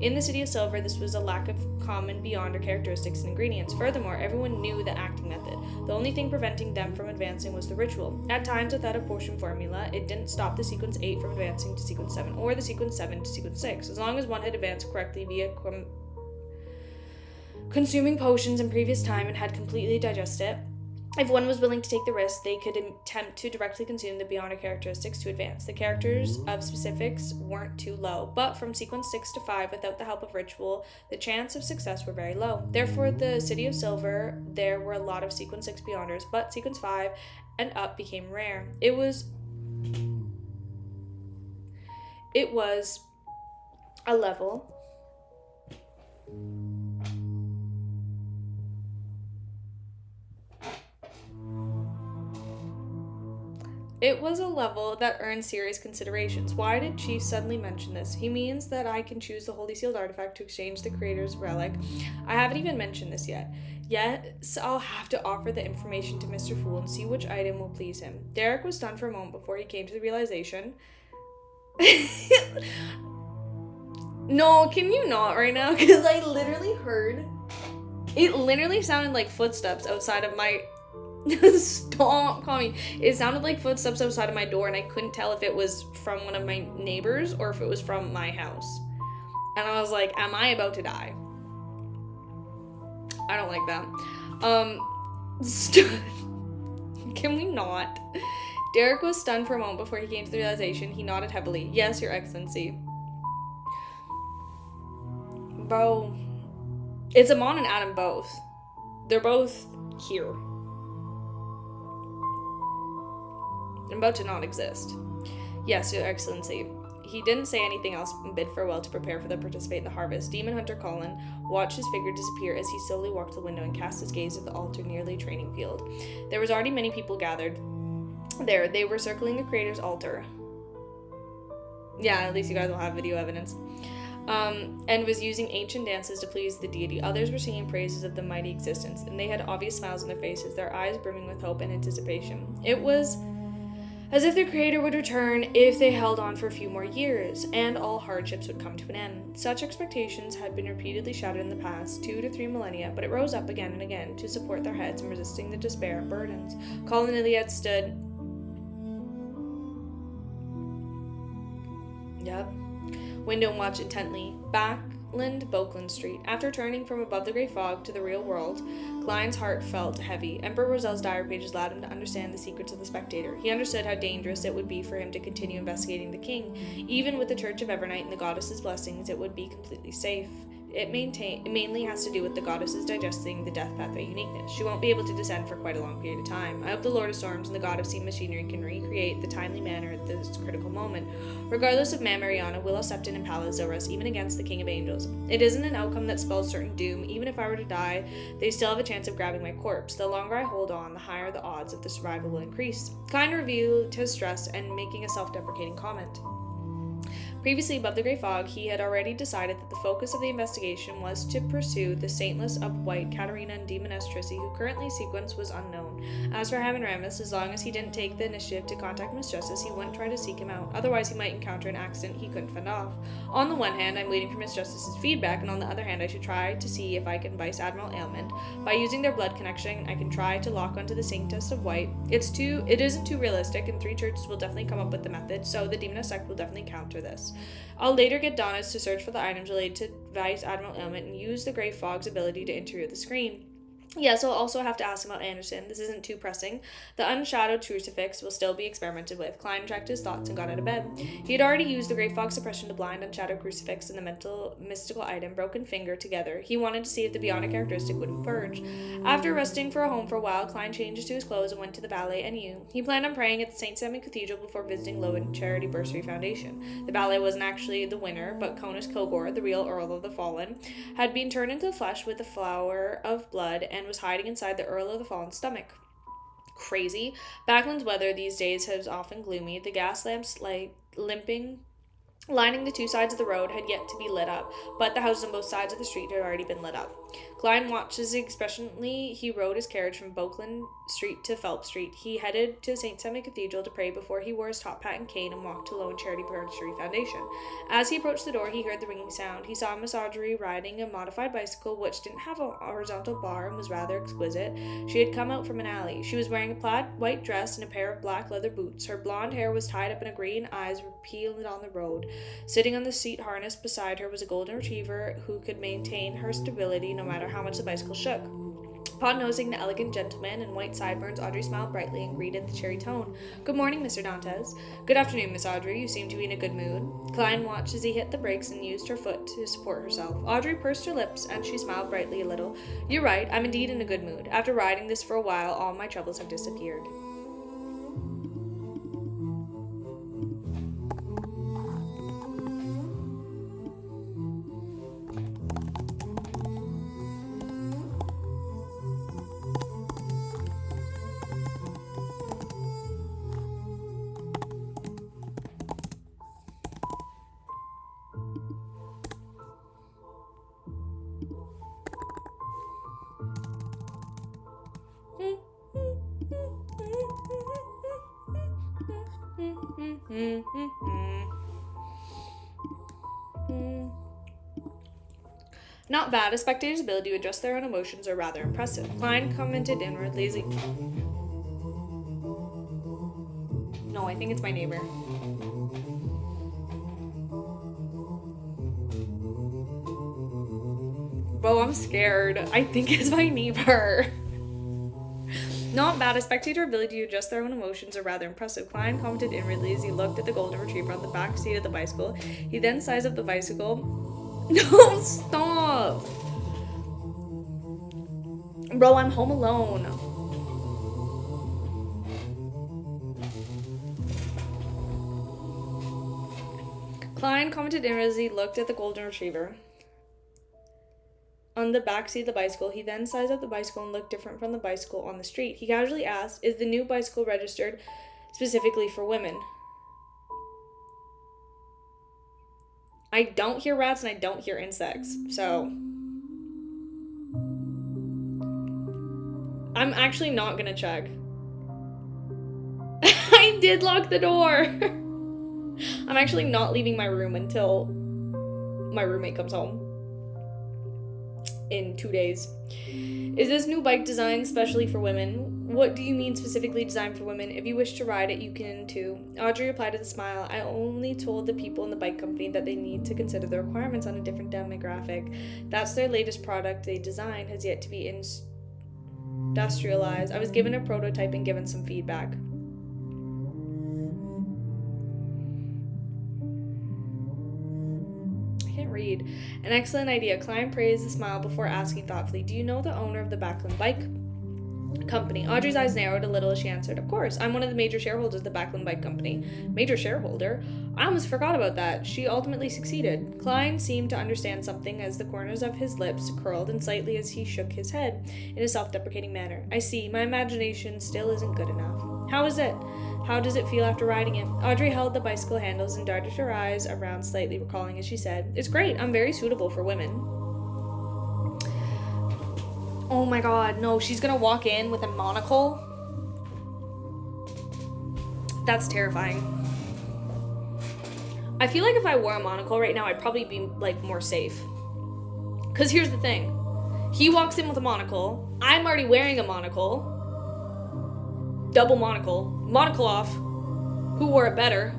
In the City of Silver, this was a lack of common beyonder characteristics and ingredients. Furthermore, everyone knew the acting method. The only thing preventing them from advancing was the ritual. At times, without a potion formula, it didn't stop the Sequence 8 from advancing to Sequence 7, or the Sequence 7 to Sequence 6, as long as one had advanced correctly via consuming potions in previous time and had completely digested it. If one was willing to take the risk, they could attempt to directly consume the beyonder characteristics to advance. The characters of specifics weren't too low, but from Sequence 6 to 5, without the help of ritual, the chance of success were very low. Therefore, the City of Silver, there were a lot of Sequence 6 beyonders, but Sequence 5 and up became rare. It was a level that earned serious considerations. Why did Chief suddenly mention this? He means that I can choose the Holy Sealed artifact to exchange the Creator's relic. I haven't even mentioned this yet. Yes, I'll have to offer the information to Mr. Fool and see which item will please him. Derek was stunned for a moment before he came to the realization. No, can you not right now? Because I literally heard... It literally sounded like footsteps outside of my... Stop calling me. It sounded like footsteps outside of my door, and I couldn't tell if it was from one of my neighbors or if it was from my house. And I was like, am I about to die? I don't like that. Can we not? Derek was stunned for a moment before he came to the realization. He nodded heavily. "Yes, Your Excellency." Bro, it's Amon and Adam both. They're both here. I'm about to not exist. "Yes, Your Excellency." He didn't say anything else and bid farewell to prepare for the participate in the harvest. Demon Hunter Colin watched his figure disappear as he slowly walked to the window and cast his gaze at the altar near the training field. There was already many people gathered there. They were circling the Creator's altar. Yeah, at least you guys will have video evidence. And was using ancient dances to please the deity. Others were singing praises of the mighty existence, and they had obvious smiles on their faces, their eyes brimming with hope and anticipation. It was as if their Creator would return if they held on for a few more years, and all hardships would come to an end. Such expectations had been repeatedly shouted in the past 2 to 3 millennia, but it rose up again and again to support their heads in resisting the despair and burdens. Colin and Iliad stood... window and watched intently. Backland, Boakland Street. After turning from above the grey fog to the real world, Klein's heart felt heavy. Emperor Roselle's diary pages allowed him to understand the secrets of the Spectator. He understood how dangerous it would be for him to continue investigating the king. Even with the Church of Evernight and the goddess's blessings, it would be completely safe. It mainly has to do with the goddesses digesting the death pathway uniqueness. She won't be able to descend for quite a long period of time. I hope the Lord of Storms and the God of Sea Machinery can recreate the timely manner at this critical moment. Regardless of Mariana, Willow, Septon, and Pallas Zoras, even against the King of Angels. It isn't an outcome that spells certain doom. Even if I were to die, they still have a chance of grabbing my corpse. The longer I hold on, the higher the odds of the survival will increase. Klein revealed his stress and making a self-deprecating comment. Previously above the grey fog, he had already decided that the focus of the investigation was to pursue the saintless of White, Katerina and Demoness Trissy, who currently sequence was unknown. As for Hammond Ramus, as long as he didn't take the initiative to contact Miss Justice, he wouldn't try to seek him out. Otherwise, he might encounter an accident he couldn't fend off. On the one hand, I'm waiting for Miss Justice's feedback, and on the other hand, I should try to see if I can vice Admiral Ailment. By using their blood connection, I can try to lock onto the Saintess of White. It isn't too realistic, and 3 churches will definitely come up with the method, so the Demoness sect will definitely counter this. I'll later get Donna's to search for the items related to Vice Admiral Ailment and use the Grey Fog's ability to interview the screen. Yes, I'll also have to ask him about Anderson. This isn't too pressing. The unshadowed crucifix will still be experimented with. Klein tracked his thoughts and got out of bed. He had already used the Grey Fog suppression to blind unshadowed crucifix and the mystical item Broken Finger together. He wanted to see if the bionic characteristic would purge. After resting for a home for a while, Klein changed to his clothes and went to the ballet NU. He planned on praying at the St. Simon Cathedral before visiting Lowen Charity Bursary Foundation. The ballet wasn't actually the winner, but Conus Kilgore, the real Earl of the Fallen, had been turned into the flesh with the flower of blood and was hiding inside the Earl of the Fallen's stomach. Crazy. Backland's weather these days is often gloomy. The gas lamps lining the 2 sides of the road had yet to be lit up, but the houses on both sides of the street had already been lit up. Klein watched as expressionlessly he rode his carriage from Boakland Street to Phelps Street. He headed to St. Simon Cathedral to pray before he wore his top hat and cane and walked to Lowen Charity Bursary Foundation. As he approached the door, he heard the ringing sound. He saw Miss Audrey riding a modified bicycle which didn't have a horizontal bar and was rather exquisite. She had come out from an alley. She was wearing a plaid white dress and a pair of black leather boots. Her blonde hair was tied up in a green, eyes were peeled on the road. Sitting on the seat harness beside her was a golden retriever who could maintain her stability no matter how much the bicycle shook. Upon nosing the elegant gentleman in white sideburns, Audrey smiled brightly and greeted the cheery tone. "Good morning, Mr. Dantes." "Good afternoon, Miss Audrey. You seem to be in a good mood." Klein watched as he hit the brakes and used her foot to support herself. Audrey pursed her lips, and she smiled brightly a little. "You're right. I'm indeed in a good mood. After riding this for a while, all my troubles have disappeared." Not bad. A spectator's ability to adjust their own emotions are rather impressive. Klein commented inwardly as he... No, I think it's my neighbor. Bro, I'm scared. I think it's my neighbor. Not bad. A spectator ability to adjust their own emotions are rather impressive. Klein commented inwardly as he looked at the golden retriever on the back seat of the bicycle. He then sized up the bicycle. No, stop! Bro, I'm home alone. Klein commented inwardly as he looked at the golden retriever on the back seat of the bicycle. He then sized up the bicycle and looked different from the bicycle on the street. He casually asked, "Is the new bicycle registered specifically for women?" I don't hear rats and I don't hear insects, so I'm actually not gonna check. I did lock the door. I'm actually not leaving my room until my roommate comes home in 2 days. "Is this new bike designed specially for women?" "What do you mean specifically designed for women? If you wish to ride it, you can too." Audrey replied with a smile. "I only told the people in the bike company that they need to consider the requirements on a different demographic. That's their latest product they design, has yet to be industrialized. I was given a prototype and given some feedback." Read. "An excellent idea." Klein praised the smile before asking thoughtfully, "Do you know the owner of the Backlund bike?" company. Audrey's eyes narrowed a little as she answered, "Of course, I'm one of the major shareholders of the Backlund Bike Company." Major shareholder? I almost forgot about that. She ultimately succeeded. Klein seemed to understand something as the corners of his lips curled and slightly as he shook his head in a self-deprecating manner. "I see. My imagination still isn't good enough. How is it? How does it feel after riding it?" Audrey held the bicycle handles and darted her eyes around slightly, recalling as she said, "It's great. I'm very suitable for women." Oh my god, no, she's gonna walk in with a monocle? That's terrifying. I feel like if I wore a monocle right now, I'd probably be, like, more safe. Because here's the thing. He walks in with a monocle. I'm already wearing a monocle. Double monocle. Monocle off. Who wore it better?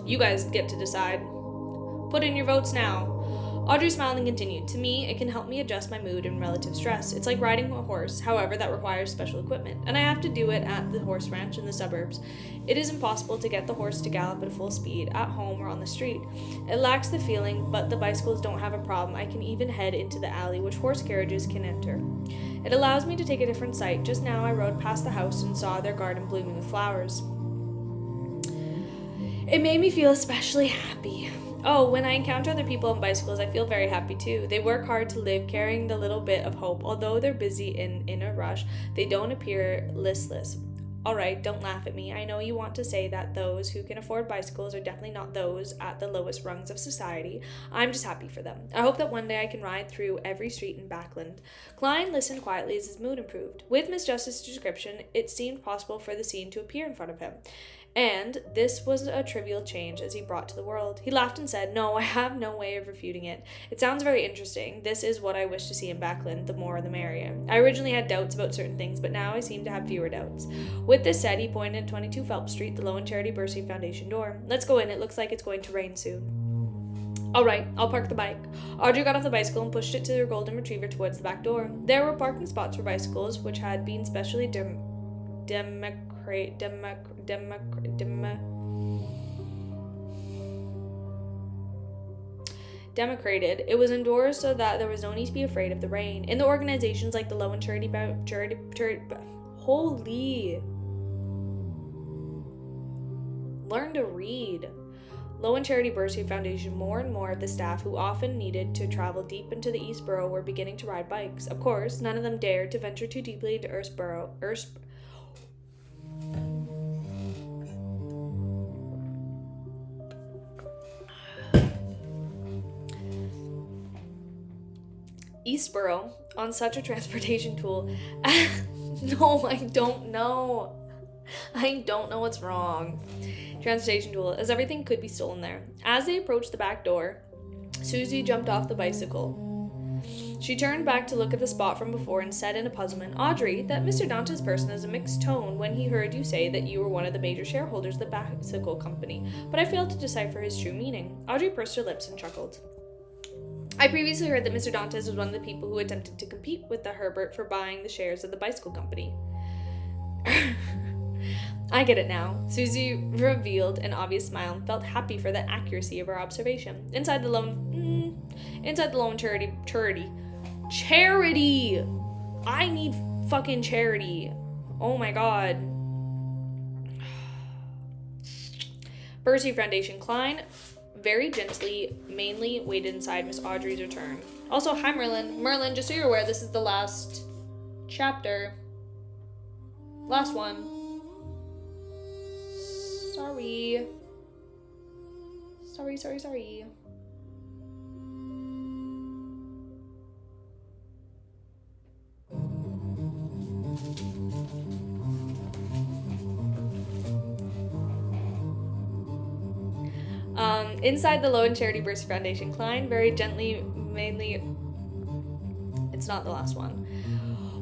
You guys get to decide. Put in your votes now. Audrey smiled and continued, "To me, it can help me adjust my mood and relative stress. It's like riding a horse, however, that requires special equipment, and I have to do it at the horse ranch in the suburbs. It is impossible to get the horse to gallop at full speed, at home or on the street. It lacks the feeling, but the bicycles don't have a problem. I can even head into the alley, which horse carriages can enter. It allows me to take a different sight. Just now I rode past the house and saw their garden blooming with flowers. It made me feel especially happy. Oh, when I encounter other people on bicycles, I feel very happy too. They work hard to live, carrying the little bit of hope. Although they're busy and in a rush, they don't appear listless. All right, don't laugh at me. I know you want to say that those who can afford bicycles are definitely not those at the lowest rungs of society. I'm just happy for them. I hope that one day I can ride through every street in Backlund." Klein listened quietly as his mood improved. With Miss Justice's description, it seemed possible for the scene to appear in front of him. And this was a trivial change as he brought to the world. He laughed and said, "No, I have no way of refuting it. It sounds very interesting. This is what I wish to see in Backlund, the more the merrier. I originally had doubts about certain things, but now I seem to have fewer doubts." With this said, he pointed at 22 Phelps Street, the Low and Charity Bursary Foundation door. "Let's go in. It looks like it's going to rain soon." "All right, I'll park the bike." Audrey got off the bicycle and pushed it to her golden retriever towards the back door. There were parking spots for bicycles, which had been specially democrated. It was indoors so that there was no need to be afraid of the rain. In the organizations like the Low and Holy. Learn to read. Low and Charity Bursary Foundation, more and more of the staff who often needed to travel deep into the East Borough were beginning to ride bikes. Of course, none of them dared to venture too deeply into Eastboro on such a transportation tool. No, I don't know. I don't know what's wrong. Transportation tool, as everything could be stolen there. As they approached the back door, Susie jumped off the bicycle. She turned back to look at the spot from before and said in a puzzlement, "Audrey, that Mr. Dante's person has a mixed tone when he heard you say that you were one of the major shareholders of the bicycle company, but I failed to decipher his true meaning." Audrey pursed her lips and chuckled. "I previously heard that Mr. Dantes was one of the people who attempted to compete with the Herbert for buying the shares of the bicycle company." I get it now. Susie revealed an obvious smile and felt happy for the accuracy of her observation. Inside the lone charity. I need fucking charity. Oh my god. Bursary Foundation. Klein very gently, mainly waited inside Miss Audrey's return. Also, hi Merlin. Merlin, just so you're aware, this is the last chapter. Last one. Sorry. Inside the Low and Charity Bursary Foundation, Klein very gently, mainly... It's not the last one.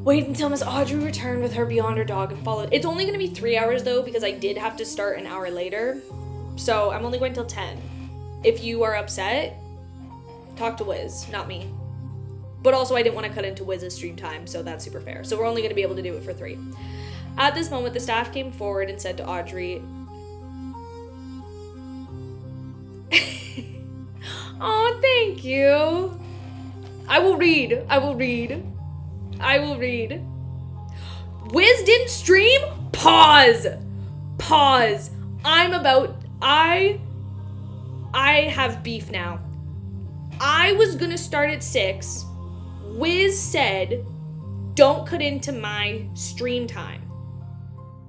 Wait until Miss Audrey returned with her beyond her dog and followed. It's only going to be 3 hours, though, because I did have to start an hour later. So I'm only going till 10. If you are upset, talk to Wiz, not me. But also, I didn't want to cut into Wiz's stream time, so that's super fair. So we're only going to be able to do it for 3. At this moment, the staff came forward and said to Audrey... Oh, thank you. I will read. I will read. Wiz didn't stream? Pause. I have beef now. I was gonna start at 6. Wiz said, don't cut into my stream time.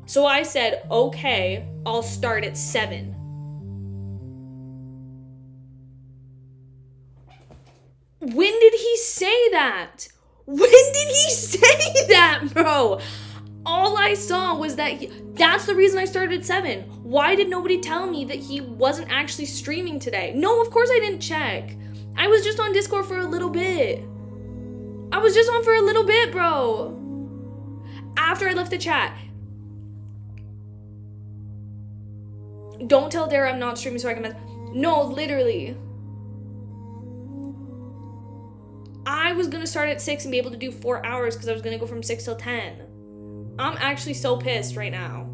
So I said, okay, I'll start at 7. When did he say that? Bro? All I saw was that that's the reason I started at 7. Why did nobody tell me that he wasn't actually streaming today? No, of course I didn't check. I was just on Discord for a little bit. Bro. After I left the chat. Don't tell Dara I'm not streaming so I can No, literally. I was gonna start at 6 and be able to do 4 hours because I was gonna go from 6 till 10. I'm actually so pissed right now.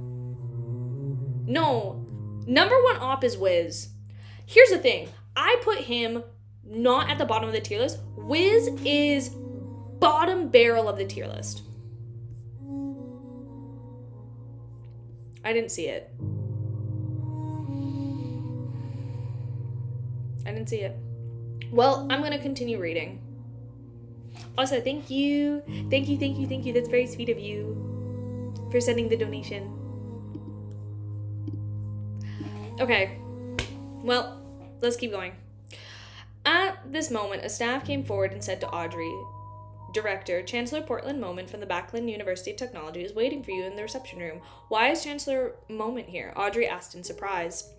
No. Number 1 op is Wiz. Here's the thing. I put him not at the bottom of the tier list. Wiz is bottom barrel of the tier list. I didn't see it. Well, I'm gonna continue reading. Also, thank you. That's very sweet of you for sending the donation. Okay. Well, let's keep going. At this moment, a staff came forward and said to Audrey, Director, Chancellor Portland Moment from the Backlund University of Technology is waiting for you in the reception room. Why is Chancellor Moment here? Audrey asked in surprise.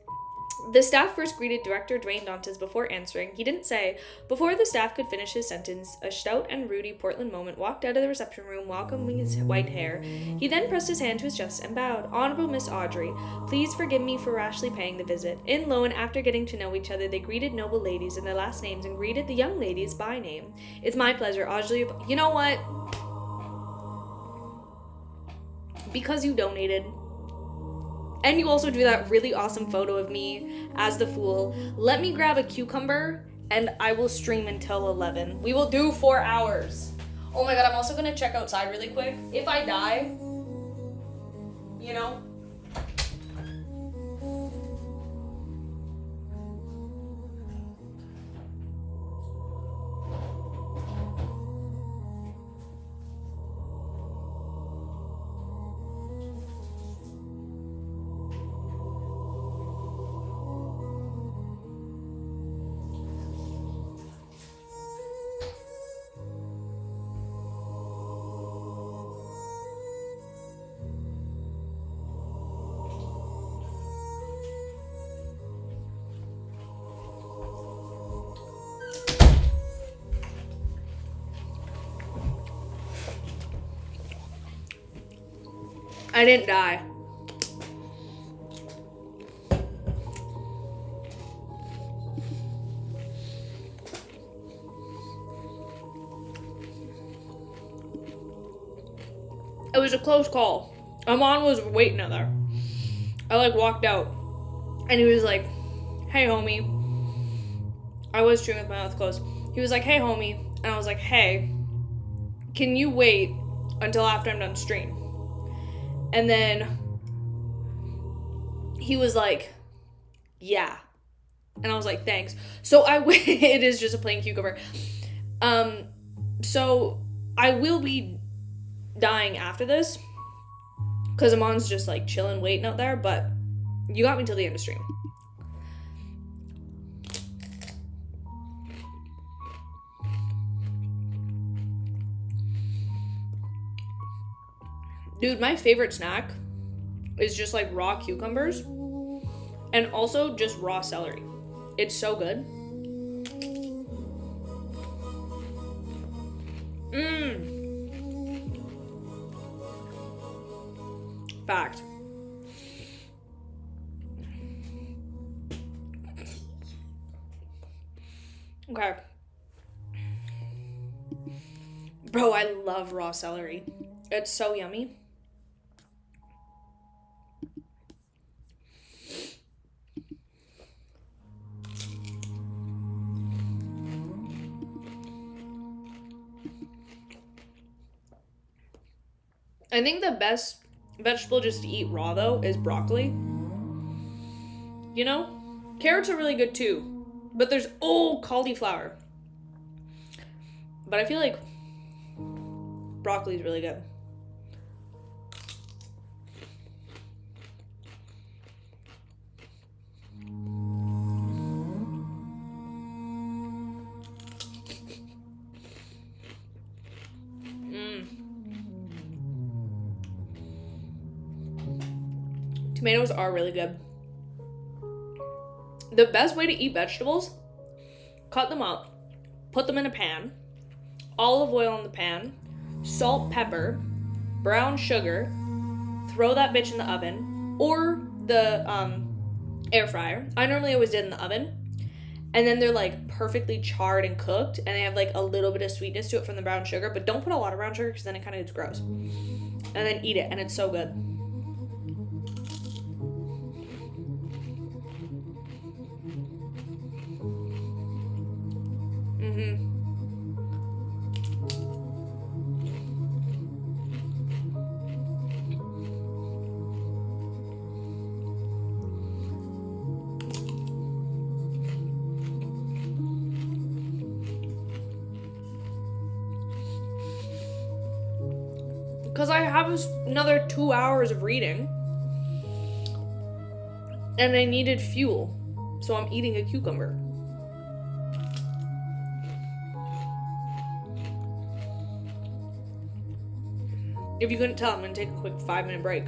The staff first greeted Director Dwayne Dantes before answering. He didn't say. Before the staff could finish his sentence, a stout and ruddy Portland Moment walked out of the reception room, welcoming his white hair. He then pressed his hand to his chest and bowed. Honorable Miss Audrey, please forgive me for rashly paying the visit. In low and after getting to know each other, they greeted noble ladies in their last names and greeted the young ladies by name. It's my pleasure, Audrey. You know what? Because you donated. And you also do that really awesome photo of me as the fool. Let me grab a cucumber and I will stream until 11. We will do 4 hours. Oh my god, I'm also gonna check outside really quick. If I die, you know. I didn't die. It was a close call. Amon was waiting out there. I walked out and he was like, hey homie. I was chewing with my mouth closed. He was like, hey homie. And I was like, hey, can you wait until after I'm done stream? And then he was like, yeah. And I was like, thanks. So it is just a plain cucumber. So I will be dying after this because Amon's just chilling, waiting out there, but you got me till the end of stream. Dude, my favorite snack is just raw cucumbers and also just raw celery. It's so good. Fact. Okay. Bro, I love raw celery. It's so yummy. I think the best vegetable just to eat raw, though, is broccoli. You know? Carrots are really good, too. But there's, cauliflower. But I feel like broccoli is really good. Tomatoes are really good. The best way to eat vegetables, cut them up, put them in a pan, olive oil in the pan, salt, pepper, brown sugar, throw that bitch in the oven or the air fryer. I normally always did in the oven. And then they're like perfectly charred and cooked, and they have like a little bit of sweetness to it from the brown sugar, but don't put a lot of brown sugar because then it kind of gets gross. And then eat it, and it's so good. Because I have another 2 hours of reading. And I needed fuel. So I'm eating a cucumber. If you couldn't tell, I'm going to take a quick 5-minute break.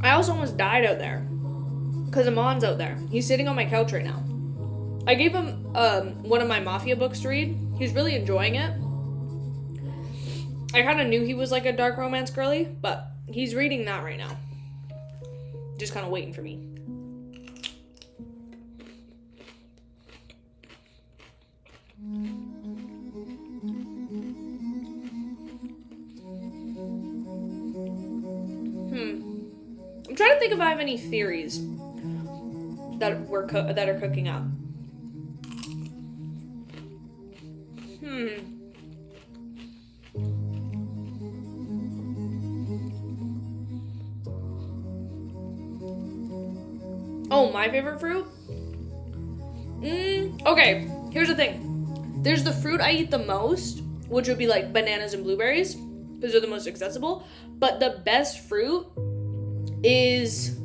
I also almost died out there. Because Amon's out there. He's sitting on my couch right now. I gave him one of my Mafia books to read. He's really enjoying it. I kind of knew he was like a dark romance girly, but he's reading that right now. Just kind of waiting for me. I'm trying to think if I have any theories that are cooking up. Oh, my favorite fruit? Okay, here's the thing. There's the fruit I eat the most, which would be like bananas and blueberries, because they're the most accessible. But the best fruit is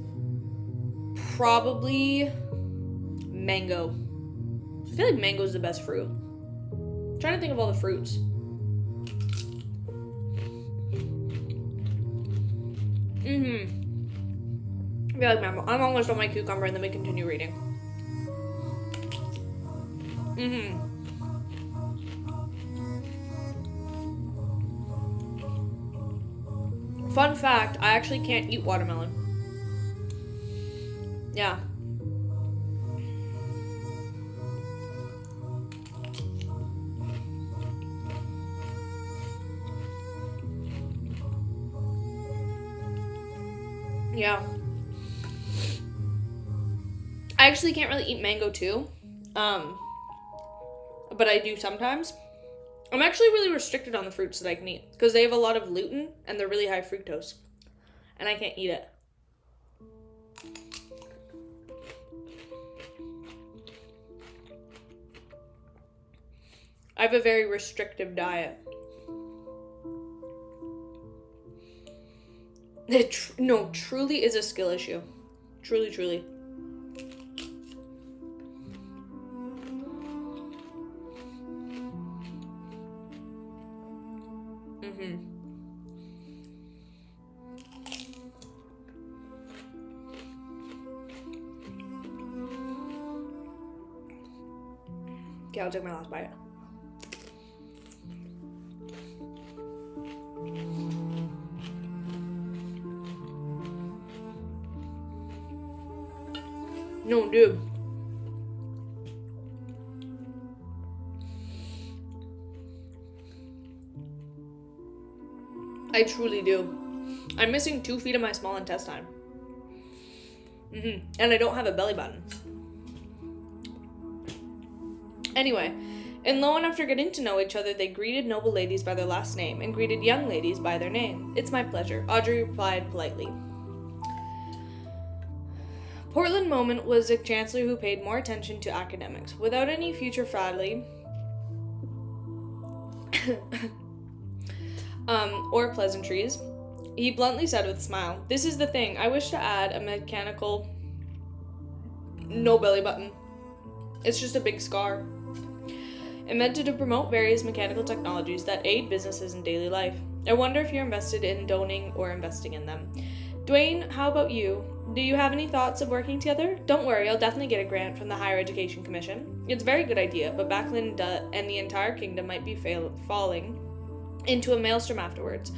probably mango. I feel like mango is the best fruit. I'm trying to think of all the fruits. I feel like I'm almost on my cucumber, and then we continue reading. Fun fact, I actually can't eat watermelon. Yeah. Yeah. I actually can't really eat mango too. But I do sometimes. I'm actually really restricted on the fruits that I can eat because they have a lot of gluten and they're really high fructose. And I can't eat it. I have a very restrictive diet. It truly is a skill issue. Truly, truly. Okay, I'll take my last bite. No, dude. I truly do. I'm missing 2 feet of my small intestine. And I don't have a belly button. Anyway, And lo, and after getting to know each other, they greeted noble ladies by their last name and greeted young ladies by their name. It's my pleasure, Audrey replied politely. Portland Moment was a chancellor who paid more attention to academics. Without any future fraternity or pleasantries, he bluntly said with a smile, "This is the thing. I wish to add a mechanical... No belly button. It's just a big scar. Invented to promote various mechanical technologies that aid businesses in daily life. I wonder if you're invested in donating or investing in them. Dwayne, how about you? Do you have any thoughts of working together? Don't worry, I'll definitely get a grant from the Higher Education Commission. It's a very good idea, but Backlund and the entire kingdom might be falling into a maelstrom afterwards."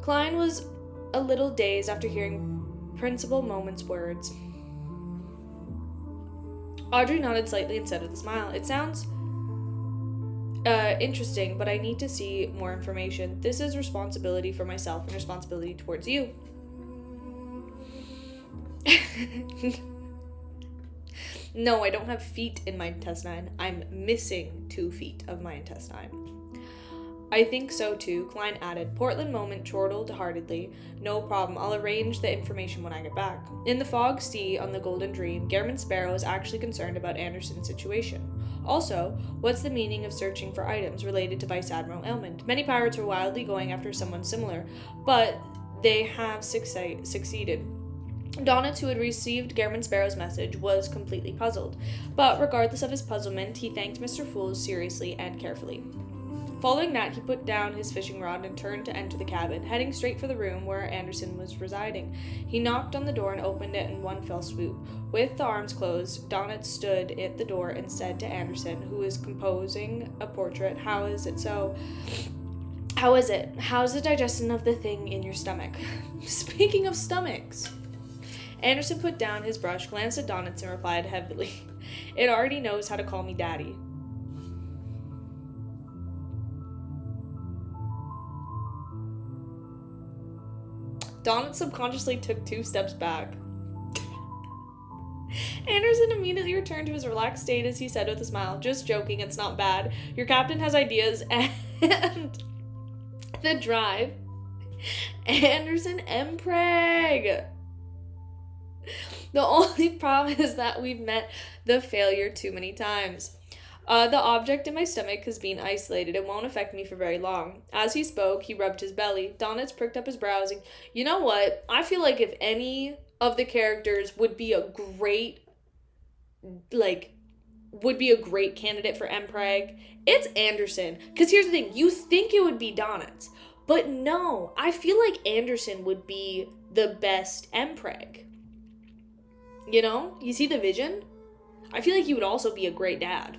Klein was a little dazed after hearing Principal Moment's words. Audrey nodded slightly and said with a smile, "It sounds interesting, but I need to see more information. This is responsibility for myself and responsibility towards you." No, I don't have feet in my intestine. I'm missing 2 feet of my intestine. I think so too, Klein added. Portland Moment chortled heartedly. No problem, I'll arrange the information when I get back. In the fog sea on the Golden Dream, Gairman Sparrow is actually concerned about Anderson's situation. Also, what's the meaning of searching for items related to Vice Admiral Elmond? Many pirates are wildly going after someone similar, but they have succeeded. Donitz, who had received Gairman Sparrow's message, was completely puzzled, but regardless of his puzzlement, he thanked Mr. Fools seriously and carefully. Following that, he put down his fishing rod and turned to enter the cabin, heading straight for the room where Anderson was residing. He knocked on the door and opened it in one fell swoop. With the arms closed, Donitz stood at the door and said to Anderson, who was composing a portrait, "How is it so? How is it? How's the digestion of the thing in your stomach?" Speaking of stomachs. Anderson put down his brush, glanced at Donitz, and replied heavily, "It already knows how to call me daddy." Donitz subconsciously took 2 steps back. Anderson immediately returned to his relaxed state as he said with a smile, "Just joking, it's not bad. Your captain has ideas and the drive. Anderson Mpreg. The only problem is that we've met the failure too many times. The object in my stomach has been isolated. It won't affect me for very long." As he spoke, he rubbed his belly. Donitz pricked up his brows. And, you know what? I feel like if any of the characters would be a great candidate for Mpreg, it's Anderson. Because here's the thing. You think it would be Donitz. But no, I feel like Anderson would be the best Mpreg. You know? You see the vision? I feel like he would also be a great dad.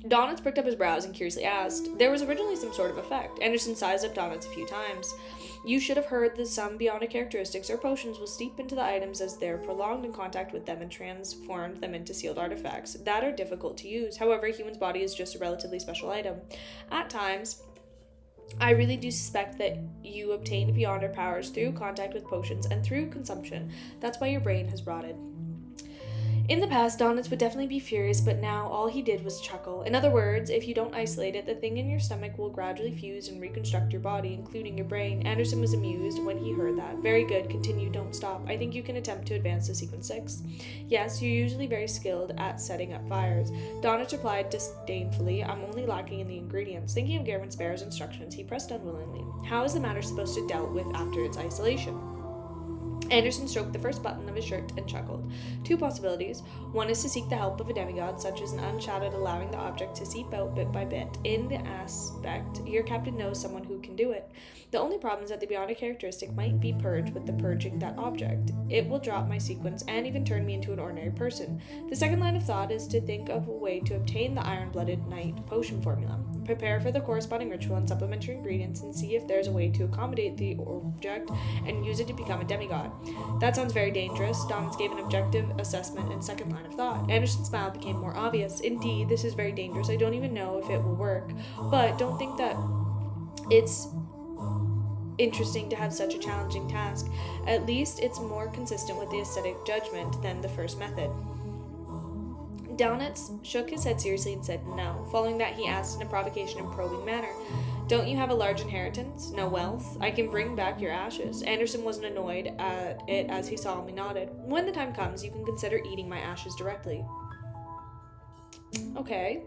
Donitz pricked up his brows and curiously asked. There was originally some sort of effect. Anderson sized up Donitz a few times. "You should have heard that some bionic characteristics or potions will seep into the items as they're prolonged in contact with them and transformed them into sealed artifacts that are difficult to use. However, a human's body is just a relatively special item. At times, I really do suspect that you obtained beyond our powers through contact with potions and through consumption. That's why your brain has rotted." In the past, Donitz would definitely be furious, but now all he did was chuckle. In other words, if you don't isolate it, the thing in your stomach will gradually fuse and reconstruct your body, including your brain. Anderson was amused when he heard that. "Very good. Continue. Don't stop. I think you can attempt to advance to Sequence 6. Yes, you're usually very skilled at setting up fires." Donitz replied disdainfully, "I'm only lacking in the ingredients." Thinking of Gairman Sparrow's instructions, he pressed unwillingly. How is the matter supposed to be dealt with after its isolation? Anderson stroked the first button of his shirt and chuckled. 2 possibilities. One is to seek the help of a demigod, such as an unshadowed, allowing the object to seep out bit by bit. In the aspect, your captain knows someone who can do it. The only problem is that the bionic characteristic might be purged with the purging that object. It will drop my sequence and even turn me into an ordinary person. The second line of thought is to think of a way to obtain the iron-blooded knight potion formula. Prepare for the corresponding ritual and supplementary ingredients and see if there's a way to accommodate the object and use it to become a demigod. That sounds very dangerous. Donitz gave an objective assessment and second line of thought. Anderson's smile became more obvious. Indeed, this is very dangerous. I don't even know if it will work. But don't think that it's interesting to have such a challenging task. At least it's more consistent with the aesthetic judgment than the first method. Downitz shook his head seriously and said no. Following that, he asked in a provocation and probing manner, "Don't you have a large inheritance? No wealth? I can bring back your ashes." Anderson wasn't annoyed at it as he solemnly nodded. "When the time comes, you can consider eating my ashes directly." Okay.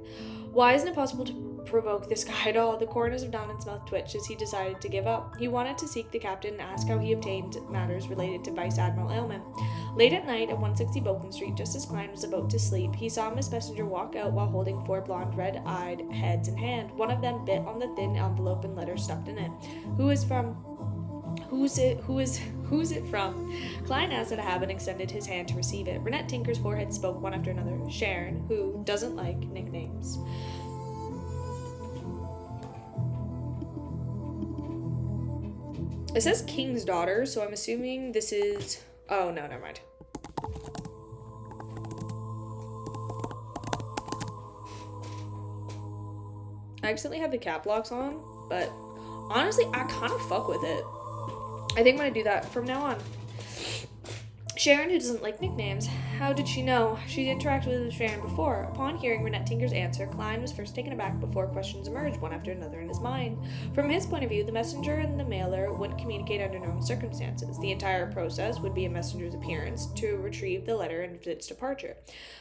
Why isn't it possible to provoke this guy at all? The corners of Donovan's mouth twitched as he decided to give up. He wanted to seek the captain and ask how he obtained matters related to Vice Admiral Aylman. Late at night at 160 Bolton Street, just as Klein was about to sleep, he saw Miss Messenger walk out while holding 4 blonde, red-eyed heads in hand. One of them bit on the thin envelope and letter stuffed in it. Who's it from? Klein asked out of habit and extended his hand to receive it. Renette Tinker's forehead spoke one after another. Sharon, who doesn't like nicknames. It says King's Daughter, so I'm assuming this is... Oh, no, never mind. I accidentally had the cap locks on, but honestly, I kind of fuck with it. I think I'm going to do that from now on. Sharon, who doesn't like nicknames, how did she know? She'd interacted with Sharon before. Upon hearing Renette Tinker's answer, Klein was first taken aback before questions emerged, one after another in his mind. From his point of view, the messenger and the mailer wouldn't communicate under normal circumstances. The entire process would be a messenger's appearance to retrieve the letter and its departure.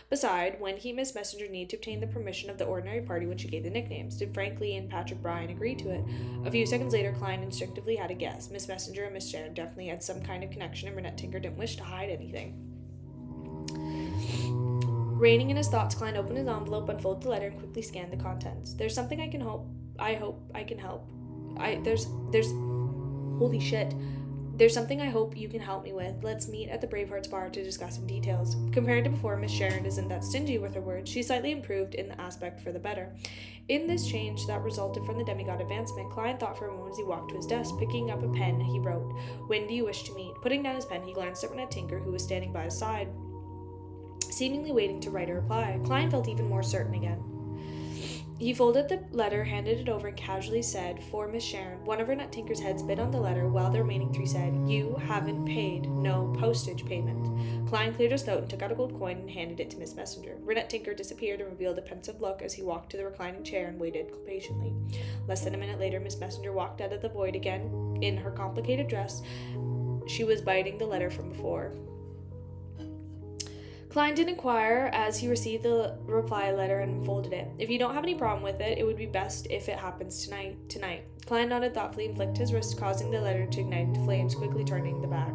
Besides, when he Miss Messenger need to obtain the permission of the ordinary party when she gave the nicknames? Did Frank Lee and Patrick Bryan agree to it? A few seconds later, Klein instinctively had a guess. Miss Messenger and Miss Sharon definitely had some kind of connection, and Renette Tinker didn't wish to hide anything. Reining in his thoughts, Klein opened his envelope, unfolded the letter, and quickly scanned the contents. There's something I hope I can help. Holy shit. There's something I hope you can help me with. Let's meet at the Bravehearts bar to discuss in details. Compared to before, Miss Sharon isn't that stingy with her words. She slightly improved in the aspect for the better. In this change that resulted from the demigod advancement, Klein thought for a moment as he walked to his desk. Picking up a pen, he wrote, "When do you wish to meet?" Putting down his pen, he glanced at Renette Tinker, who was standing by his side, seemingly waiting to write a reply. Klein felt even more certain again. He folded the letter, handed it over, and casually said, "For Miss Sharon." One of Renette Tinker's heads bit on the letter, while the remaining 3 said, "You haven't paid no postage payment." Klein cleared his throat and took out a gold coin and handed it to Miss Messenger. Renette Tinker disappeared and revealed a pensive look as he walked to the reclining chair and waited patiently. Less than a minute later, Miss Messenger walked out of the void again in her complicated dress. She was biting the letter from before. Klein did inquire as he received the reply letter and folded it. "If you don't have any problem with it, it would be best if it happens tonight." Klein nodded thoughtfully and flicked his wrist, causing the letter to ignite into flames, quickly turning the back.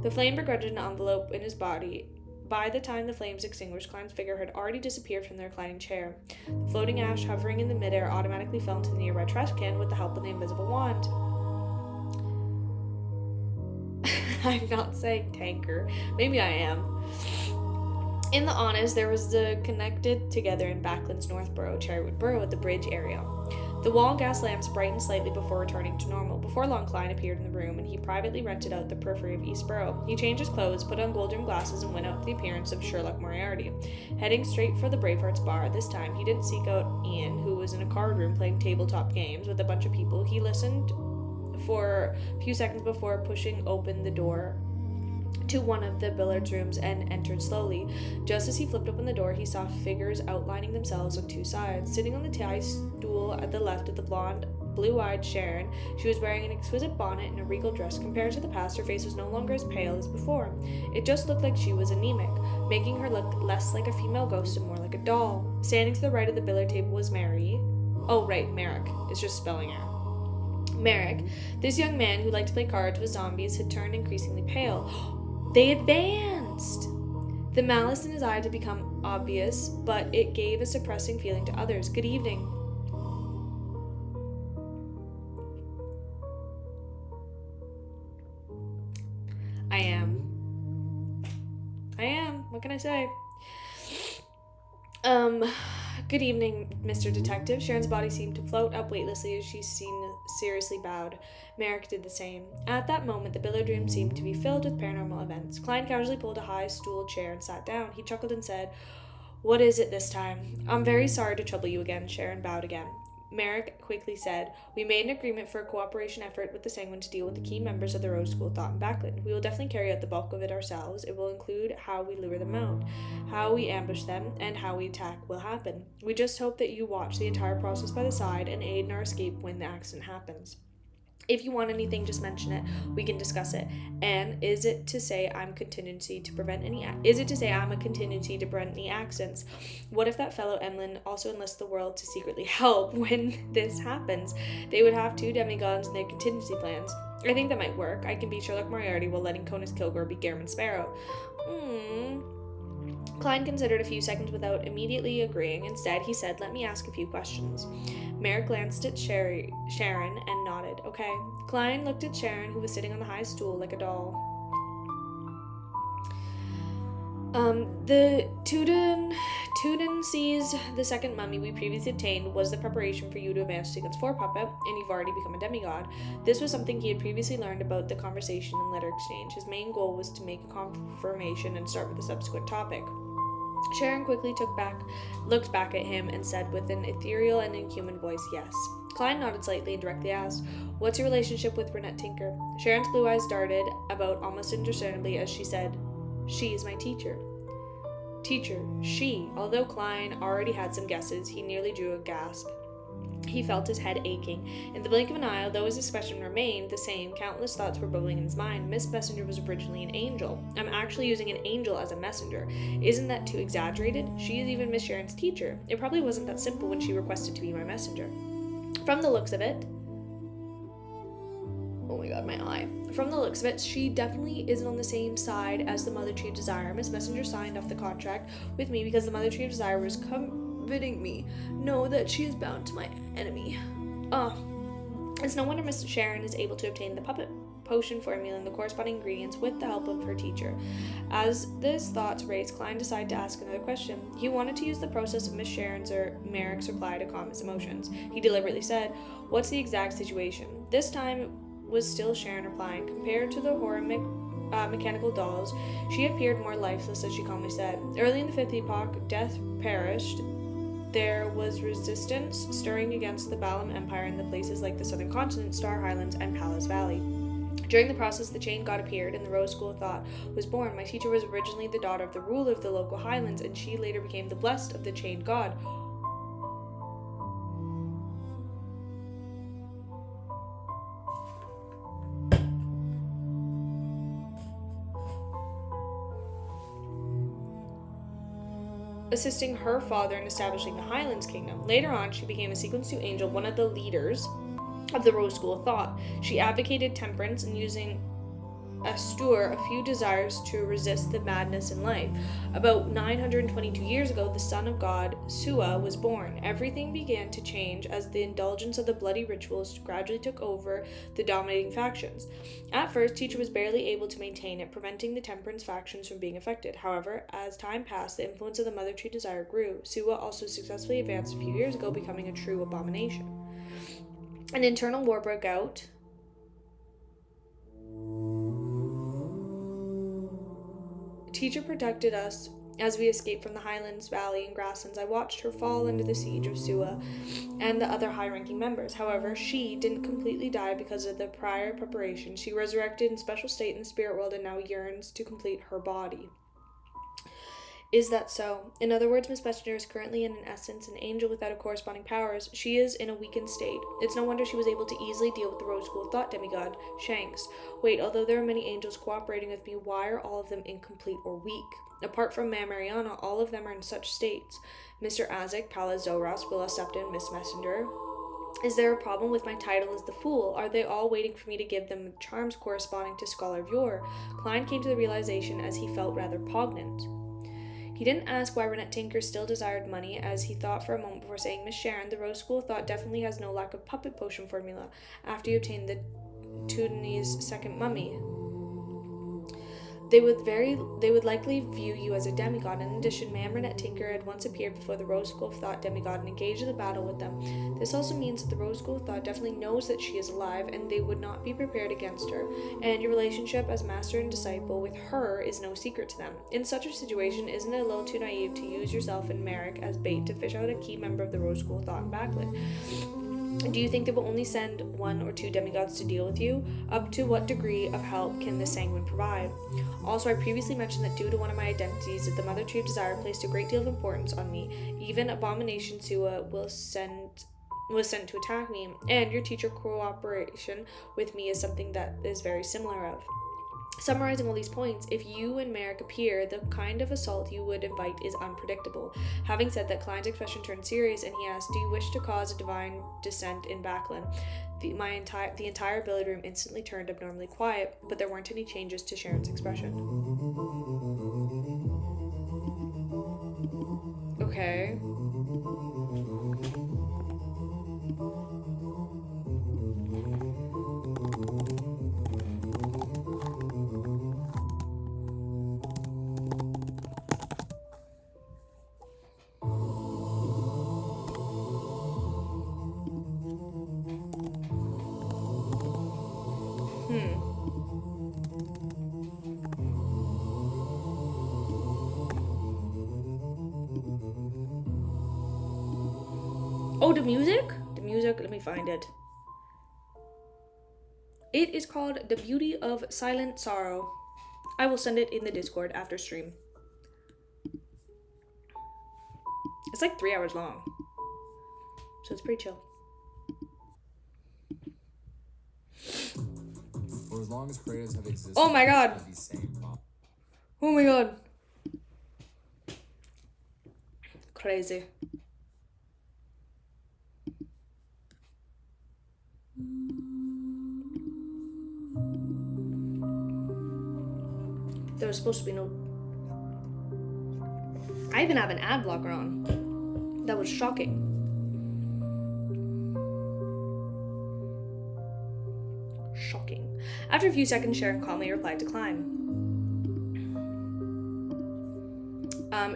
The flame begrudged an envelope in his body. By the time the flames extinguished, Klein's figure had already disappeared from the reclining chair. The floating ash hovering in the midair automatically fell into the nearby trash can with the help of the invisible wand. I'm not saying tanker. Maybe I am. In the honest, there was the connected together in Backland's Northborough, Cherrywood Borough at the bridge area. The wall gas lamps brightened slightly before returning to normal. Before long, Klein appeared in the room, and he privately rented out the periphery of East Borough. He changed his clothes, put on gold rimmed glasses, and went out with the appearance of Sherlock Moriarty. Heading straight for the Bravehearts bar, this time he didn't seek out Ian, who was in a card room playing tabletop games with a bunch of people. He listened for a few seconds before pushing open the door to one of the billiards rooms and entered slowly. Just as he flipped open the door, he saw figures outlining themselves on 2 sides. Sitting on the high stool at the left of the blonde, blue-eyed Sharon, she was wearing an exquisite bonnet and a regal dress. Compared to the past, her face was no longer as pale as before. It just looked like she was anemic, making her look less like a female ghost and more like a doll. Standing to the right of the billiard table was Merrick. It's just spelling error. Merrick, this young man who liked to play cards with zombies, had turned increasingly pale. They advanced! The malice in his eye had become obvious, but it gave a suppressing feeling to others. "Good evening." I am. What can I say? Good evening, Mr. Detective. Sharon's body seemed to float up weightlessly as she seemed seriously bowed. Merrick did the same. At that moment, the billiard room seemed to be filled with paranormal events. Klein casually pulled a high stool chair and sat down. He chuckled and said, "What is it this time?" "I'm very sorry to trouble you again." Sharon bowed again. Merrick quickly said, "We made an agreement for a cooperation effort with the Sanguine to deal with the key members of the Rose School Thought and Backland. We will definitely carry out the bulk of it ourselves. It will include how we lure them out, how we ambush them, and how we attack will happen. We just hope that you watch the entire process by the side and aid in our escape when the accident happens. If you want anything, just mention it. We can discuss it. And is it to say I'm a contingency to prevent any accidents? What if that fellow Emlyn also enlists the world to secretly help when this happens? They would have 2 demigods in their contingency plans. I think that might work. I can be Sherlock Moriarty while letting Conus Kilgore be Garamond Sparrow." Klein considered a few seconds without immediately agreeing. Instead, he said, "Let me ask a few questions." Merrick glanced at Sharon and nodded. "Okay." Klein looked at Sharon, who was sitting on the high stool like a doll. "The Tudun sees the second mummy we previously obtained was the preparation for you to advance to Ticket's 4 puppet, and you've already become a demigod. This was something he had previously learned about the conversation and letter exchange. His main goal was to make a confirmation and start with the subsequent topic." Sharon quickly looked back at him and said with an ethereal and inhuman voice, "Yes." Klein nodded slightly and directly asked, "What's your relationship with Renette Tinker?" Sharon's blue eyes darted about almost indiscernibly as she said, "She is my teacher." Teacher, she. Although Klein already had some guesses, he nearly drew a gasp. He felt his head aching. In the blink of an eye, though his expression remained the same, countless thoughts were bubbling in his mind. Miss Messenger was originally an angel. I'm actually using an angel as a messenger. Isn't that too exaggerated? She is even Miss Sharon's teacher. It probably wasn't that simple when she requested to be my messenger. From the looks of it... Oh my god, my eye. From the looks of it, she definitely isn't on the same side as the Mother Tree of Desire. Miss Messenger signed off the contract with me because the Mother Tree of Desire was bidding me know that she is bound to my enemy. It's no wonder Miss Sharon is able to obtain the puppet potion formula and the corresponding ingredients with the help of her teacher. As this thoughts raced, Klein decided to ask another question. He wanted to use the process of Miss Sharon's or Merrick's reply to calm his emotions. He deliberately said, "What's the exact situation?" This time it was still Sharon replying. Compared to the horror mechanical dolls, she appeared more lifeless, as she calmly said. Early in the 5th epoch, death perished. There was resistance stirring against the Balam Empire in the places like the Southern Continent, Star Highlands, and Palace Valley. During the process, the Chained God appeared, and the Rose School of Thought was born. My teacher was originally the daughter of the ruler of the local highlands, and she later became the blessed of the Chained God. Assisting her father in establishing the Highlands Kingdom. Later on, she became a Sequence 2 angel, one of the leaders of the Rose School of Thought. She advocated temperance and using Astur a few desires to resist the madness in life. About 922 years ago, the son of God, Sua, was born. Everything began to change as the indulgence of the bloody rituals gradually took over the dominating factions. At first, Teacher was barely able to maintain it, preventing the temperance factions from being affected. However, as time passed, the influence of the Mother Tree Desire grew. Sua also successfully advanced a few years ago, becoming a true abomination. An internal war broke out. Teacher protected us as we escaped from the Highlands Valley and Grasslands. I watched her fall under the siege of Sua and the other high-ranking members. However, she didn't completely die because of the prior preparation. She resurrected in special state in the spirit world and now yearns to complete her body. Is that so? In other words, Miss Messenger is currently in essence an angel without a corresponding powers. She is in a weakened state. It's no wonder she was able to easily deal with the Rose School of Thought demigod, Shanks. Wait, although there are many angels cooperating with me, why are all of them incomplete or weak? Apart from Mariana, all of them are in such states. Mr. Azek, Pallas Zoras, Willa Septon, Miss Messenger. Is there a problem with my title as the Fool? Are they all waiting for me to give them charms corresponding to Scholar of Yore? Klein came to the realization as he felt rather poignant. He didn't ask why Renette Tinker still desired money, as he thought for a moment before saying, "Miss Sharon, the Rose School of Thought definitely has no lack of puppet potion formula after you obtain the Tudunese second mummy." They would likely view you as a demigod. In addition, Ma'am Renette Tinker had once appeared before the Rose School of Thought demigod and engaged in the battle with them. This also means that the Rose School of Thought definitely knows that she is alive, and they would not be prepared against her. And your relationship as master and disciple with her is no secret to them. In such a situation, isn't it a little too naive to use yourself and Merrick as bait to fish out a key member of the Rose School of Thought in Backlit? Do you think they will only send 1 or 2 demigods to deal with you? Up to what degree of help can the Sanguine provide? Also, I previously mentioned that due to one of my identities, that the Mother Tree of Desire placed a great deal of importance on me. Even Abomination Sua was sent to attack me, and your teacher cooperation with me is something that is very similar of. Summarizing all these points, if you and Merrick appear, the kind of assault you would invite is unpredictable. Having said that, Klein's expression turned serious, and he asked, "Do you wish to cause a divine descent in Backlund?" The entire ability room instantly turned abnormally quiet, but there weren't any changes to Sharon's expression. Okay. Oh, the music? The music, let me find it. It is called The Beauty of Silent Sorrow. I will send it in the Discord after stream. It's like 3 hours long, so it's pretty chill. For as long as creatives have existed, oh my god. Oh my god. Crazy. There was supposed to be no... I even have an ad blocker on. That was shocking. Shocking. After a few seconds, Sharon calmly replied to Klein.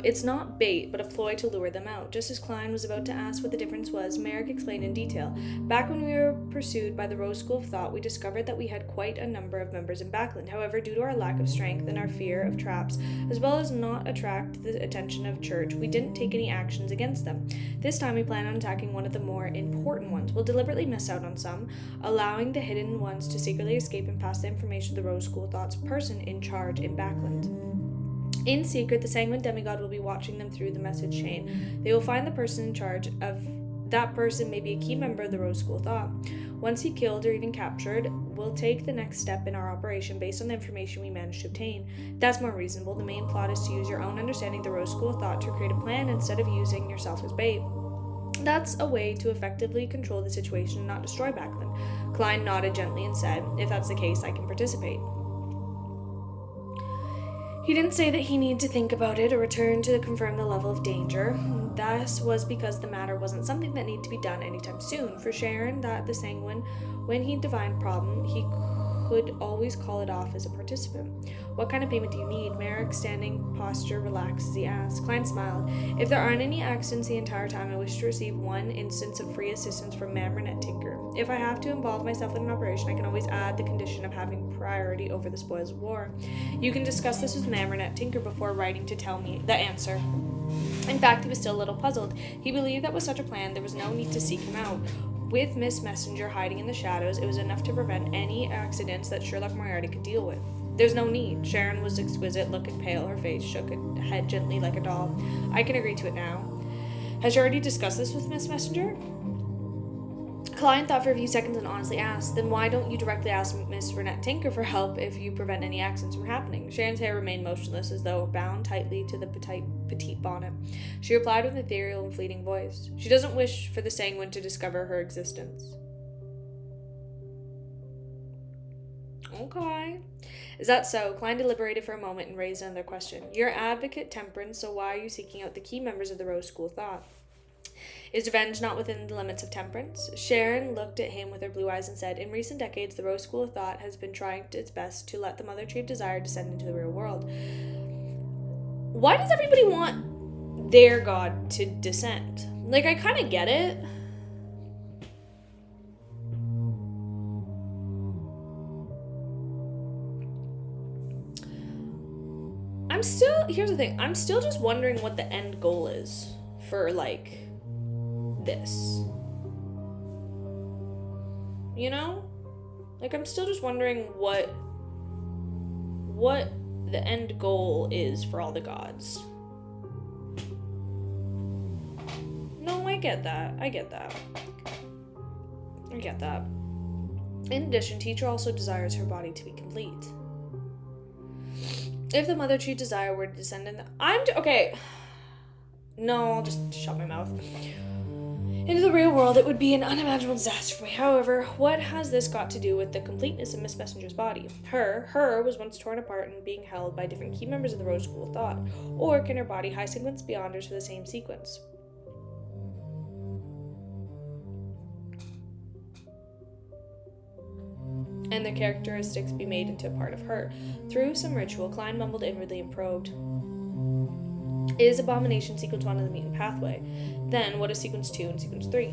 It's not bait, but a ploy to lure them out. Just as Klein was about to ask what the difference was, Merrick explained in detail. Back when we were pursued by the Rose School of Thought, we discovered that we had quite a number of members in Backland. However, due to our lack of strength and our fear of traps, as well as not attract the attention of church, we didn't take any actions against them. This time we plan on attacking one of the more important ones. We'll deliberately miss out on some, allowing the hidden ones to secretly escape and pass the information to the Rose School of Thought's person in charge in Backland. In secret, the Sanguine demigod will be watching them through the message chain. They will find the person in charge of that person may be a key member of the Rose School of Thought. Once he killed or even captured, we'll take the next step in our operation based on the information we managed to obtain. That's more reasonable. The main plot is to use your own understanding of the Rose School of Thought to create a plan instead of using yourself as bait. That's a way to effectively control the situation and not destroy Backlund. Klein nodded gently and said, "If that's the case, I can participate." He didn't say that he needed to think about it or return to confirm the level of danger. This was because the matter wasn't something that needed to be done anytime soon. For Sharon, that the Sanguine, when he divined problem, he could always call it off as a participant. "What kind of payment do you need?" Merrick's standing posture relaxed as he asked. Klein smiled. "If there aren't any accidents the entire time, I wish to receive 1 instance of free assistance from Ma'am Renette Tinker. If I have to involve myself in an operation, I can always add the condition of having priority over the spoils of war. You can discuss this with Ma'am Renette Tinker before writing to tell me the answer." In fact, he was still a little puzzled. He believed that with such a plan, there was no need to seek him out. With Miss Messenger hiding in the shadows, it was enough to prevent any accidents that Sherlock Moriarty could deal with. There's no need. Sharon was exquisite, looking pale. Her face shook her head gently like a doll. "I can agree to it now." "Has you already discussed this with Miss Messenger?" Klein thought for a few seconds and honestly asked, "Then why don't you directly ask Miss Renette Tinker for help if you prevent any accidents from happening?" Sharon's hair remained motionless as though bound tightly to the petite bonnet. She replied with an ethereal and fleeting voice. "She doesn't wish for the Sanguine to discover her existence." Okay. "Is that so?" Klein deliberated for a moment and raised another question. "You're advocate temperance, so why are you seeking out the key members of the Rose School of Thought?" Is revenge not within the limits of temperance? Sharon looked at him with her blue eyes and said, in recent decades, the Rose School of Thought has been trying its best to let the mother tree of desire descend into the real world. Why does everybody want their God to descend? Like, I kind of get it. Here's the thing, I'm still just wondering what the end goal is for, like, this. You know? Like, I'm still just wondering what the end goal is for all the gods. No, I get that. In addition, teacher also desires her body to be complete. If the mother tree desire were to descend in the... okay. No, I'll just shut my mouth. Into the real world, it would be an unimaginable disaster for me. However, what has this got to do with the completeness of Miss Messenger's body? Her was once torn apart and being held by different key members of the Rose School of Thought. Or can her body high sequence beyonders for the same sequence? And the characteristics be made into a part of her. Through some ritual, Klein mumbled inwardly and probed. Is abomination sequence 1 of the mutant pathway? Then what is sequence 2 and sequence 3?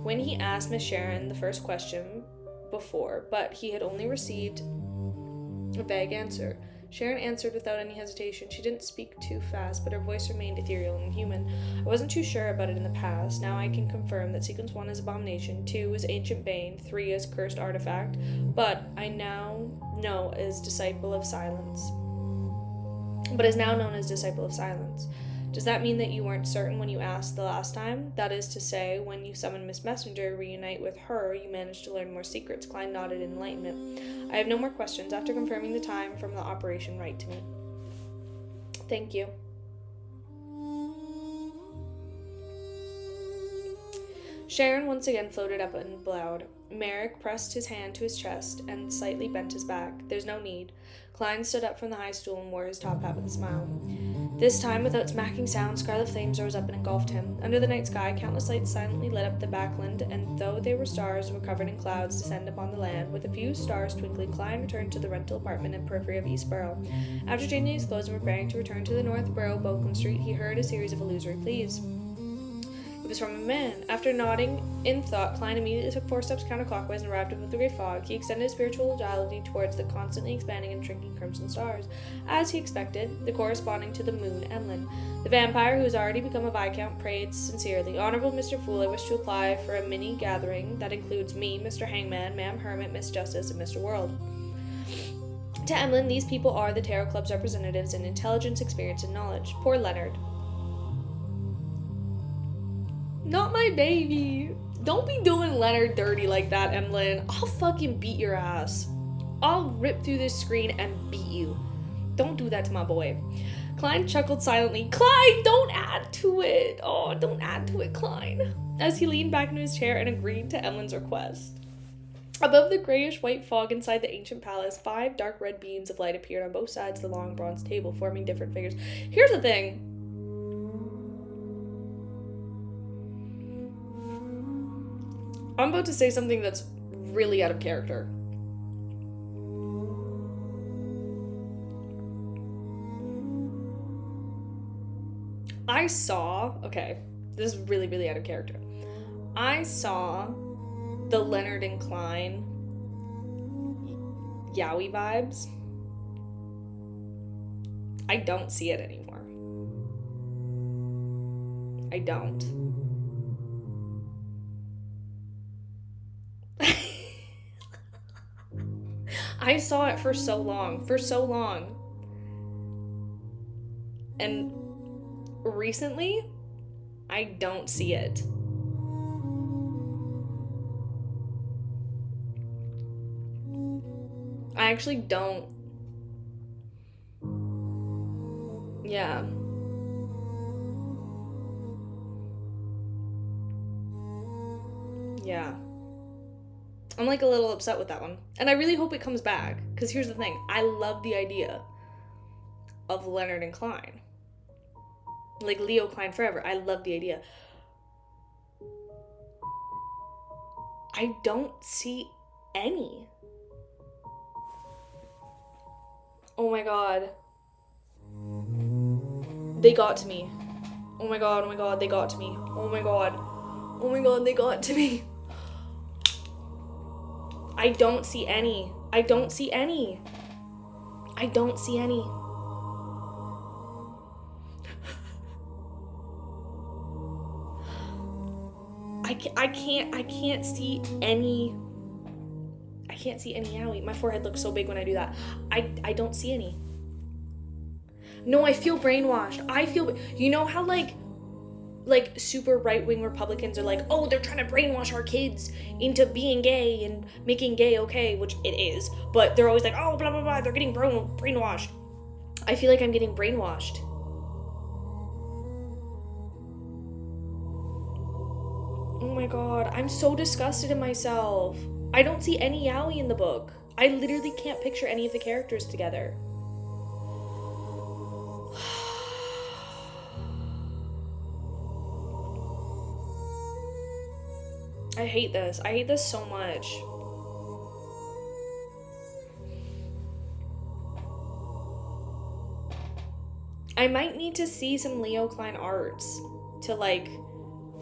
When he asked Miss Sharon the first question before, but he had only received a vague answer. Sharon answered without any hesitation. She didn't speak too fast, but her voice remained ethereal and human. I wasn't too sure about it in the past. Now I can confirm that sequence 1 is abomination, 2 is ancient bane, 3 is cursed artifact, but I now know as disciple of silence. But is now known as disciple of silence. Does that mean that you weren't certain when you asked the last time? That is to say, when you summoned Miss Messenger, reunite with her, you managed to learn more secrets. Klein nodded in enlightenment. I have no more questions. After confirming the time from the operation, write to me. Thank you. Sharon once again floated up and bowed. Merrick pressed his hand to his chest and slightly bent his back. There's no need. Klein stood up from the high stool and wore his top hat with a smile. This time, without smacking sound, scarlet flames rose up and engulfed him. Under the night sky, countless lights silently lit up the backland, and though they were stars were covered in clouds descend upon the land. With a few stars twinkling, Klein returned to the rental apartment in periphery of East Borough. After changing his clothes and preparing to return to the North Borough, Boculum Street, he heard a series of illusory pleas. It was from a man. After nodding in thought, Klein immediately took 4 steps counterclockwise and arrived above the grey fog. He extended his spiritual agility towards the constantly expanding and shrinking crimson stars. As he expected, the corresponding to the moon, Emlyn. The vampire, who has already become a viscount, prayed sincerely. Honorable Mr. Fool, I wish to apply for a mini-gathering that includes me, Mr. Hangman, Ma'am Hermit, Miss Justice, and Mr. World. To Emlyn, these people are the Tarot Club's representatives in intelligence, experience, and knowledge. Poor Leonard. Not my baby. Don't be doing Leonard dirty like that, Emlyn. I'll fucking beat your ass. I'll rip through this screen and beat you. Don't do that to my boy. Klein chuckled silently. Klein, don't add to it. Oh, don't add to it, Klein. As he leaned back into his chair and agreed to Emlyn's request. Above the grayish-white fog inside the ancient palace, 5 dark red beams of light appeared on both sides of the long bronze table, forming different figures. Here's the thing. I'm about to say something that's really out of character. Okay, this is really, really out of character. I saw the Leonard and Klein yaoi vibes. I don't see it anymore. I don't. I saw it for so long. And recently, I don't see it. I actually don't. Yeah. Yeah. I'm like a little upset with that one. And I really hope it comes back. Because here's the thing. I love the idea of Leonard and Klein. Like Leo Klein forever. I love the idea. I don't see any. Oh my god. They got to me. Oh my god, they got to me. Oh my god, they got to me. I don't see any. I don't see any. I don't see any. I can't see any. I can't see any yaoi. My forehead looks so big when I do that. I don't see any. No, I feel brainwashed. I feel, you know how like super right-wing Republicans are like, oh, they're trying to brainwash our kids into being gay and making gay okay, which it is, but they're always like, oh, blah, blah, blah, they're getting brainwashed. I feel like I'm getting brainwashed. Oh my god, I'm so disgusted in myself. I don't see any yaoi in the book. I literally can't picture any of the characters together. I hate this. I hate this so much. I might need to see some Leo Klein arts to like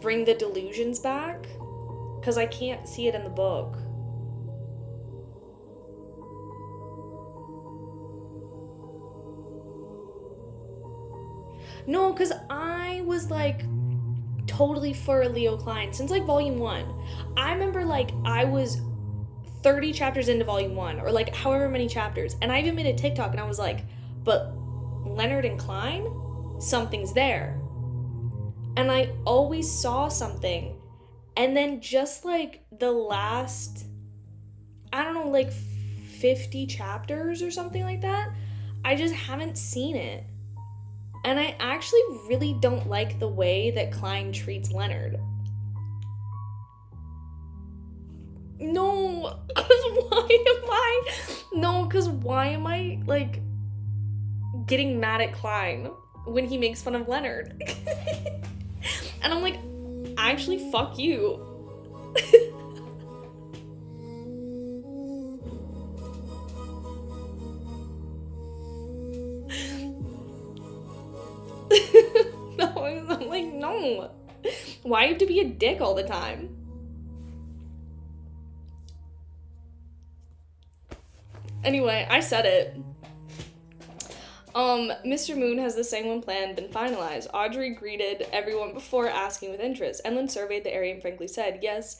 bring the delusions back, because I can't see it in the book. No, because I was like totally for Leo Klein since like volume 1. I remember like I was 30 chapters into volume 1 or like however many chapters, and I even made a TikTok and I was like, but Leonard and Klein, something's there. And I always saw something, and then just like the last, I don't know, like 50 chapters or something like that, I just haven't seen it. And I actually really don't like the way that Klein treats Leonard. No, because why am I, like, getting mad at Klein when he makes fun of Leonard? And I'm like, actually, fuck you. No, I'm like, no. Why do you have to be a dick all the time? Anyway, I said it. Mr. Moon has the Sangwon plan been finalized. Audrey greeted everyone before asking with interest. Enlin surveyed the area and frankly said, yes.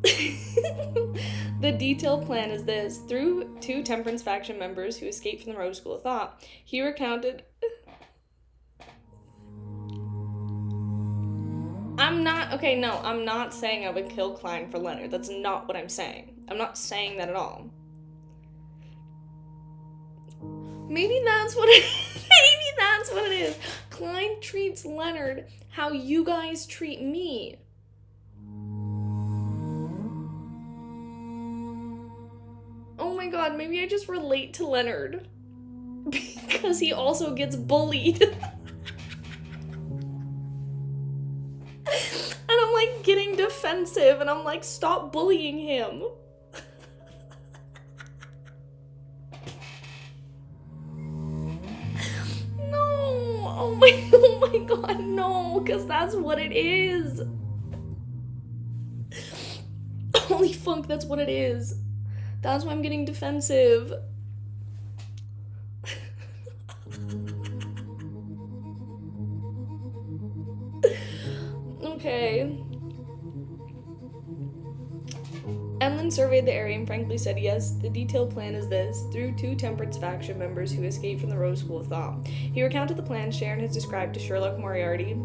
The detailed plan is this. Through 2 Temperance faction members who escaped from the Rose School of Thought, he recounted... I'm not saying I would kill Klein for Leonard. That's not what I'm saying. I'm not saying that at all. Maybe that's what it is. Klein treats Leonard how you guys treat me. Oh my god, maybe I just relate to Leonard. Because he also gets bullied. And I'm like getting defensive and I'm like, stop bullying him. Oh my god, no, because that's what it is. Holy fuck, that's what it is. That's why I'm getting defensive. Okay. Emlyn surveyed the area and frankly said, yes, the detailed plan is this. Through 2 Temperance faction members who escaped from the Rose School of Thought. He recounted the plan Sharon has described to Sherlock Moriarty.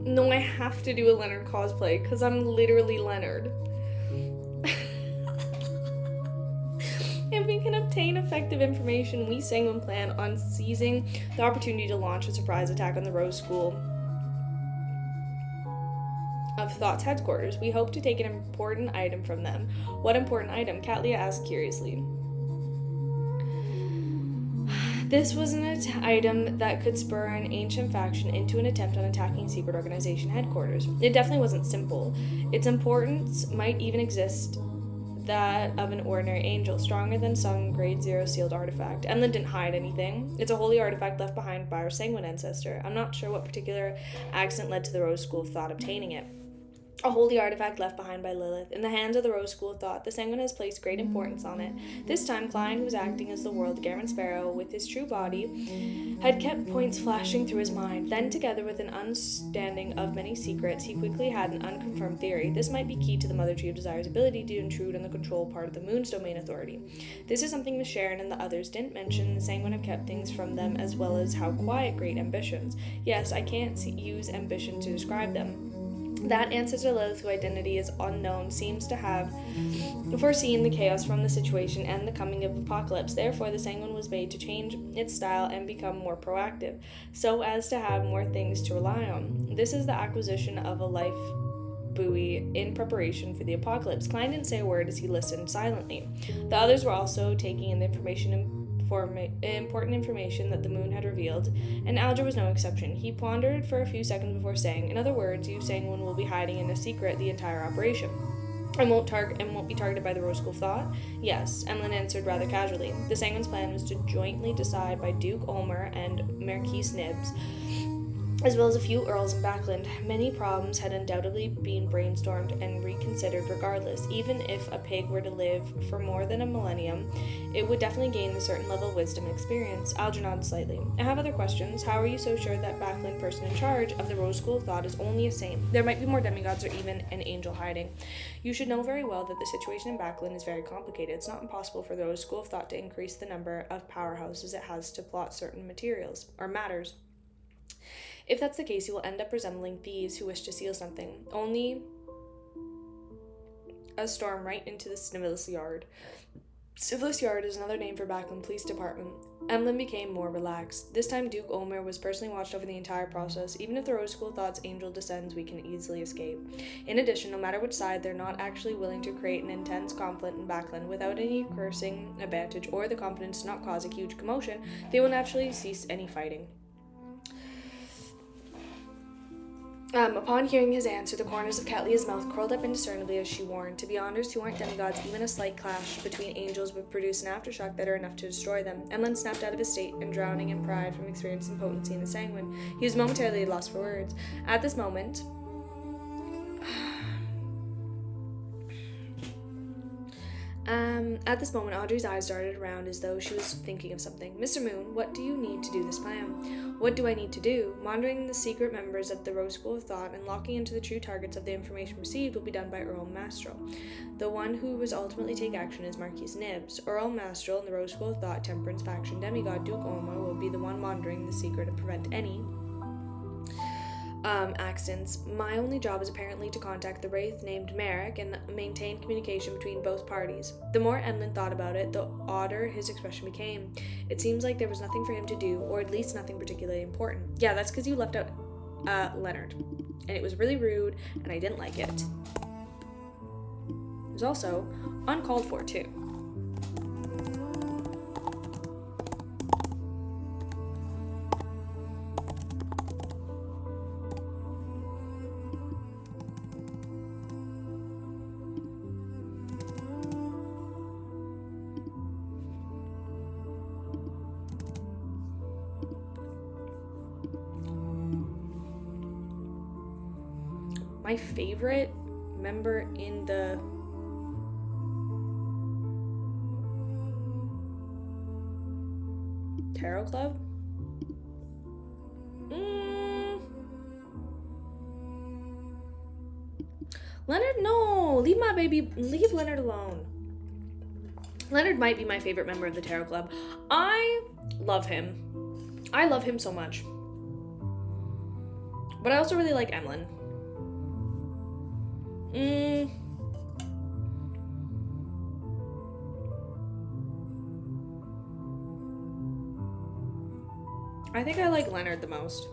No, I have to do a Leonard cosplay, because I'm literally Leonard. If we can obtain effective information, we Sangwon plan on seizing the opportunity to launch a surprise attack on the Rose School of Thought's headquarters. We hope to take an important item from them. What important item? Katlia asked curiously. This was an item that could spur an ancient faction into an attempt on attacking secret organization headquarters. It definitely wasn't simple. Its importance might even exist that of an ordinary angel, stronger than some grade 0 sealed artifact. Emlyn didn't hide anything. It's a holy artifact left behind by our sanguine ancestor. I'm not sure what particular accident led to the Rose School of Thought obtaining it. A holy artifact left behind by Lilith. In the hands of the Rose School of Thought, the Sanguine has placed great importance on it. This time, Klein, who was acting as the world Gammon Sparrow with his true body, had kept points flashing through his mind. Then, together with an understanding of many secrets, he quickly had an unconfirmed theory. This might be key to the Mother Tree of Desire's ability to intrude on the control part of the Moon's domain authority. This is something Miss Sharon and the others didn't mention. The Sanguine have kept things from them, as well as how quiet great ambitions. Yes, I can't use ambition to describe them. That ancestor Lilith, whose identity is unknown, seems to have foreseen the chaos from the situation and the coming of apocalypse. Therefore, the Sanguine was made to change its style and become more proactive, so as to have more things to rely on. This is the acquisition of a life buoy in preparation for the apocalypse. Klein didn't say a word as he listened silently. The others were also taking in the important information that the moon had revealed, and Alger was no exception. He pondered for a few seconds before saying, "In other words, you Sanguine will be hiding in a secret the entire operation, and won't be targeted by the Rose School of Thought?" "Yes," Emlyn answered rather casually. The Sanguine's plan was to jointly decide by Duke Ulmer and Marquise Nibbs, as well as a few earls in Backland. Many problems had undoubtedly been brainstormed and reconsidered regardless. Even if a pig were to live for more than a millennium, it would definitely gain a certain level of wisdom and experience. Alger nodded slightly. "I have other questions. How are you so sure that Backland person in charge of the Rose School of Thought is only a saint? There might be more demigods or even an angel hiding. You should know very well that the situation in Backland is very complicated. It's not impossible for the Rose School of Thought to increase the number of powerhouses it has to plot certain matters. If that's the case, you will end up resembling thieves who wish to steal something. Only a storm right into the Civilis Yard." Civilis Yard is another name for Backland Police Department. Emlyn became more relaxed. This time Duke Ulmer was personally watched over the entire process. Even if the Rose School of Thought's angel descends, we can easily escape. In addition, no matter which side, they're not actually willing to create an intense conflict in Backland without any cursing advantage or the confidence to not cause a huge commotion. They will naturally cease any fighting. Upon hearing his answer, the corners of Catlia's mouth curled up indiscernibly as she warned. To be honest, who aren't demigods, even a slight clash between angels would produce an aftershock that are enough to destroy them. Emlyn snapped out of his state and drowning in pride from experiencing potency in the Sanguine. He was momentarily lost for words. At this moment, Audrey's eyes darted around as though she was thinking of something. "Mr. Moon, what do you need to do this plan?" "What do I need to do? Monitoring the secret members of the Rose School of Thought and locking into the true targets of the information received will be done by Earl Mastro. The one who will ultimately take action is Marquise Nibbs. Earl Mastro and the Rose School of Thought Temperance faction demigod Duke Ulmer will be the one monitoring the secret and prevent any accidents. My only job is apparently to contact the wraith named Merrick and maintain communication between both parties." The more Emlyn thought about it, the odder his expression became. It seems like there was nothing for him to do, or at least nothing particularly important. "Yeah, that's because you left out Leonard. And it was really rude, and I didn't like it. It was also uncalled for, too." My favorite member in the Tarot Club? Leonard, no! Leave Leonard alone. Leonard might be my favorite member of the Tarot Club. I love him. I love him so much. But I also really like Emlyn. I think I like Leonard the most.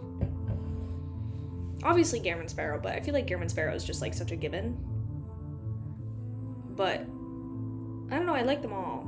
Obviously Gammon Sparrow, but I feel like Gammon Sparrow is just like such a given. But I don't know, I like them all.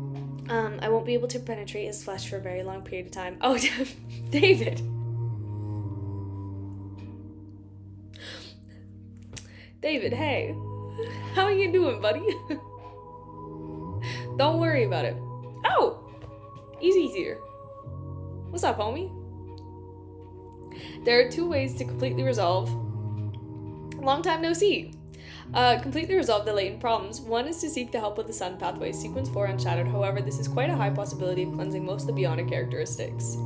I won't be able to penetrate his flesh for a very long period of time. Oh, David. David, hey. How are you doing, buddy? Don't worry about it. Oh! He's easier. What's up, homie? There are 2 ways to completely resolve. Long time no see. Completely resolve the latent problems. One is to seek the help of the sun pathway, sequence 4 unshadowed. However, this is quite a high possibility of cleansing most of the bionic characteristics.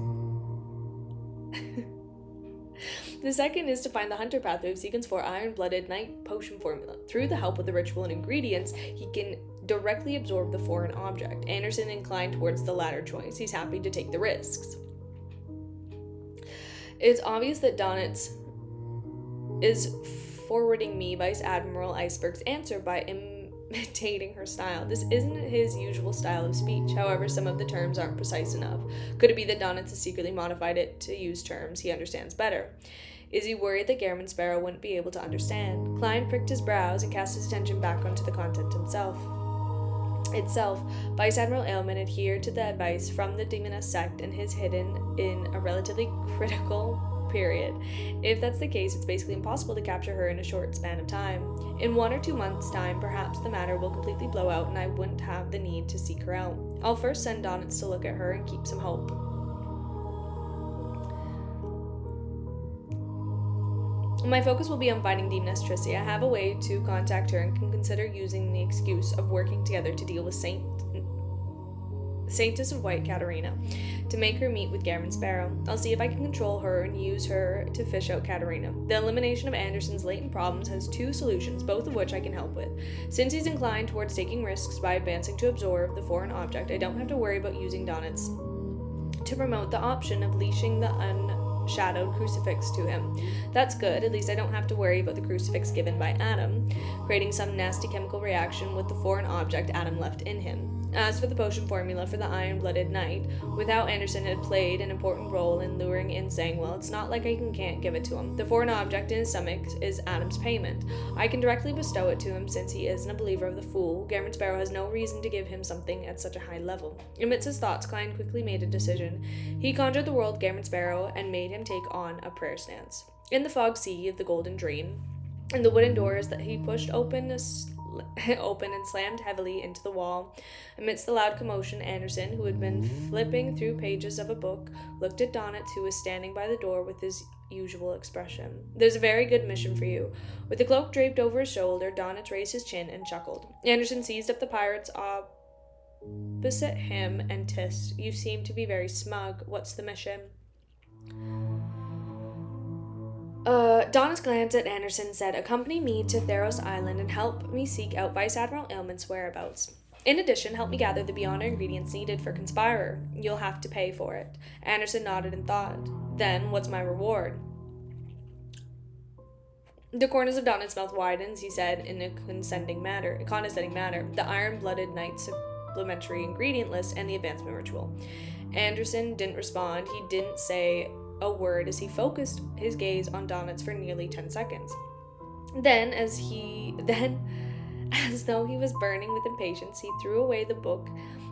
The second is to find the hunter pathway of sequence 4 iron-blooded night potion formula. Through the help of the ritual and ingredients, he can directly absorb the foreign object. Anderson inclined towards the latter choice. He's happy to take the risks. It's obvious that Donitz is forwarding me Vice Admiral Iceberg's answer by imitating her style. This isn't his usual style of speech. However, some of the terms aren't precise enough. Could it be that Donitz has secretly modified it to use terms he understands better? Is he worried that Garamond Sparrow wouldn't be able to understand? Klein pricked his brows and cast his attention back onto the content itself. Vice Admiral Ailman adhered to the advice from the Demoness sect and is hidden in a relatively critical period. If that's the case, it's basically impossible to capture her in a short span of time. In 1 or 2 months' time, perhaps the matter will completely blow out and I wouldn't have the need to seek her out. I'll first send Donitz to look at her and keep some hope. My focus will be on finding Demoness Trissy. I have a way to contact her and can consider using the excuse of working together to deal with Saintess of White Katarina, to make her meet with Garamond Sparrow. I'll see if I can control her and use her to fish out Katarina. The elimination of Anderson's latent problems has 2 solutions, both of which I can help with. Since he's inclined towards taking risks by advancing to absorb the foreign object, I don't have to worry about using Donitz to promote the option of leashing the unshadowed crucifix to him. That's good, at least I don't have to worry about the crucifix given by Adam, creating some nasty chemical reaction with the foreign object Adam left in him. As for the potion formula for the iron-blooded knight, without Anderson had played an important role in luring in Sangwell, it's not like I can't give it to him. The foreign object in his stomach is Adam's payment. I can directly bestow it to him since he isn't a believer of the fool. Garamond Sparrow has no reason to give him something at such a high level. Amidst his thoughts, Klein quickly made a decision. He conjured the world Garamond Sparrow and made him take on a prayer stance. In the fog sea of the Golden Dream, and the wooden doors that he pushed open and slammed heavily into the wall. Amidst the loud commotion, Anderson, who had been flipping through pages of a book, looked at Donitz, who was standing by the door with his usual expression. There's a very good mission for you. With the cloak draped over his shoulder, Donitz raised his chin and chuckled. Anderson seized up the pirates opposite him and tissed. You seem to be very smug. What's the mission? Donna's glance at Anderson said, accompany me to Theros Island and help me seek out Vice Admiral Ailman's whereabouts. In addition, help me gather the beyond ingredients needed for Conspirer. You'll have to pay for it. Anderson nodded and thought. Then, what's my reward? The corners of Donna's mouth widened as he said in a condescending manner. The iron-blooded knight supplementary ingredient list and the advancement ritual. Anderson didn't respond. He didn't say a word as he focused his gaze on Donitz for nearly 10 seconds. Then, as though he was burning with impatience, he threw away the book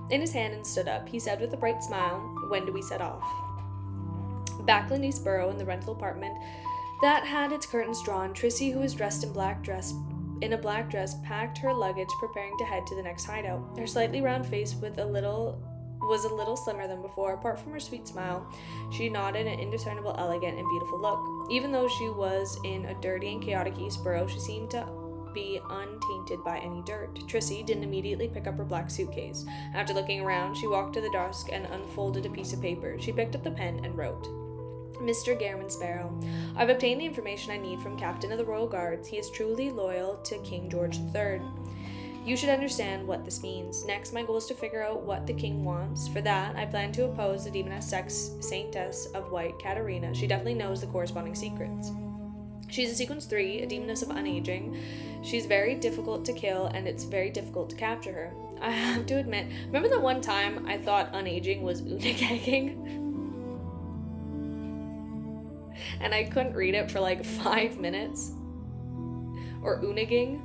in his hand and stood up. He said with a bright smile, when do we set off? Backland Eastborough, in the rental apartment that had its curtains drawn, Trissy, who was dressed in a black dress, packed her luggage, preparing to head to the next hideout. Her slightly round face was a little slimmer than before. Apart from her sweet smile, she nodded an indiscernible, elegant, and beautiful look. Even though she was in a dirty and chaotic Eastborough, she seemed to be untainted by any dirt. Trissy didn't immediately pick up her black suitcase. After looking around, she walked to the desk and unfolded a piece of paper. She picked up the pen and wrote, Mr. Garamond Sparrow, I've obtained the information I need from Captain of the Royal Guards. He is truly loyal to King George III. You should understand what this means. Next, my goal is to figure out what the king wants. For that, I plan to oppose the Demoness Saintess of White Katarina. She definitely knows the corresponding secrets. She's a Sequence 3, a Demoness of Unaging. She's very difficult to kill, and it's very difficult to capture her. I have to admit, remember the one time I thought Unaging was Unagagging? And I couldn't read it for like 5 minutes? Or Unaging?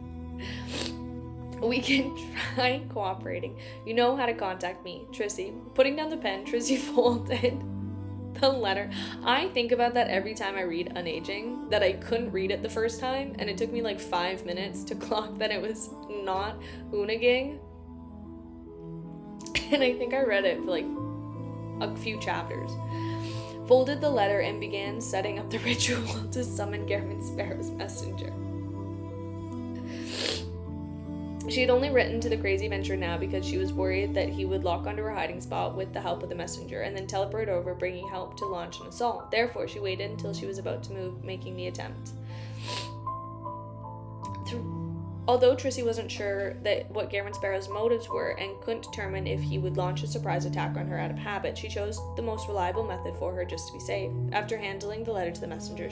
We can try cooperating. You know how to contact me, Trissy. Putting down the pen, Trissy folded the letter. I think about that every time I read Unaging, that I couldn't read it the first time, and it took me like 5 minutes to clock that it was not Unaging. And I think I read it for like a few chapters. Folded the letter and began setting up the ritual to summon Garamond Sparrow's messenger. She had only written to the crazy adventurer now because she was worried that he would lock onto her hiding spot with the help of the messenger and then teleport over, bringing help to launch an assault. Therefore, she waited until she was about to move, making the attempt. Although Trissy wasn't sure that what Garamond Sparrow's motives were and couldn't determine if he would launch a surprise attack on her out of habit, she chose the most reliable method for her just to be safe. After handling the letter to the messenger,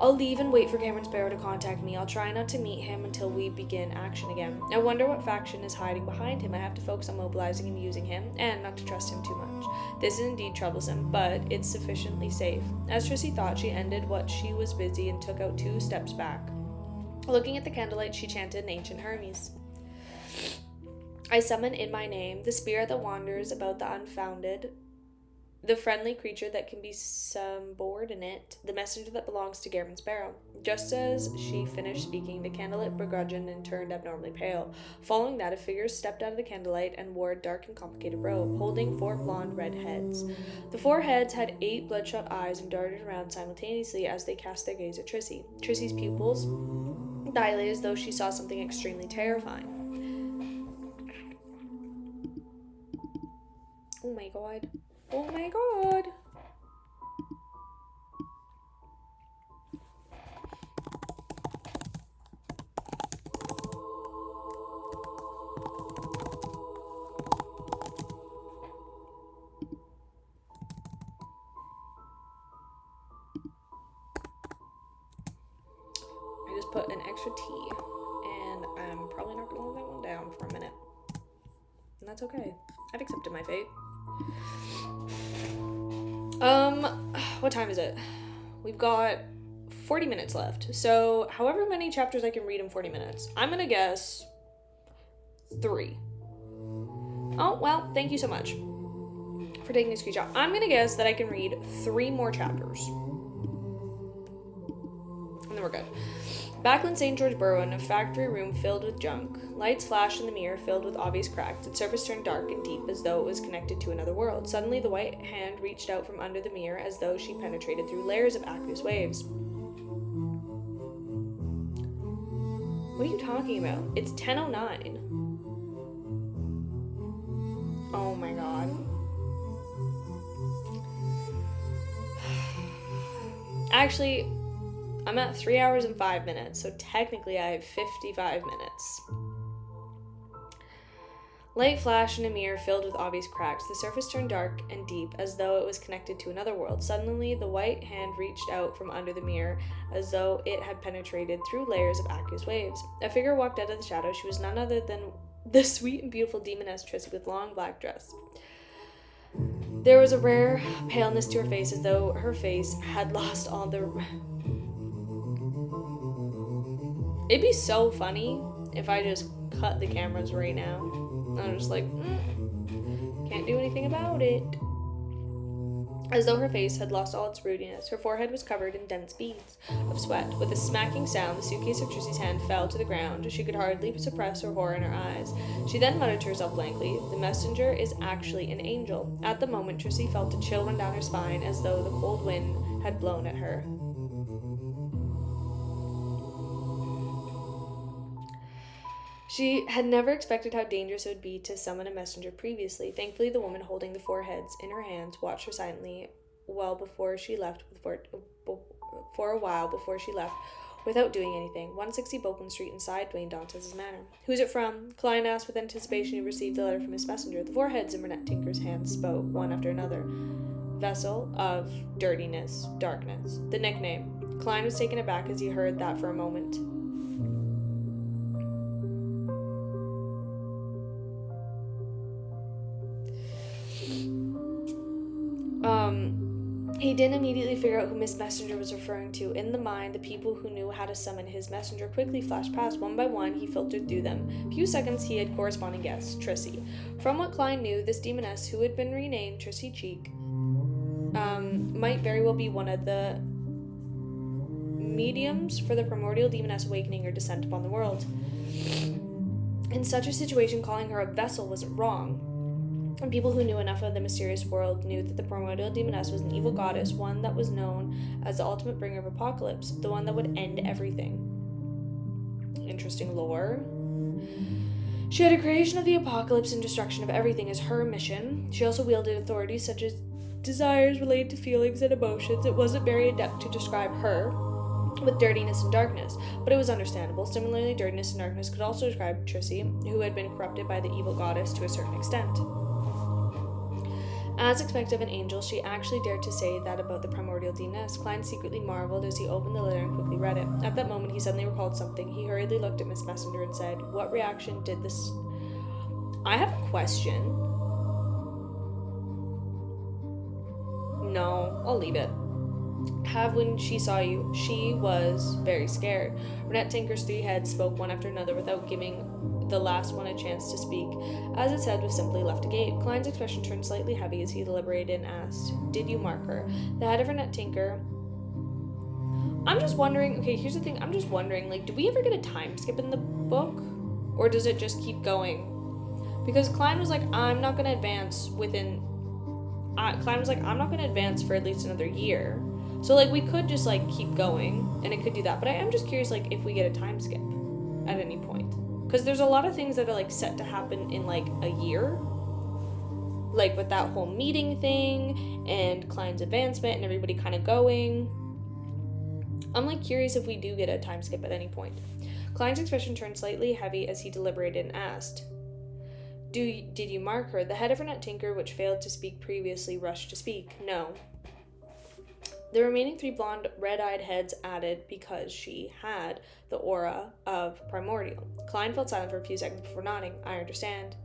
I'll leave and wait for Garamond Sparrow to contact me. I'll try not to meet him until we begin action again. I wonder what faction is hiding behind him. I have to focus on mobilizing and using him, and not to trust him too much. This is indeed troublesome, but it's sufficiently safe. As Trissy thought, she ended what she was busy and took out 2 steps back. Looking at the candlelight, she chanted an ancient Hermes. I summon in my name the spirit that wanders about the unfounded, the friendly creature that can be subordinate, the messenger that belongs to Garamond Sparrow. Just as she finished speaking, the candlelit begrudged and turned abnormally pale. Following that, a figure stepped out of the candlelight and wore a dark and complicated robe, holding 4 blonde red heads. The 4 heads had 8 bloodshot eyes and darted around simultaneously as they cast their gaze at Trissy. Trissy's pupils dilated as though she saw something extremely terrifying. Oh my god. Oh my god. I just put an extra T, and I'm probably not going to let that one down for a minute. And that's okay. I've accepted my fate. What time is it? We've got 40 minutes left. So, however many chapters I can read in 40 minutes. I'm gonna guess 3. Oh, well, thank you so much for taking a screenshot. I'm gonna guess that I can read 3 more chapters. And then we're good. Back in St. George Borough, in a factory room filled with junk, lights flashed in the mirror filled with obvious cracks. Its surface turned dark and deep as though it was connected to another world. Suddenly, the white hand reached out from under the mirror as though she penetrated through layers of aqueous waves. What are you talking about? It's 10:09. Oh my god. Actually, I'm at 3 hours and 5 minutes, so technically I have 55 minutes. Light flashed in a mirror filled with obvious cracks. The surface turned dark and deep, as though it was connected to another world. Suddenly, the white hand reached out from under the mirror, as though it had penetrated through layers of aqueous waves. A figure walked out of the shadow. She was none other than the sweet and beautiful demoness Trissy with long black dress. There was a rare paleness to her face, as though her face had lost all the... It'd be so funny if I just cut the cameras right now. I'm just like, can't do anything about it. As though her face had lost all its rudiness, her forehead was covered in dense beads of sweat. With a smacking sound, the suitcase of Trissy's hand fell to the ground. She could hardly suppress her horror in her eyes. She then muttered to herself blankly, "The messenger is actually an angel." At the moment, Trissy felt a chill run down her spine, as though the cold wind had blown at her. She had never expected how dangerous it would be to summon a messenger previously. Thankfully, the woman holding the 4 heads in her hands watched her silently before she left for a while before she left without doing anything. 160 Boatman Street inside Dwayne Dantes' manor. "Who's it from?" Klein asked with anticipation. He received the letter from his messenger. The 4 heads in Brunette Tinker's hands spoke, one after another. "Vessel of dirtiness, darkness." The nickname. Klein was taken aback as he heard that for a moment. He didn't immediately figure out who Miss Messenger was referring to. In the mind, the people who knew how to summon his messenger quickly flashed past. One by one, he filtered through them. A few seconds, he had corresponding guests, Trissy. From what Klein knew, this demoness, who had been renamed Trissy Cheek, might very well be one of the mediums for the primordial demoness awakening or descent upon the world. In such a situation, calling her a vessel wasn't wrong. And people who knew enough of the mysterious world knew that the primordial demoness was an evil goddess, one that was known as the ultimate bringer of apocalypse, the one that would end everything. Interesting lore. She had a creation of the apocalypse and destruction of everything as her mission. She also wielded authorities such as desires related to feelings and emotions. It wasn't very adept to describe her with dirtiness and darkness, but it was understandable. Similarly, dirtiness and darkness could also describe Trissy, who had been corrupted by the evil goddess to a certain extent. As expected of an angel, she actually dared to say that about the primordial demoness. Klein secretly marveled as he opened the letter and quickly read it. At that moment, he suddenly recalled something. He hurriedly looked at Miss Messenger and said, "What reaction did this..." I have a question. No, I'll leave it. Have when she saw you. She was very scared. Renette Tinker's three heads spoke one after another without giving the last one a chance to speak. As its head was simply left agape. Klein's expression turned slightly heavy as he deliberated and asked, "Did you mark her?" The head of Renette Tinker... I'm just wondering, okay, here's the thing, I'm just wondering, like, do we ever get a time skip in the book? Or does it just keep going? Because Klein was like, I'm not going to advance I'm not going to advance for at least another year. So, like, we could just, like, keep going, and it could do that. But I am just curious, like, if we get a time skip at any point. Because there's a lot of things that are, like, set to happen in, like, a year. Like, with that whole meeting thing, and Klein's advancement, and everybody kind of going. I'm, like, curious if we do get a time skip at any point. Klein's expression turned slightly heavy as he deliberated and asked, Did you mark her? The head of Renette Tinker, which failed to speak previously, rushed to speak. No. The remaining three blonde, red-eyed heads added because she had the aura of primordial. Klein felt silent for a few seconds before nodding. I understand.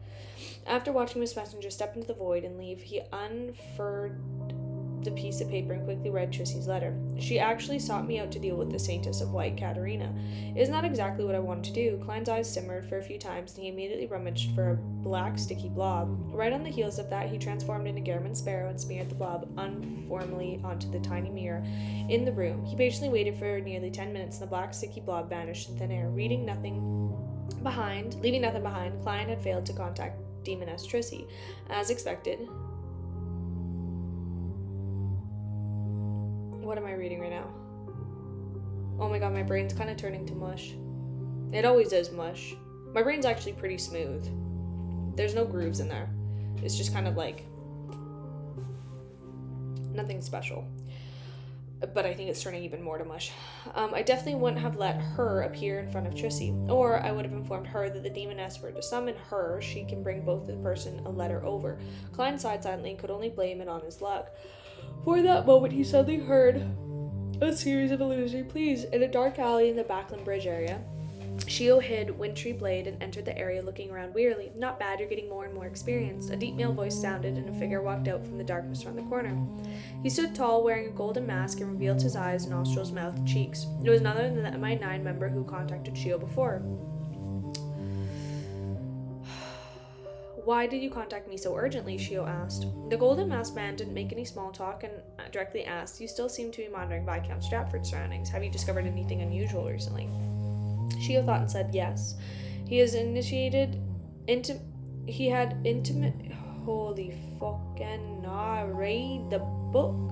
After watching Miss Messenger step into the void and leave, he unfurled the piece of paper and quickly read Trissy's letter. She actually sought me out to deal with the Saintess of White, Katerina. Isn't that exactly what I wanted to do? Klein's eyes simmered for a few times, and he immediately rummaged for a black, sticky blob. Right on the heels of that, he transformed into Garamond Sparrow and smeared the blob unformally onto the tiny mirror in the room. He patiently waited for nearly 10 minutes, and the black, sticky blob vanished in thin air. Leaving nothing behind, Klein had failed to contact Demoness Trissy. As expected, what am I reading right now? Oh my god, my brain's kind of turning to mush. It always is mush. My brain's actually pretty smooth. There's no grooves in there. It's just kind of like nothing special. But I think it's turning even more to mush. I definitely wouldn't have let her appear in front of Trissy, or I would have informed her that the demoness were to summon her. She can bring both the person a letter over. Klein sighed silently and could only blame it on his luck. For that moment, he suddenly heard a series of illusory pleas. In a dark alley in the Backland Bridge area, Shio hid Wintry Blade and entered the area looking around wearily. Not bad, you're getting more and more experienced. A deep male voice sounded, and a figure walked out from the darkness around the corner. He stood tall, wearing a golden mask, and revealed his eyes, nostrils, mouth, cheeks. It was none other than the MI9 member who contacted Shio before. Why did you contact me so urgently? Shio asked. The golden masked man didn't make any small talk and directly asked, You still seem to be monitoring Viscount Stratford's surroundings. Have you discovered anything unusual recently? Shio thought and said yes. He had intimate... Holy fucking nah, read the book.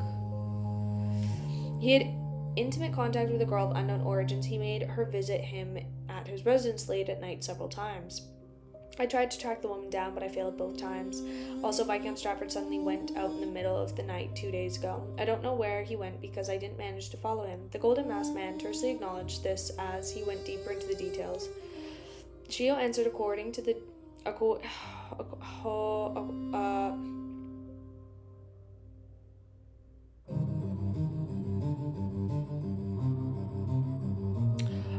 He had intimate contact with a girl of unknown origins. He made her visit him at his residence late at night several times. I tried to track the woman down, but I failed both times. Also, Viscount Stratford suddenly went out in the middle of the night 2 days ago. I don't know where he went because I didn't manage to follow him. The golden masked man tersely acknowledged this as he went deeper into the details. Shio answered according to the...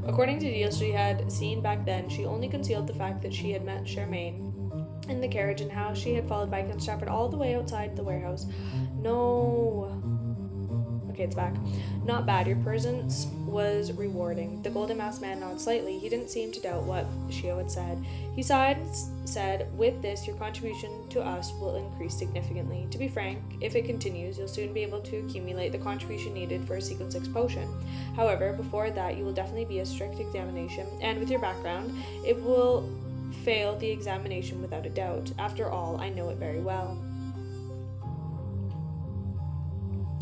According to deals she had seen back then, she only concealed the fact that she had met Charmaine in the carriage and how she had followed Viscount Stratford all the way outside the warehouse. No. Okay, it's back. Not bad. Your presence was rewarding. The golden masked man nodded slightly. He didn't seem to doubt what Shio had said. He sighed and said, with this, your contribution to us will increase significantly. To be frank, if it continues, you'll soon be able to accumulate the contribution needed for a Sequence 6 potion. However, before that, you will definitely be a strict examination, and with your background, it will fail the examination without a doubt. After all, I know it very well.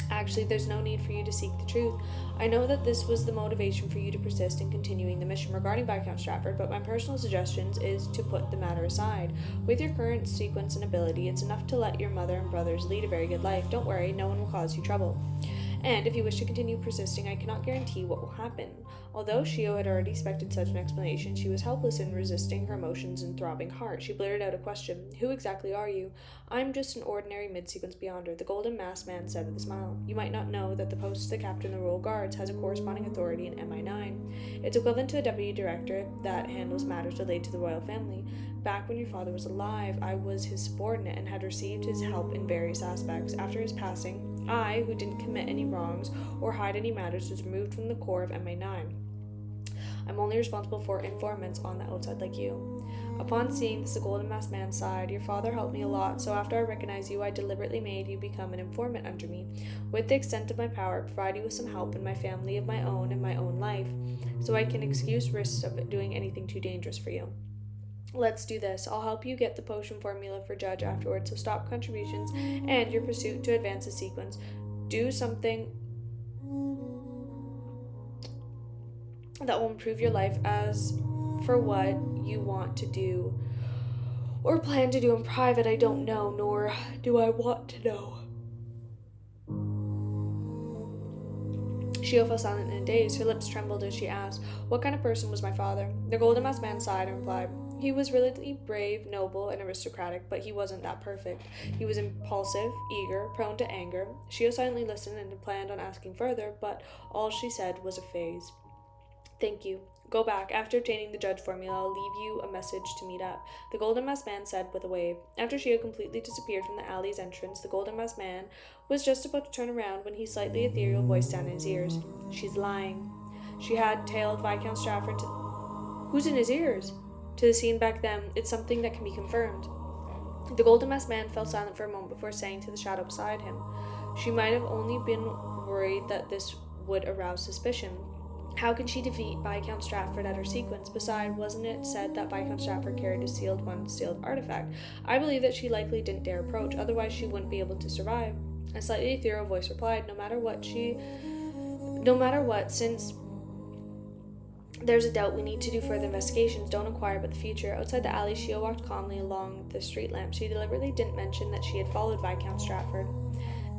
Actually, there's no need for you to seek the truth. I know that this was the motivation for you to persist in continuing the mission regarding Viscount Stratford, but my personal suggestion is to put the matter aside. With your current sequence and ability, it's enough to let your mother and brothers lead a very good life. Don't worry, no one will cause you trouble. And if you wish to continue persisting, I cannot guarantee what will happen. Although Shio had already expected such an explanation, she was helpless in resisting her emotions and throbbing heart. She blurted out a question. Who exactly are you? I'm just an ordinary mid-sequence beyonder, the golden masked man said with a smile. You might not know that the post of the captain of the Royal Guards has a corresponding authority in MI9. It's equivalent to a deputy director that handles matters related to the royal family. Back when your father was alive, I was his subordinate and had received his help in various aspects. After his passing, I, who didn't commit any wrongs or hide any matters, was removed from the core of MI9. I'm only responsible for informants on the outside like you. Upon seeing this, the golden masked man sighed. Your father helped me a lot, so after I recognized you, I deliberately made you become an informant under me. With the extent of my power, provide you with some help in my family of my own and my own life, so I can excuse risks of doing anything too dangerous for you. Let's do this. I'll help you get the potion formula for Judge afterwards, so stop contributions and your pursuit to advance the sequence. Do something that will improve your life. As for what you want to do or plan to do in private, I don't know, nor do I want to know. Shio fell silent in a daze. Her lips trembled as she asked, what kind of person was my father? The golden masked man sighed and replied, he was really brave, noble, and aristocratic, but he wasn't that perfect. He was impulsive, eager, prone to anger. Shio silently listened and planned on asking further, but all she said was a phase. Thank you. Go back. After obtaining the Judge formula, I'll leave you a message to meet up, the golden masked man said with a wave. After Shio completely disappeared from the alley's entrance, the golden masked man was just about to turn around when his slightly ethereal voice down in his ears. She's lying. She had tailed Viscount Stratford to... Who's in his ears? To the scene back then, it's something that can be confirmed. The golden masked man fell silent for a moment before saying to the shadow beside him, she might have only been worried that this would arouse suspicion. How can she defeat Viscount Stratford at her sequence? Besides, wasn't it said that Viscount Stratford carried a sealed artifact? I believe that she likely didn't dare approach, otherwise she wouldn't be able to survive. A slightly ethereal voice replied, no matter what, since there's a doubt, we need to do further investigations. Don't inquire about the future. Outside the alley, Shio walked calmly along the street lamp. She deliberately didn't mention that she had followed Viscount Stratford.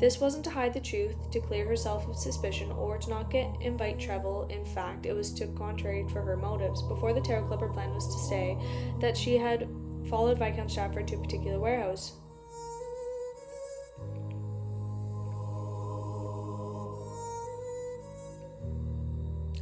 This wasn't to hide the truth, to clear herself of suspicion, or to not invite trouble. In fact, it was to contrary for her motives. Before the Tarot Club, her plan was to say that she had followed Viscount Stratford to a particular warehouse.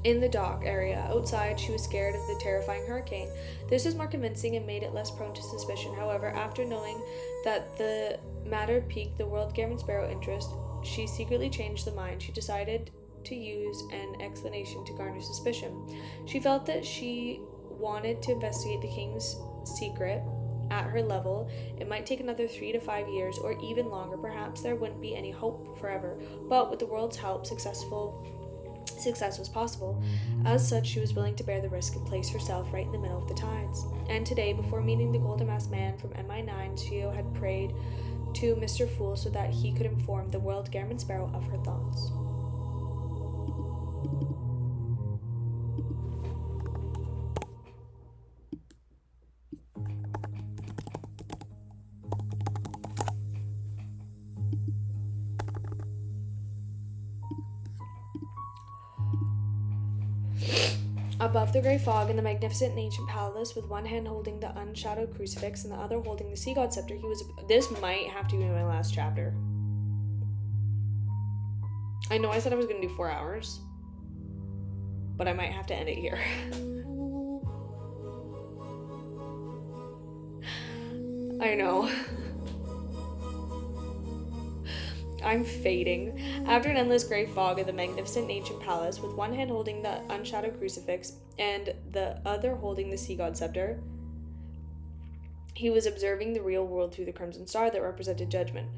In the dock area outside, she was scared of the terrifying hurricane. This was more convincing and made it less prone to suspicion. However, after knowing that the matter piqued the World Gammon Sparrow interest, she secretly changed the mind. She decided to use an explanation to garner suspicion. She felt that she wanted to investigate the king's secret at her level. It might take another 3 to 5 years, or even longer. Perhaps there wouldn't be any hope forever, but with the world's help, success was possible. As such, she was willing to bear the risk and place herself right in the middle of the tides. And today, before meeting the golden masked man from MI9, Shio had prayed to Mr. Fool so that he could inform the World Gammon Sparrow of her thoughts. Above the grey fog in the magnificent and ancient palace, with one hand holding the unshadowed crucifix and the other holding the sea god scepter, this might have to be my last chapter. I know I said I was going to do 4 hours, but I might have to end it here. I know. I'm fading. After an endless gray fog of the magnificent ancient palace, with one hand holding the unshadowed crucifix and the other holding the sea god scepter, he was observing the real world through the crimson star that represented judgment.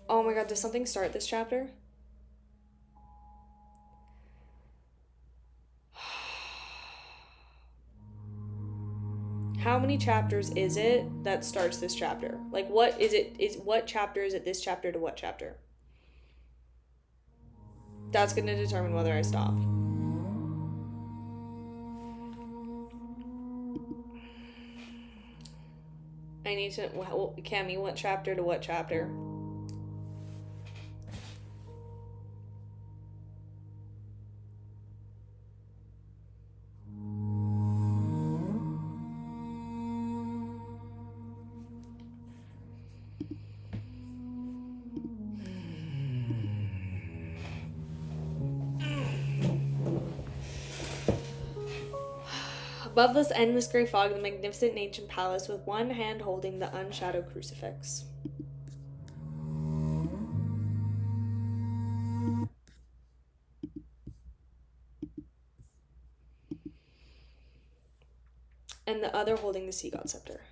Oh my god, does something start this chapter? How many chapters is it that starts this chapter? Like, what is it? What chapter is it this chapter to what chapter? That's going to determine whether I stop. I need to... Well, Cammy, what chapter to what chapter? Above this endless gray fog, the magnificent ancient palace, with one hand holding the unshadowed crucifix. And the other holding the sea god scepter.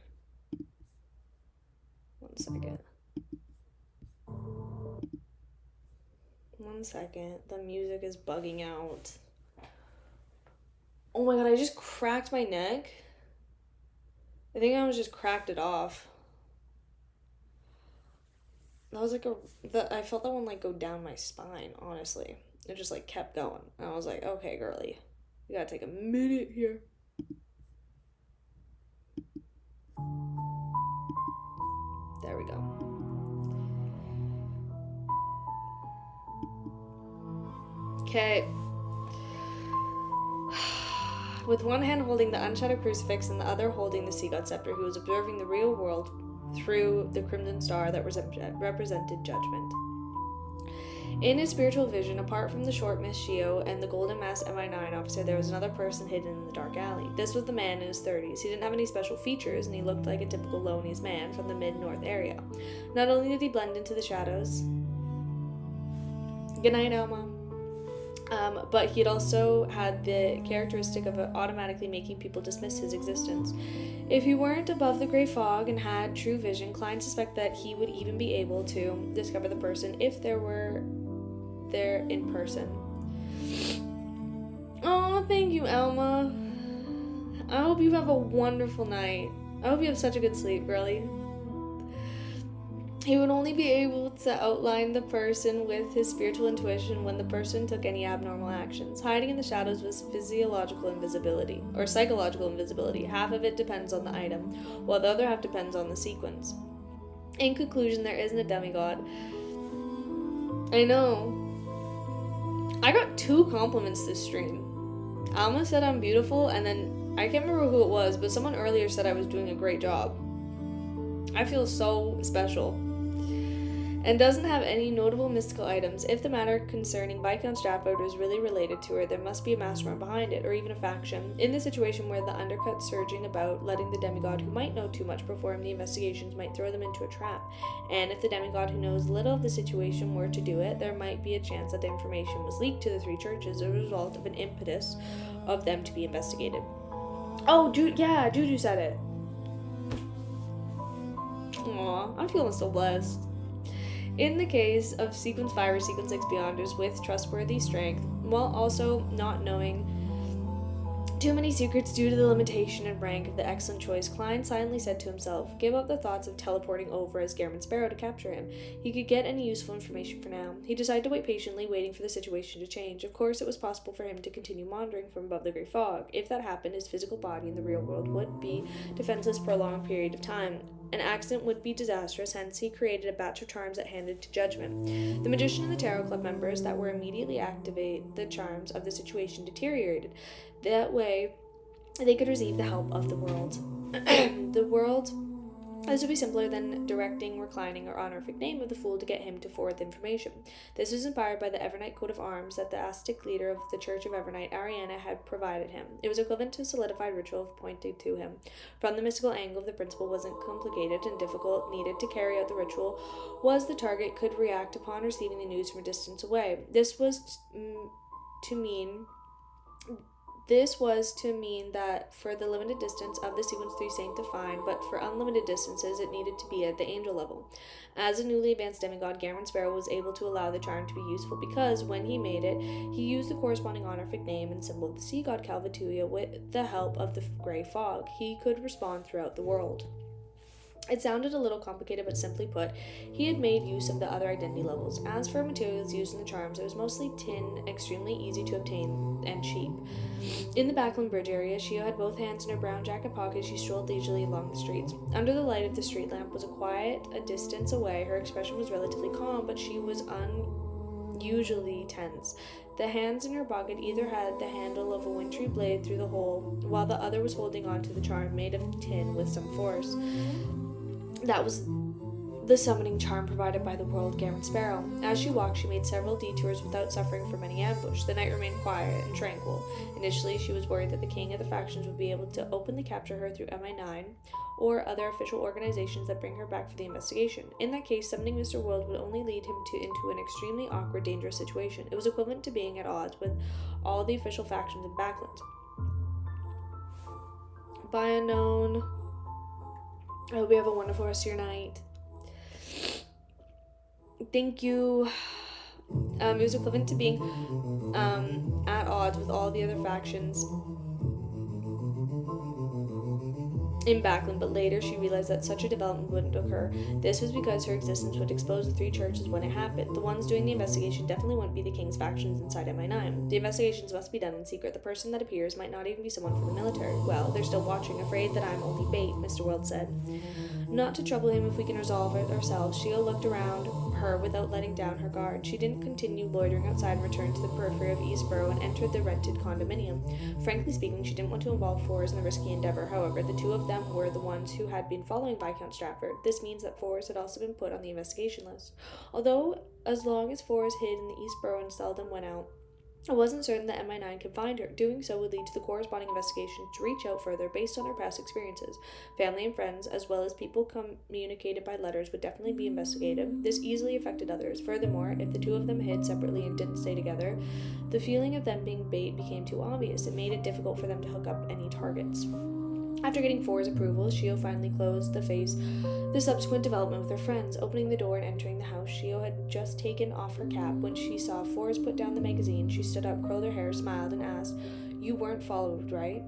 1 second. 1 second. The music is bugging out. Oh my god, I just cracked my neck. I think I almost just cracked it off. That was like I felt that one like go down my spine, honestly. It just like kept going. And I was like, okay, girly, you gotta take a minute here. There we go. Okay. With one hand holding the unshadowed crucifix and the other holding the sea god scepter, he was observing the real world through the crimson star that represented judgment. In his spiritual vision, apart from the short Miss Shio and the golden masked MI9 officer, there was another person hidden in the dark alley. This was the man in his 30s. He didn't have any special features, and he looked like a typical Loney's man from the mid-north area. Not only did he blend into the shadows... Good night, Elma. But he'd also had the characteristic of automatically making people dismiss his existence. If he weren't above the gray fog and had true vision, Klein suspected that he would even be able to discover the person if there were there in person. Oh, thank you, Elma. I hope you have a wonderful night. I hope you have such a good sleep, girlie. He would only be able to outline the person with his spiritual intuition when the person took any abnormal actions. Hiding in the shadows was physiological invisibility, or psychological invisibility. Half of it depends on the item, while the other half depends on the sequence. In conclusion, there isn't a demigod. I know. I got 2 compliments this stream. Alma said I'm beautiful, and then I can't remember who it was, but someone earlier said I was doing a great job. I feel so special. And doesn't have any notable mystical items. If the matter concerning Viscount Stratford was really related to her, there must be a mastermind behind it, or even a faction. In the situation where the undercut surging about, letting the demigod who might know too much perform the investigations might throw them into a trap. And if the demigod who knows little of the situation were to do it, there might be a chance that the information was leaked to the 3 churches as a result of an impetus of them to be investigated. Oh, Juju said it. Aw, I'm feeling so blessed. In the case of Sequence 5 or Sequence 6 Beyonders with trustworthy strength, while also not knowing too many secrets due to the limitation and rank of the excellent choice, Klein silently said to himself, give up the thoughts of teleporting over as Garamond Sparrow to capture him. He could get any useful information for now. He decided to wait patiently, waiting for the situation to change. Of course, it was possible for him to continue wandering from above the gray fog. If that happened, his physical body in the real world would be defenseless for a long period of time. An accident would be disastrous, hence he created a batch of charms that handed to judgment. The magician and the tarot club members that were immediately activate the charms of the situation deteriorated. That way, they could receive the help of the world. The world This would be simpler than directing, reclining, or honorific name of the fool to get him to forward the information. This was inspired by the Evernight coat of arms that the Aztec leader of the Church of Evernight, Ariana, had provided him. It was equivalent to a solidified ritual of pointing to him. From the mystical angle, the principle wasn't complicated and difficult. Needed to carry out the ritual was the target could react upon receiving the news from a distance away. This was to mean that for the limited distance of the sequence 3 saint to find, but for unlimited distances it needed to be at the angel level. As a newly advanced demigod, Gammon Sparrow was able to allow the charm to be useful because, when he made it, he used the corresponding honorific name and symbol of the sea god Calvatuya with the help of the grey fog. He could respond throughout the world. It sounded a little complicated, but simply put, he had made use of the other identity levels. As for materials used in the charms, it was mostly tin, extremely easy to obtain, and cheap. In the Backland Bridge area, Shio had both hands in her brown jacket pocket. She strolled leisurely along the streets. Under the light of the street lamp was a distance away. Her expression was relatively calm, but she was unusually tense. The hands in her pocket either had the handle of a wintry blade through the hole, while the other was holding on to the charm made of tin with some force. That was the summoning charm provided by the world Gammon Sparrow. As she walked, she made several detours without suffering from any ambush. The night remained quiet and tranquil. Initially, she was worried that the king of the factions would be able to openly capture her through MI9 or other official organizations that bring her back for the investigation. In that case, summoning Mr. World would only lead him into an extremely awkward, dangerous situation. It was equivalent to being at odds with all the official factions in Backland. Bye, unknown. I hope you have a wonderful rest of your night. Thank you. It was equivalent to being at odds with all the other factions in Backland, but later she realized that such a development wouldn't occur. This was because her existence would expose the 3 churches when it happened. The ones doing the investigation definitely wouldn't be the king's factions inside MI9. The investigations must be done in secret. The person that appears might not even be someone from the military. Well, they're still watching, afraid that I'm only bait, Mr. World said. Not to trouble him if we can resolve it ourselves. Shio looked around her without letting down her guard. She didn't continue loitering outside and returned to the periphery of Eastborough and entered the rented condominium. Frankly speaking, she didn't want to involve Forrest in the risky endeavor. However, the 2 of them were the ones who had been following Viscount Stratford. This means that Forrest had also been put on the investigation list. Although, as long as Forrest hid in the Eastborough and seldom went out, I wasn't certain that MI9 could find her. Doing so would lead to the corresponding investigation to reach out further based on her past experiences. Family and friends, as well as people communicated by letters, would definitely be investigated. This easily affected others. Furthermore, if the 2 of them hid separately and didn't stay together, the feeling of them being bait became too obvious. It made it difficult for them to hook up any targets. After getting Four's approval, Shio finally closed the subsequent development with her friends. Opening the door and entering the house, Shio had just taken off her cap. When she saw Forrest put down the magazine, she stood up, curled her hair, smiled, and asked, "You weren't followed, right?"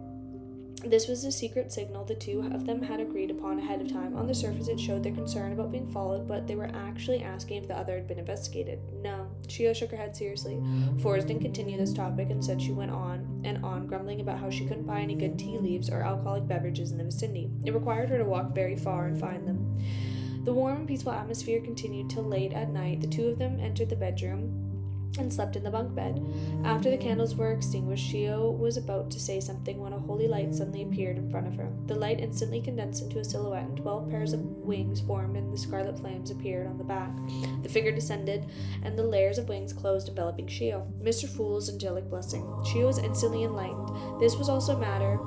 This was a secret signal the 2 of them had agreed upon ahead of time. On the surface, it showed their concern about being followed, but they were actually asking if the other had been investigated. No. Shio shook her head seriously. Forrest didn't continue this topic, and said she went on and on, grumbling about how she couldn't buy any good tea leaves or alcoholic beverages in the vicinity. It required her to walk very far and find them. The warm and peaceful atmosphere continued till late at night. The 2 of them entered the bedroom and slept in the bunk bed. After the candles were extinguished, Shio was about to say something when a holy light suddenly appeared in front of her. The light instantly condensed into a silhouette, and 12 pairs of wings formed, and the scarlet flames appeared on the back. The figure descended, and the layers of wings closed, enveloping Shio. Mr. Fool's angelic blessing. Shio was instantly enlightened. This was also a matter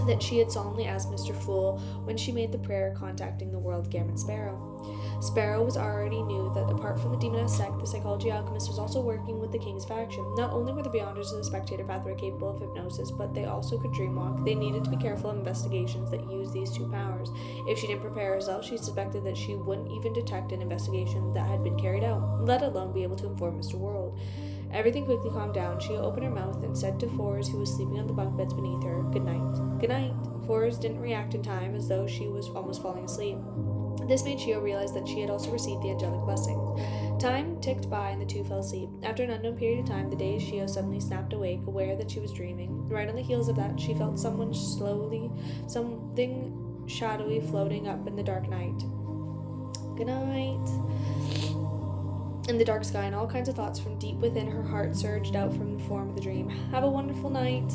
that she had solemnly asked Mr. Fool when she made the prayer contacting the world Gammon Sparrow. Sparrow already knew that apart from the demoness sect, the psychology alchemist was also working with the king's faction. Not only were the Beyonders of the Spectator pathway capable of hypnosis, but they also could dreamwalk. They needed to be careful of investigations that used these 2 powers. If she didn't prepare herself, she suspected that she wouldn't even detect an investigation that had been carried out, let alone be able to inform Mr. World. Everything quickly calmed down. She opened her mouth and said to Forrest, who was sleeping on the bunk beds beneath her, "Good night." "Good night." Forrest didn't react in time, as though she was almost falling asleep. This made Shio realize that she had also received the angelic blessing. Time ticked by and the 2 fell asleep. After an unknown period of time, the dazed Shio suddenly snapped awake, aware that she was dreaming. Right on the heels of that, she felt something shadowy floating up in the dark night. Good night. In the dark sky, and all kinds of thoughts from deep within her heart surged out from the form of the dream. Have a wonderful night.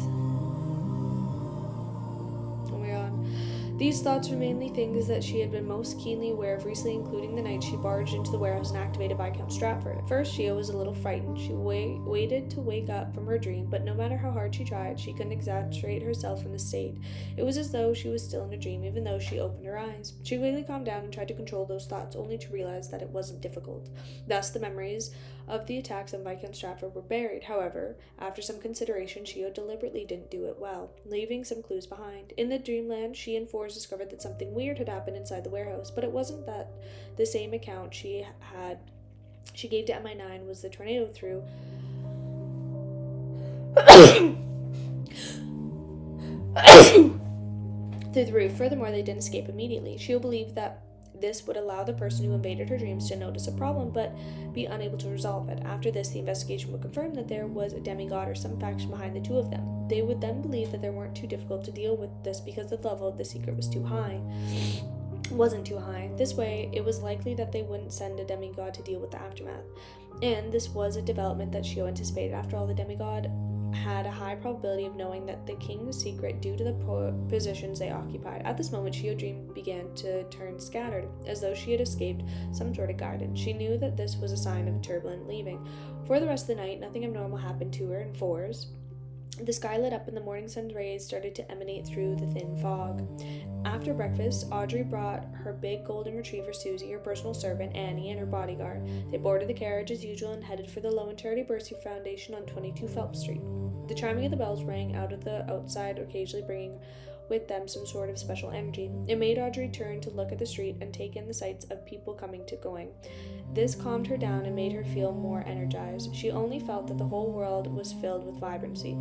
Oh my god. These thoughts were mainly things that she had been most keenly aware of recently, including the night she barged into the warehouse and activated Viscount Stratford. At first, Shio was a little frightened. She waited to wake up from her dream, but no matter how hard she tried, she couldn't exaggerate herself from the state. It was as though she was still in a dream, even though she opened her eyes. She quickly calmed down and tried to control those thoughts, only to realize that it wasn't difficult. Thus, the memories of the attacks on Viscount Stratford were buried. However, after some consideration, Shio deliberately didn't do it well, leaving some clues behind. In the dreamland, she and Fours discovered that something weird had happened inside the warehouse, but it wasn't that the same account she gave to MI9 was the tornado through through the roof. Furthermore, they didn't escape immediately. Shio believed that this would allow the person who invaded her dreams to notice a problem but be unable to resolve it. After this, the investigation would confirm that there was a demigod or some faction behind the two of them. They would then believe that they weren't too difficult to deal with this because the level of the secret wasn't too high. This way, it was likely that they wouldn't send a demigod to deal with the aftermath. And this was a development that Shio anticipated. After all, the demigod had a high probability of knowing that the king's secret due to the positions they occupied. At this moment, Shio's dream began to turn scattered, as though she had escaped some sort of garden. She knew that this was a sign of a turbulent leaving. For the rest of the night, nothing abnormal happened to her in Fours. The sky lit up and the morning sun's rays started to emanate through the thin fog. After breakfast, Audrey brought her big golden retriever Susie, her personal servant Annie, and her bodyguard. They boarded the carriage as usual and headed for the Low and Charity Bursary Foundation on 22 Phelps Street. The chiming of the bells rang out of the outside, occasionally bringing with them some sort of special energy. It made Audrey turn to look at the street and take in the sights of people coming to going. This calmed her down and made her feel more energized. She only felt that the whole world was filled with vibrancy.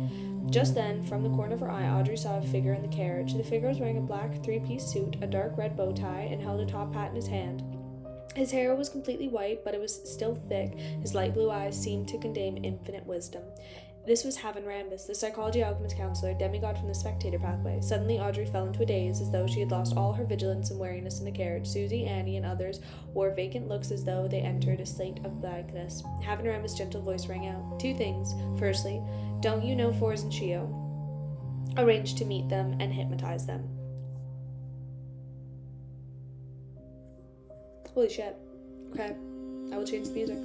Just then, from the corner of her eye, Audrey saw a figure in the carriage. The figure was wearing a black three-piece suit, a dark red bow tie, and held a top hat in his hand. His hair was completely white, but it was still thick. His light blue eyes seemed to contain infinite wisdom. This was Haven Rambus, the psychology alchemist counselor, demigod from the spectator pathway. Suddenly, Audrey fell into a daze, as though she had lost all her vigilance and wariness in the carriage. Susie, Annie, and others wore vacant looks as though they entered a state of blankness. Haven Rambus' gentle voice rang out. 2 things. Firstly, don't you know Fours and Shio? Arrange to meet them and hypnotize them. Holy shit. Okay. I will change the music.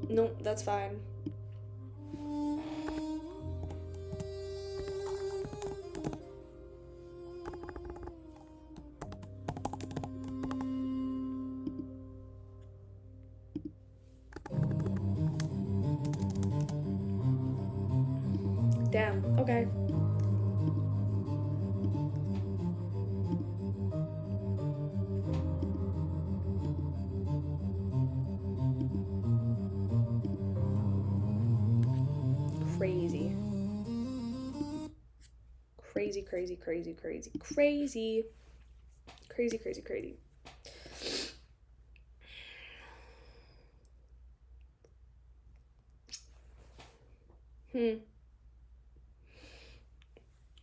No, that's fine. Damn, okay. Crazy. Crazy, crazy, crazy, crazy, crazy. Crazy, crazy, crazy.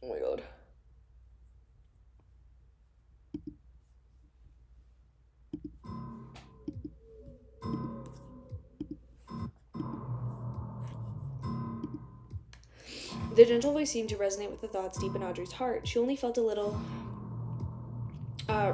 Oh my god. The gentle voice seemed to resonate with the thoughts deep in Audrey's heart. She only felt a little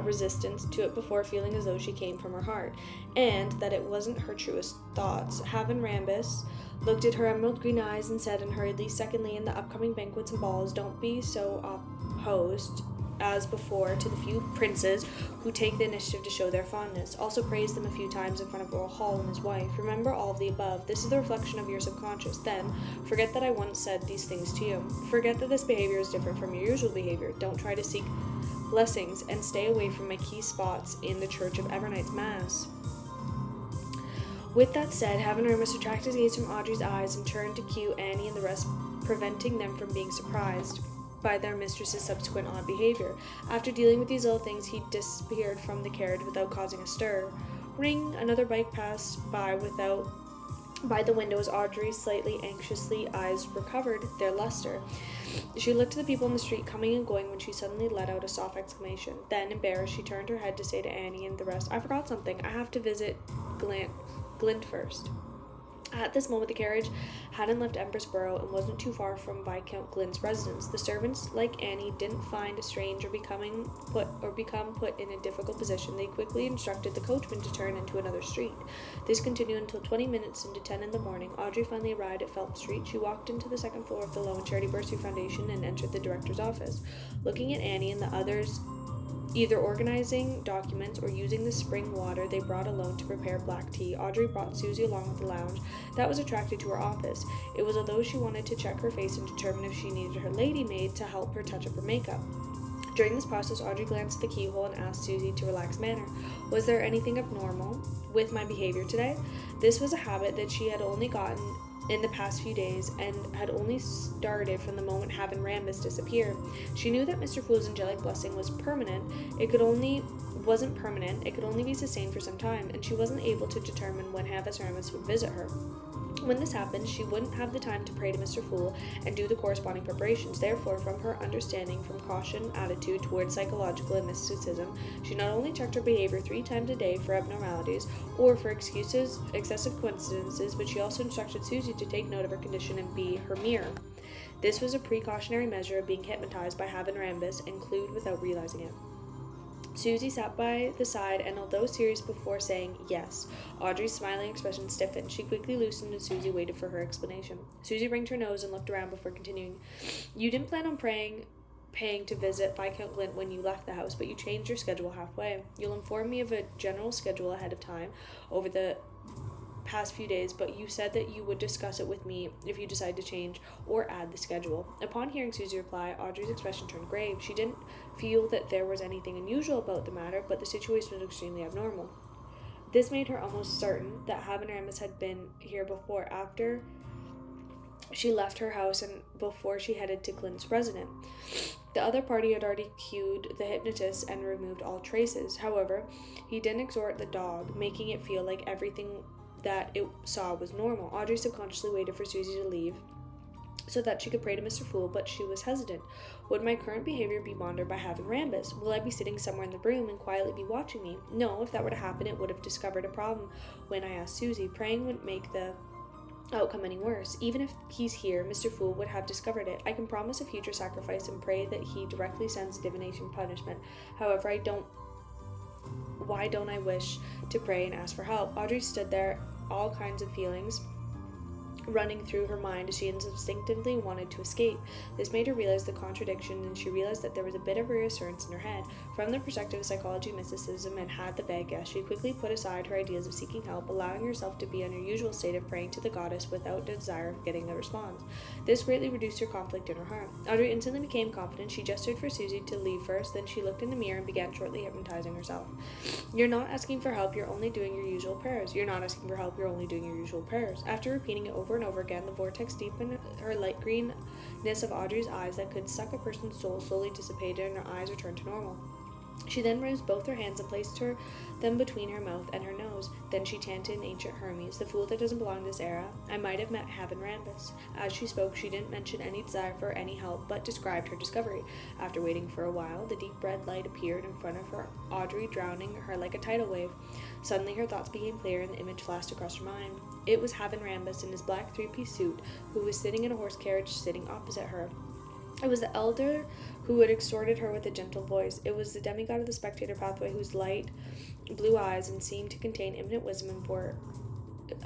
resistance to it before feeling as though she came from her heart, and that it wasn't her truest thoughts. Haven Rambus looked at her emerald green eyes and said hurriedly, secondly, in the upcoming banquets and balls, don't be so opposed as before to the few princes who take the initiative to show their fondness. Also praise them a few times in front of Earl Hall and his wife. Remember all of the above. This is the reflection of your subconscious. Then, forget that I once said these things to you. Forget that this behavior is different from your usual behavior. Don't try to seek blessings and stay away from my key spots in the Church of Evernights Mass. With that said, Haven Rambus retracted his gaze from Audrey's eyes and turned to cue Annie and the rest, preventing them from being surprised by their mistress's subsequent odd behavior. After dealing with these little things, he disappeared from the carriage without causing a stir. Ring, another bike passed by the window as Audrey's slightly anxiously eyes recovered their luster. She looked at the people in the street coming and going when she suddenly let out a soft exclamation. Then, embarrassed, she turned her head to say to Annie and the rest, I forgot something. I have to visit Glint first. At this moment, the carriage hadn't left Empressboro and wasn't too far from Viscount Glyn's residence. The servants, like Annie, didn't find it strange or become put in a difficult position. They quickly instructed the coachman to turn into another street. This continued until 20 minutes into 10 in the morning. Audrey finally arrived at Phelps Street. She walked into the second floor of the Low and Charity Bursary Foundation and entered the director's office. Looking at Annie and the others, either organizing documents or using the spring water they brought alone to prepare black tea, Audrey brought Susie along with the lounge that was attracted to her office. It was as though she wanted to check her face and determine if she needed her lady maid to help her touch up her makeup. During this process, Audrey glanced at the keyhole and asked Susie to relax manner, "Was there anything abnormal with my behavior today?" This was a habit that she had only gotten in the past few days and had only started from the moment Havin Rambus disappeared. She knew that Mr. Fool's angelic blessing was permanent. Wasn't permanent, it could only be sustained for some time, and she wasn't able to determine when Havin Rambus would visit her. When this happened, she wouldn't have the time to pray to Mr. Fool and do the corresponding preparations. Therefore, from her understanding from caution attitude towards psychological and mysticism, she not only checked her behavior 3 times a day for abnormalities or for excessive coincidences, but she also instructed Susie to take note of her condition and be her mirror. This was a precautionary measure of being hypnotized by Havin Rambus, include without realizing it. Susie sat by the side, and although serious before saying yes, Audrey's smiling expression stiffened. She quickly loosened, and Susie waited for her explanation. Susie wrinked her nose and looked around before continuing. "You didn't plan on paying to visit Viscount Glyn when you left the house, but you changed your schedule halfway. You'll inform me of a general schedule ahead of time over the past few days, but you said that you would discuss it with me if you decide to change or add the schedule." Upon hearing Susie reply, Audrey's expression turned grave. She didn't feel that there was anything unusual about the matter, but the situation was extremely abnormal. This made her almost certain that Havin Rambus had been here before, after she left her house and before she headed to Glyn's residence. The other party had already cued the hypnotist and removed all traces. However, he didn't exhort the dog, making it feel like everything that it saw was normal. Audrey subconsciously waited for Susie to leave so that she could pray to Mr. Fool, but she was hesitant. Would my current behavior be monitored by Havin Rambus? Will I be sitting somewhere in the room and quietly be watching me? No, if that were to happen, it would have discovered a problem when I asked Susie. Praying wouldn't make the outcome any worse. Even if he's here, Mr. Fool would have discovered it. I can promise a future sacrifice and pray that he directly sends divination punishment. However, why don't I wish to pray and ask for help? Audrey stood there, all kinds of feelings running through her mind as she instinctively wanted to escape. This made her realize the contradiction, and she realized that there was a bit of reassurance in her head. From the perspective of psychology, mysticism, and had the bad guess, she quickly put aside her ideas of seeking help, allowing herself to be in her usual state of praying to the goddess without the desire of getting a response. This greatly reduced her conflict in her heart. Audrey instantly became confident. She gestured for Susie to leave first, then she looked in the mirror and began shortly hypnotizing herself. "You're not asking for help, you're only doing your usual prayers. You're not asking for help, you're only doing your usual prayers." After repeating it over and over again, the vortex deepened. Her light greenness of Audrey's eyes that could suck a person's soul slowly dissipated, and her eyes returned to normal. She then raised both her hands and placed them between her mouth and her nose. Then she chanted in ancient Hermes, "The fool that doesn't belong to this era. I might have met Havin Rambus." As she spoke, she didn't mention any desire for any help, but described her discovery. After waiting for a while, the deep red light appeared in front of her, Audrey drowning her like a tidal wave. Suddenly her thoughts became clear, and the image flashed across her mind. It was Havin Rambus in his black 3-piece suit, who was sitting in a horse carriage sitting opposite her. It was the elder who had exhorted her with a gentle voice. It was the demigod of the spectator pathway, whose light blue eyes and seemed to contain infinite wisdom and power.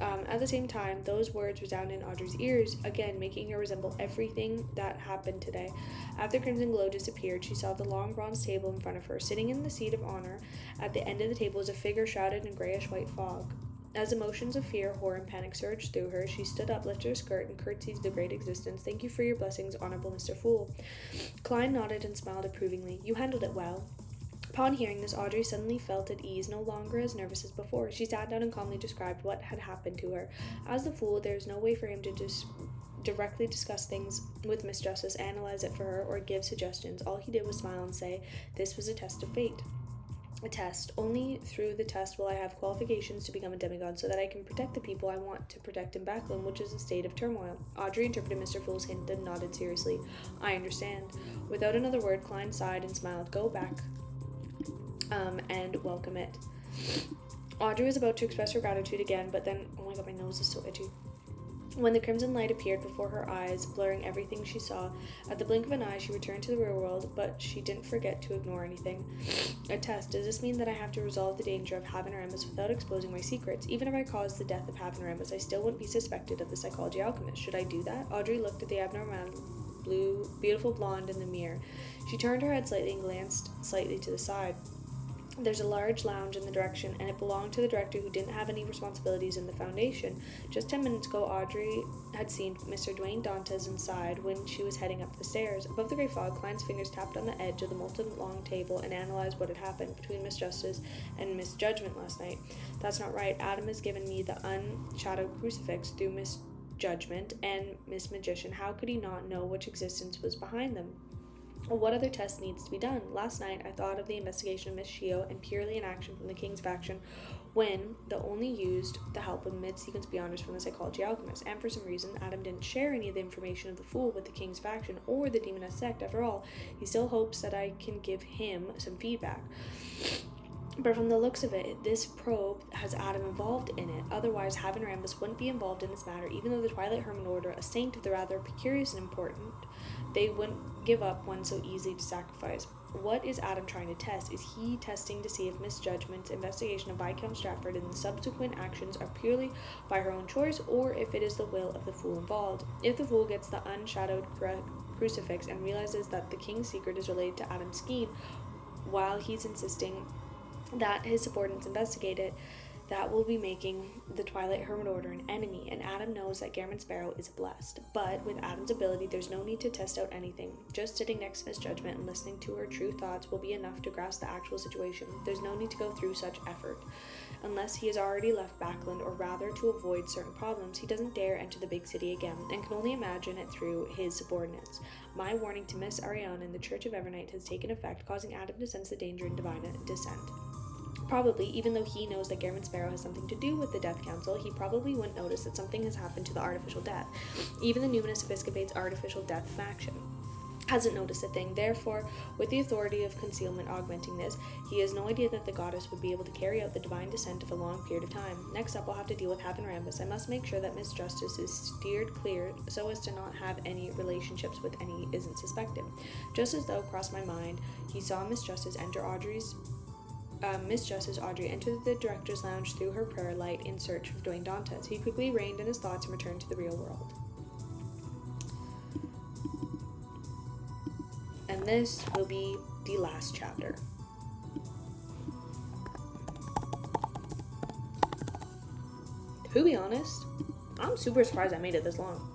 At the same time, those words resounded in Audrey's ears, again making her resemble everything that happened today. After the crimson glow disappeared, she saw the long bronze table in front of her. Sitting in the seat of honor at the end of the table was a figure shrouded in grayish-white fog. As emotions of fear, horror, and panic surged through her, she stood up, lifted her skirt, and curtsied to the great existence. "Thank you for your blessings, honorable Mr. Fool." Klein nodded and smiled approvingly. "You handled it well." Upon hearing this, Audrey suddenly felt at ease, no longer as nervous as before. She sat down and calmly described what had happened to her. As the Fool, there was no way for him to directly discuss things with Miss Justice, analyze it for her, or give suggestions. All he did was smile and say, "This was a test of fate." A test. Only through the test will I have qualifications to become a demigod, so that I can protect the people I want to protect in Backlund, which is a state of turmoil. Audrey interpreted Mr. Fool's hint and nodded seriously. "I understand." Without another word, Klein sighed and smiled. "Go back and welcome it." Audrey was about to express her gratitude again, but then, oh my god, my nose is so itchy. When the crimson light appeared before her eyes, blurring everything she saw, at the blink of an eye she returned to the real world, but she didn't forget to ignore anything. A test. Does this mean that I have to resolve the danger of Haven Aramis without exposing my secrets? Even if I caused the death of Haven Aramis, I still wouldn't be suspected of the psychology alchemist. Should I do that? Audrey looked at the abnormal beautiful blonde in the mirror. She turned her head slightly and glanced slightly to the side. There's a large lounge in the direction, and it belonged to the director who didn't have any responsibilities in the Foundation. Just 10 minutes ago, Audrey had seen Mr. Dwayne Dantes inside when she was heading up the stairs. Above the grey fog, Klein's fingers tapped on the edge of the molten long table and analyzed what had happened between Miss Justice and Miss Judgment last night. That's not right. Adam has given me the unshadowed crucifix through Miss Judgment and Miss Magician. How could he not know which existence was behind them? What other test needs to be done? Last night, I thought of the investigation of Miss Shio and purely an action from the King's faction when the only used the help of mid-sequence beyonders from the psychology alchemist, and for some reason, Adam didn't share any of the information of the Fool with the King's faction or the Demoness sect. After all, he still hopes that I can give him some feedback. But from the looks of it, this probe has Adam involved in it. Otherwise, Haven Rambus wouldn't be involved in this matter, even though the Twilight Hermit Order, a saint of the rather curious and important, they wouldn't give up one so easily to sacrifice. What is Adam trying to test? Is he testing to see if Miss Judgment's investigation of Viscount Stratford and the subsequent actions are purely by her own choice, or if it is the will of the Fool involved? If the Fool gets the unshadowed crucifix and realizes that the King's secret is related to Adam's scheme, while he's insisting that his subordinates investigate it, that will be making the Twilight Hermit Order an enemy, and Adam knows that Gammon Sparrow is blessed. But with Adam's ability, there's no need to test out anything. Just sitting next to Miss Judgment and listening to her true thoughts will be enough to grasp the actual situation. There's no need to go through such effort. Unless he has already left Backland, or rather to avoid certain problems, he doesn't dare enter the big city again, and can only imagine it through his subordinates. My warning to Miss Ariane in the Church of Evernight has taken effect, causing Adam to sense the danger in divine descent. Probably, even though he knows that Gammon Sparrow has something to do with the Death Council, he probably wouldn't notice that something has happened to the Artificial Death. Even the Numinous Episcopate's Artificial Death faction hasn't noticed a thing. Therefore, with the authority of concealment augmenting this, he has no idea that the goddess would be able to carry out the divine descent of a long period of time. Next up, I'll have to deal with Haven Rambus. I must make sure that Miss Justice is steered clear so as to not have any relationships with any isn't suspected. Just as though crossed my mind, he saw Miss Justice Audrey entered the director's lounge through her prayer light in search of Dwayne Dantes. He quickly reined in his thoughts and returned to the real world. And this will be the last chapter. To be honest, I'm super surprised I made it this long.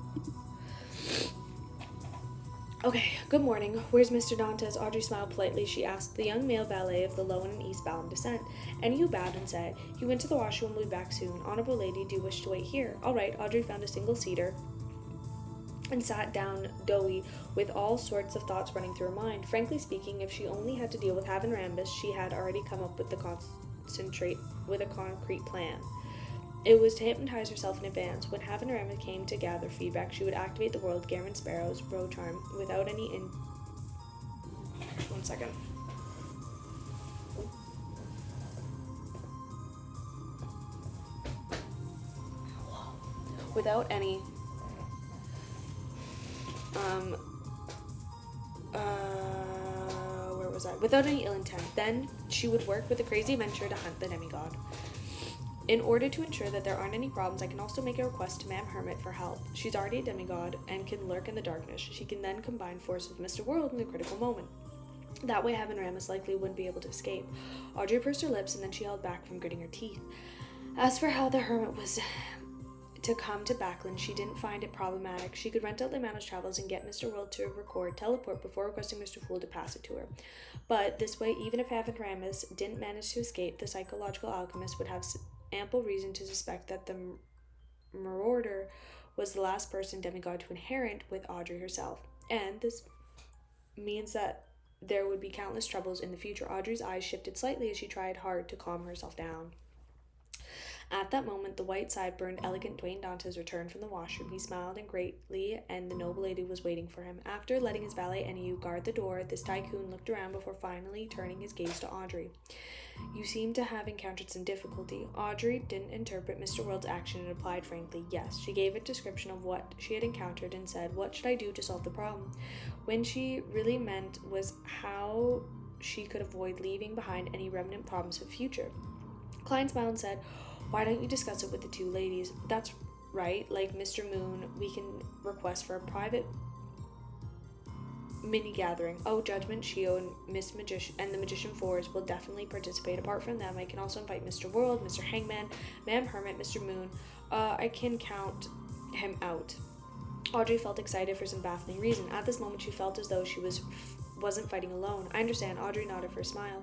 Okay, good morning. Where's Mr. Dantes? Audrey smiled politely. She asked the young male valet of the Lowen and Eastbound descent, and he bowed and said, "He went to the washroom and will be back soon. Honorable lady, do you wish to wait here?" All right. Audrey found a single-seater and sat down doughy with all sorts of thoughts running through her mind. Frankly speaking, if she only had to deal with Haven Rambus, she had already come up with a concrete plan. It was to hypnotize herself in advance. When Haven Rambus came to gather feedback, she would activate the world Gammon Sparrow's row charm without any One second. Without any without any ill intent. Then she would work with a crazy adventurer to hunt the demigod. In order to ensure that there aren't any problems, I can also make a request to Ma'am Hermit for help. She's already a demigod and can lurk in the darkness. She can then combine force with Mr. World in the critical moment. That way Haven Rambus likely wouldn't be able to escape. Audrey pursed her lips and then she held back from gritting her teeth. As for how the Hermit was to come to Backland, she didn't find it problematic. She could rent out the Managed Travels and get Mr. World to record teleport before requesting Mr. Fool to pass it to her. But this way, even if Haven Rambus didn't manage to escape, the psychological alchemist would have ample reason to suspect that the Marauder was the last person demigod to inherit with Audrey herself. And this means that there would be countless troubles in the future. Audrey's eyes shifted slightly as she tried hard to calm herself down. At that moment, the white side-burned, elegant Dwayne Dantes returned from the washroom. He smiled and greatly, and the noble lady was waiting for him. After letting his valet and you guard the door, this tycoon looked around before finally turning his gaze to Audrey. You seem to have encountered some difficulty. Audrey didn't interpret Mr. World's action and replied frankly, yes. She gave a description of what she had encountered and said, what should I do to solve the problem? When she really meant was how she could avoid leaving behind any remnant problems for the future. Klein smiled and said, why don't you discuss it with the two ladies? That's right, like Mr. Moon, we can request for a private mini gathering. Oh, Judgment, Shio, and the Magician Fours will definitely participate. Apart from them, I can also invite Mr. World, Mr. Hangman, Ma'am Hermit, Mr. Moon. I can count him out. Audrey felt excited for some baffling reason. At this moment, she felt as though she wasn't fighting alone. I understand. Audrey nodded for a smile.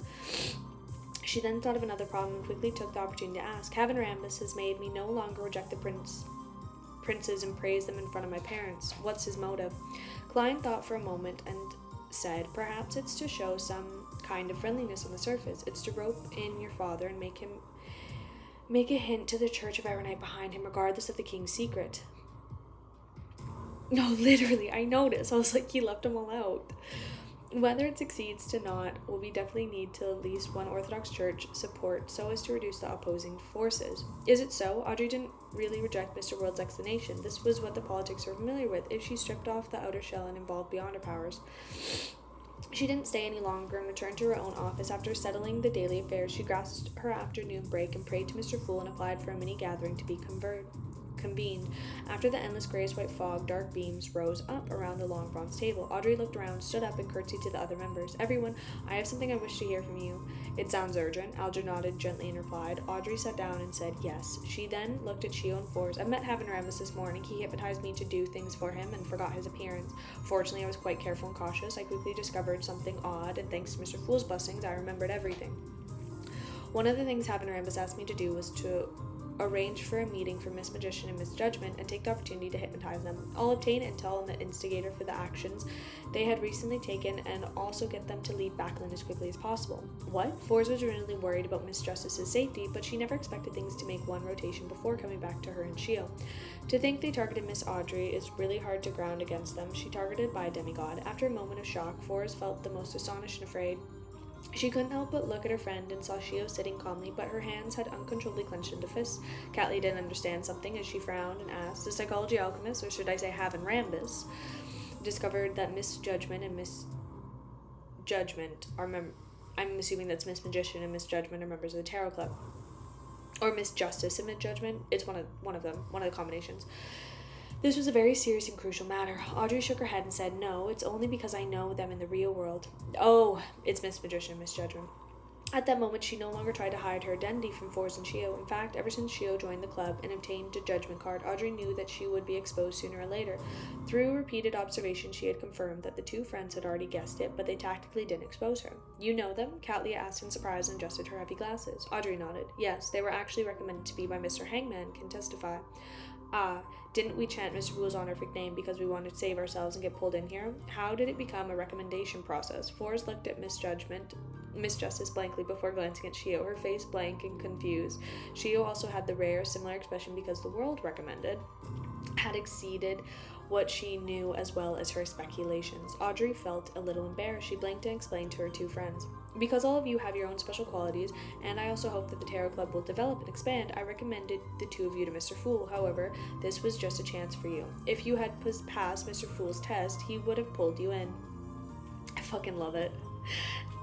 She then thought of another problem and quickly took the opportunity to ask. Having Rambus has made me no longer reject the princes and praise them in front of my parents. What's his motive? Klein thought for a moment and said, perhaps it's to show some kind of friendliness on the surface. It's to rope in your father and make a hint to the Church of Ironite behind him, regardless of the king's secret. No, literally, I noticed. I was like, he left them all out. Whether it succeeds to not, will we definitely need to at least one Orthodox Church support so as to reduce the opposing forces. Is it so? Audrey didn't really reject Mr. World's explanation. This was what the politics are familiar with. If she stripped off the outer shell and involved beyond her powers. She didn't stay any longer and returned to her own office. After settling the daily affairs, she grasped her afternoon break and prayed to Mr. Fool and applied for a mini gathering to be convened. After the endless grayish-white fog, dark beams rose up around the long bronze table. Audrey looked around, stood up, and curtsied to the other members. Everyone, I have something I wish to hear from you. It sounds urgent. Alger nodded gently and replied. Audrey sat down and said yes. She then looked at Shio and Fours. I met Havin Rambus this morning. He hypnotized me to do things for him and forgot his appearance. Fortunately, I was quite careful and cautious. I quickly discovered something odd, and thanks to Mr. Fool's blessings, I remembered everything. One of the things Havin Rambus asked me to do was to arrange for a meeting for Miss Magician and Miss Judgment and take the opportunity to hypnotize them. I'll obtain intel on the instigator for the actions they had recently taken and also get them to leave Backlund as quickly as possible. What? Fours was really worried about Miss Justice's safety, but she never expected things to make one rotation before coming back to her and Shio. To think they targeted Miss Audrey is really hard to ground against them. She targeted by a demigod. After a moment of shock, Fours felt the most astonished and afraid. She couldn't help but look at her friend and saw Shio sitting calmly, but her hands had uncontrollably clenched into fists. Catly didn't understand something as she frowned and asked. The psychology alchemist, or should I say Havin Rambus, discovered that Miss Judgment and Miss Judgment are I'm assuming that's Miss Magician and Miss Judgment are members of the Tarot Club. Or Miss Justice and Miss Judgment. It's one of them, one of the combinations. This was a very serious and crucial matter. Audrey shook her head and said, no, it's only because I know them in the real world. Oh, it's Miss Magician and Miss Judgment. At that moment, she no longer tried to hide her identity from Fours and Shio. In fact, ever since Shio joined the club and obtained a judgment card, Audrey knew that she would be exposed sooner or later. Through repeated observation, she had confirmed that the two friends had already guessed it, but they tactically didn't expose her. You know them? Cattleya asked in surprise and adjusted her heavy glasses. Audrey nodded. Yes, they were actually recommended to be by Mr. Hangman, can testify. Ah, didn't we chant Mr. Fool's honorific name because we wanted to save ourselves and get pulled in here? How did it become a recommendation process? Fours looked at Miss Justice blankly before glancing at Shio, her face blank and confused. Shio also had the rare, similar expression because the world recommended had exceeded what she knew as well as her speculations. Audrey felt a little embarrassed. She blinked and explained to her two friends. Because all of you have your own special qualities, and I also hope that the Tarot Club will develop and expand, I recommended the two of you to Mr. Fool. However, this was just a chance for you. If you had passed Mr. Fool's test, he would have pulled you in. I fucking love it.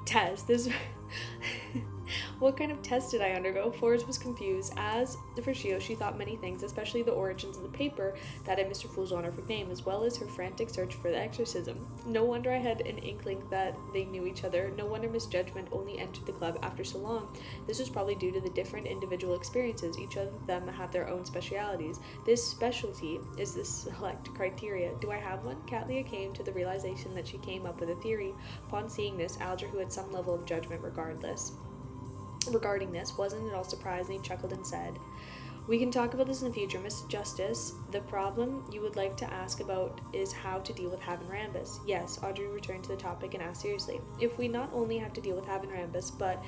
Test. This... What kind of test did I undergo? Fours was confused. As for Shio, she thought many things, especially the origins of the paper that had Mr. Fool's honorific name, as well as her frantic search for the exorcism. No wonder I had an inkling that they knew each other. No wonder Miss Judgment only entered the club after so long. This was probably due to the different individual experiences. Each of them have their own specialities. This specialty is the select criteria. Do I have one? Cattleya came to the realization that she came up with a theory. Upon seeing this, Alger, who had some level of judgment regarding this, wasn't at all surprised, and he chuckled and said, we can talk about this in the future, Miss Justice. The problem you would like to ask about is how to deal with Havin Rambus. Yes, Audrey returned to the topic and asked seriously. If we not only have to deal with Havin Rambus, but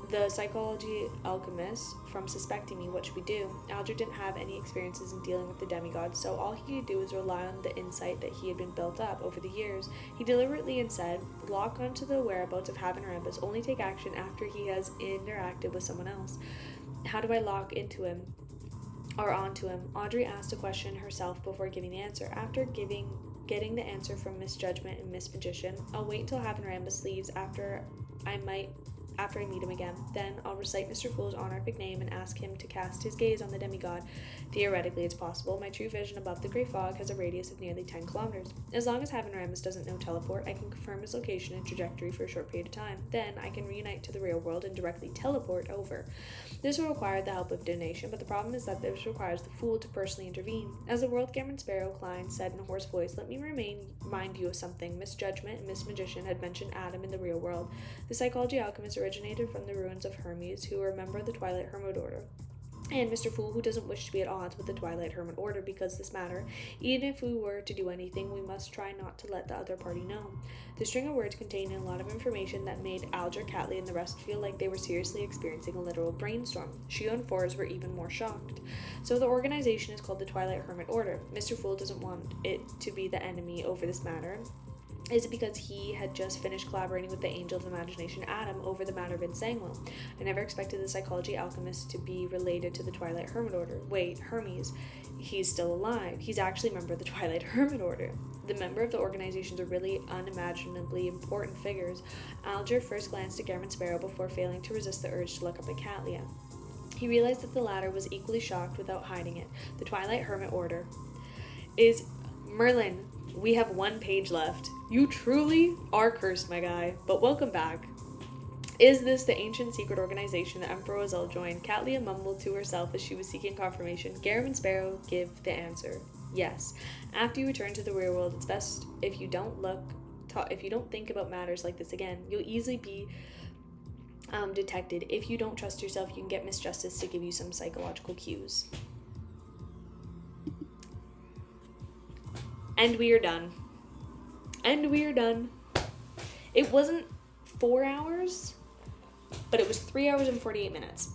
the psychology alchemist from suspecting me. What should we do? Alger didn't have any experiences in dealing with the demigods, so all he could do was rely on the insight that he had been built up over the years. He deliberately instead lock onto the whereabouts of Haven Rambus, only take action after he has interacted with someone else. How do I lock into him? Or onto him? Audrey asked a question herself before giving the answer. After getting the answer from Miss Judgment and Miss Magician, I'll wait until Haven Rambus leaves after I meet him again. Then I'll recite Mr. Fool's honorific name and ask him to cast his gaze on the demigod. Theoretically, it's possible. My true vision above the Great Fog has a radius of nearly 10 kilometers. As long as Haven doesn't know teleport, I can confirm his location and trajectory for a short period of time. Then I can reunite to the real world and directly teleport over. This will require the help of donation, but the problem is that this requires the Fool to personally intervene. As the World Cameron Sparrow, Klein said in a hoarse voice, let me remind you of something. Miss Judgment and Miss Magician had mentioned Adam in the real world. The psychology alchemist originated from the ruins of Hermes, who were a member of the Twilight Hermit Order. And Mr. Fool, who doesn't wish to be at odds with the Twilight Hermit Order because this matter, even if we were to do anything, we must try not to let the other party know. The string of words contained a lot of information that made Alger, Catley, and the rest feel like they were seriously experiencing a literal brainstorm. Shio and Fours were even more shocked. So the organization is called the Twilight Hermit Order. Mr. Fool doesn't want it to be the enemy over this matter. Is it because he had just finished collaborating with the Angel of Imagination Adam over the matter of Insangwell? I never expected the psychology alchemist to be related to the Twilight Hermit Order. Wait, Hermes, he's still alive. He's actually a member of the Twilight Hermit Order. The member of the organizations are really unimaginably important figures. Alger first glanced at Garamond Sparrow before failing to resist the urge to look up at Catlia. He realized that the latter was equally shocked without hiding it. The Twilight Hermit Order is Merlin. We have 1 page left. You truly are cursed, my guy. But welcome back. Is this the ancient secret organization that Emperor Ozel joined? Catlia mumbled to herself as she was seeking confirmation. Garamond Sparrow give the answer. Yes. After you return to the real world, it's best if you don't think about matters like this again. You'll easily be detected. If you don't trust yourself, you can get Miss Justice to give you some psychological cues. And we are done. It wasn't 4 hours, but it was 3 hours and 48 minutes.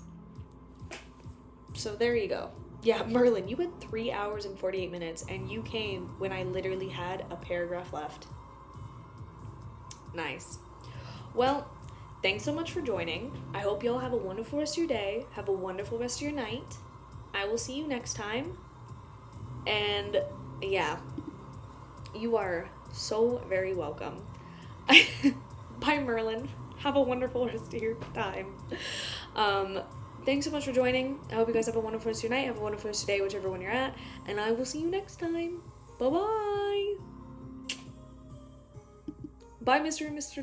So there you go. Yeah, Merlin, you had 3 hours and 48 minutes, and you came when I literally had a paragraph left. Nice. Well, thanks so much for joining. I hope you all have a wonderful rest of your day. Have a wonderful rest of your night. I will see you next time. And yeah. You are so very welcome. Bye, Merlin. Have a wonderful rest of your time. Thanks so much for joining. I hope you guys have a wonderful rest of your night. Have a wonderful rest of your day, whichever one you're at. And I will see you next time. Bye-bye. Bye, Mr. and Mr.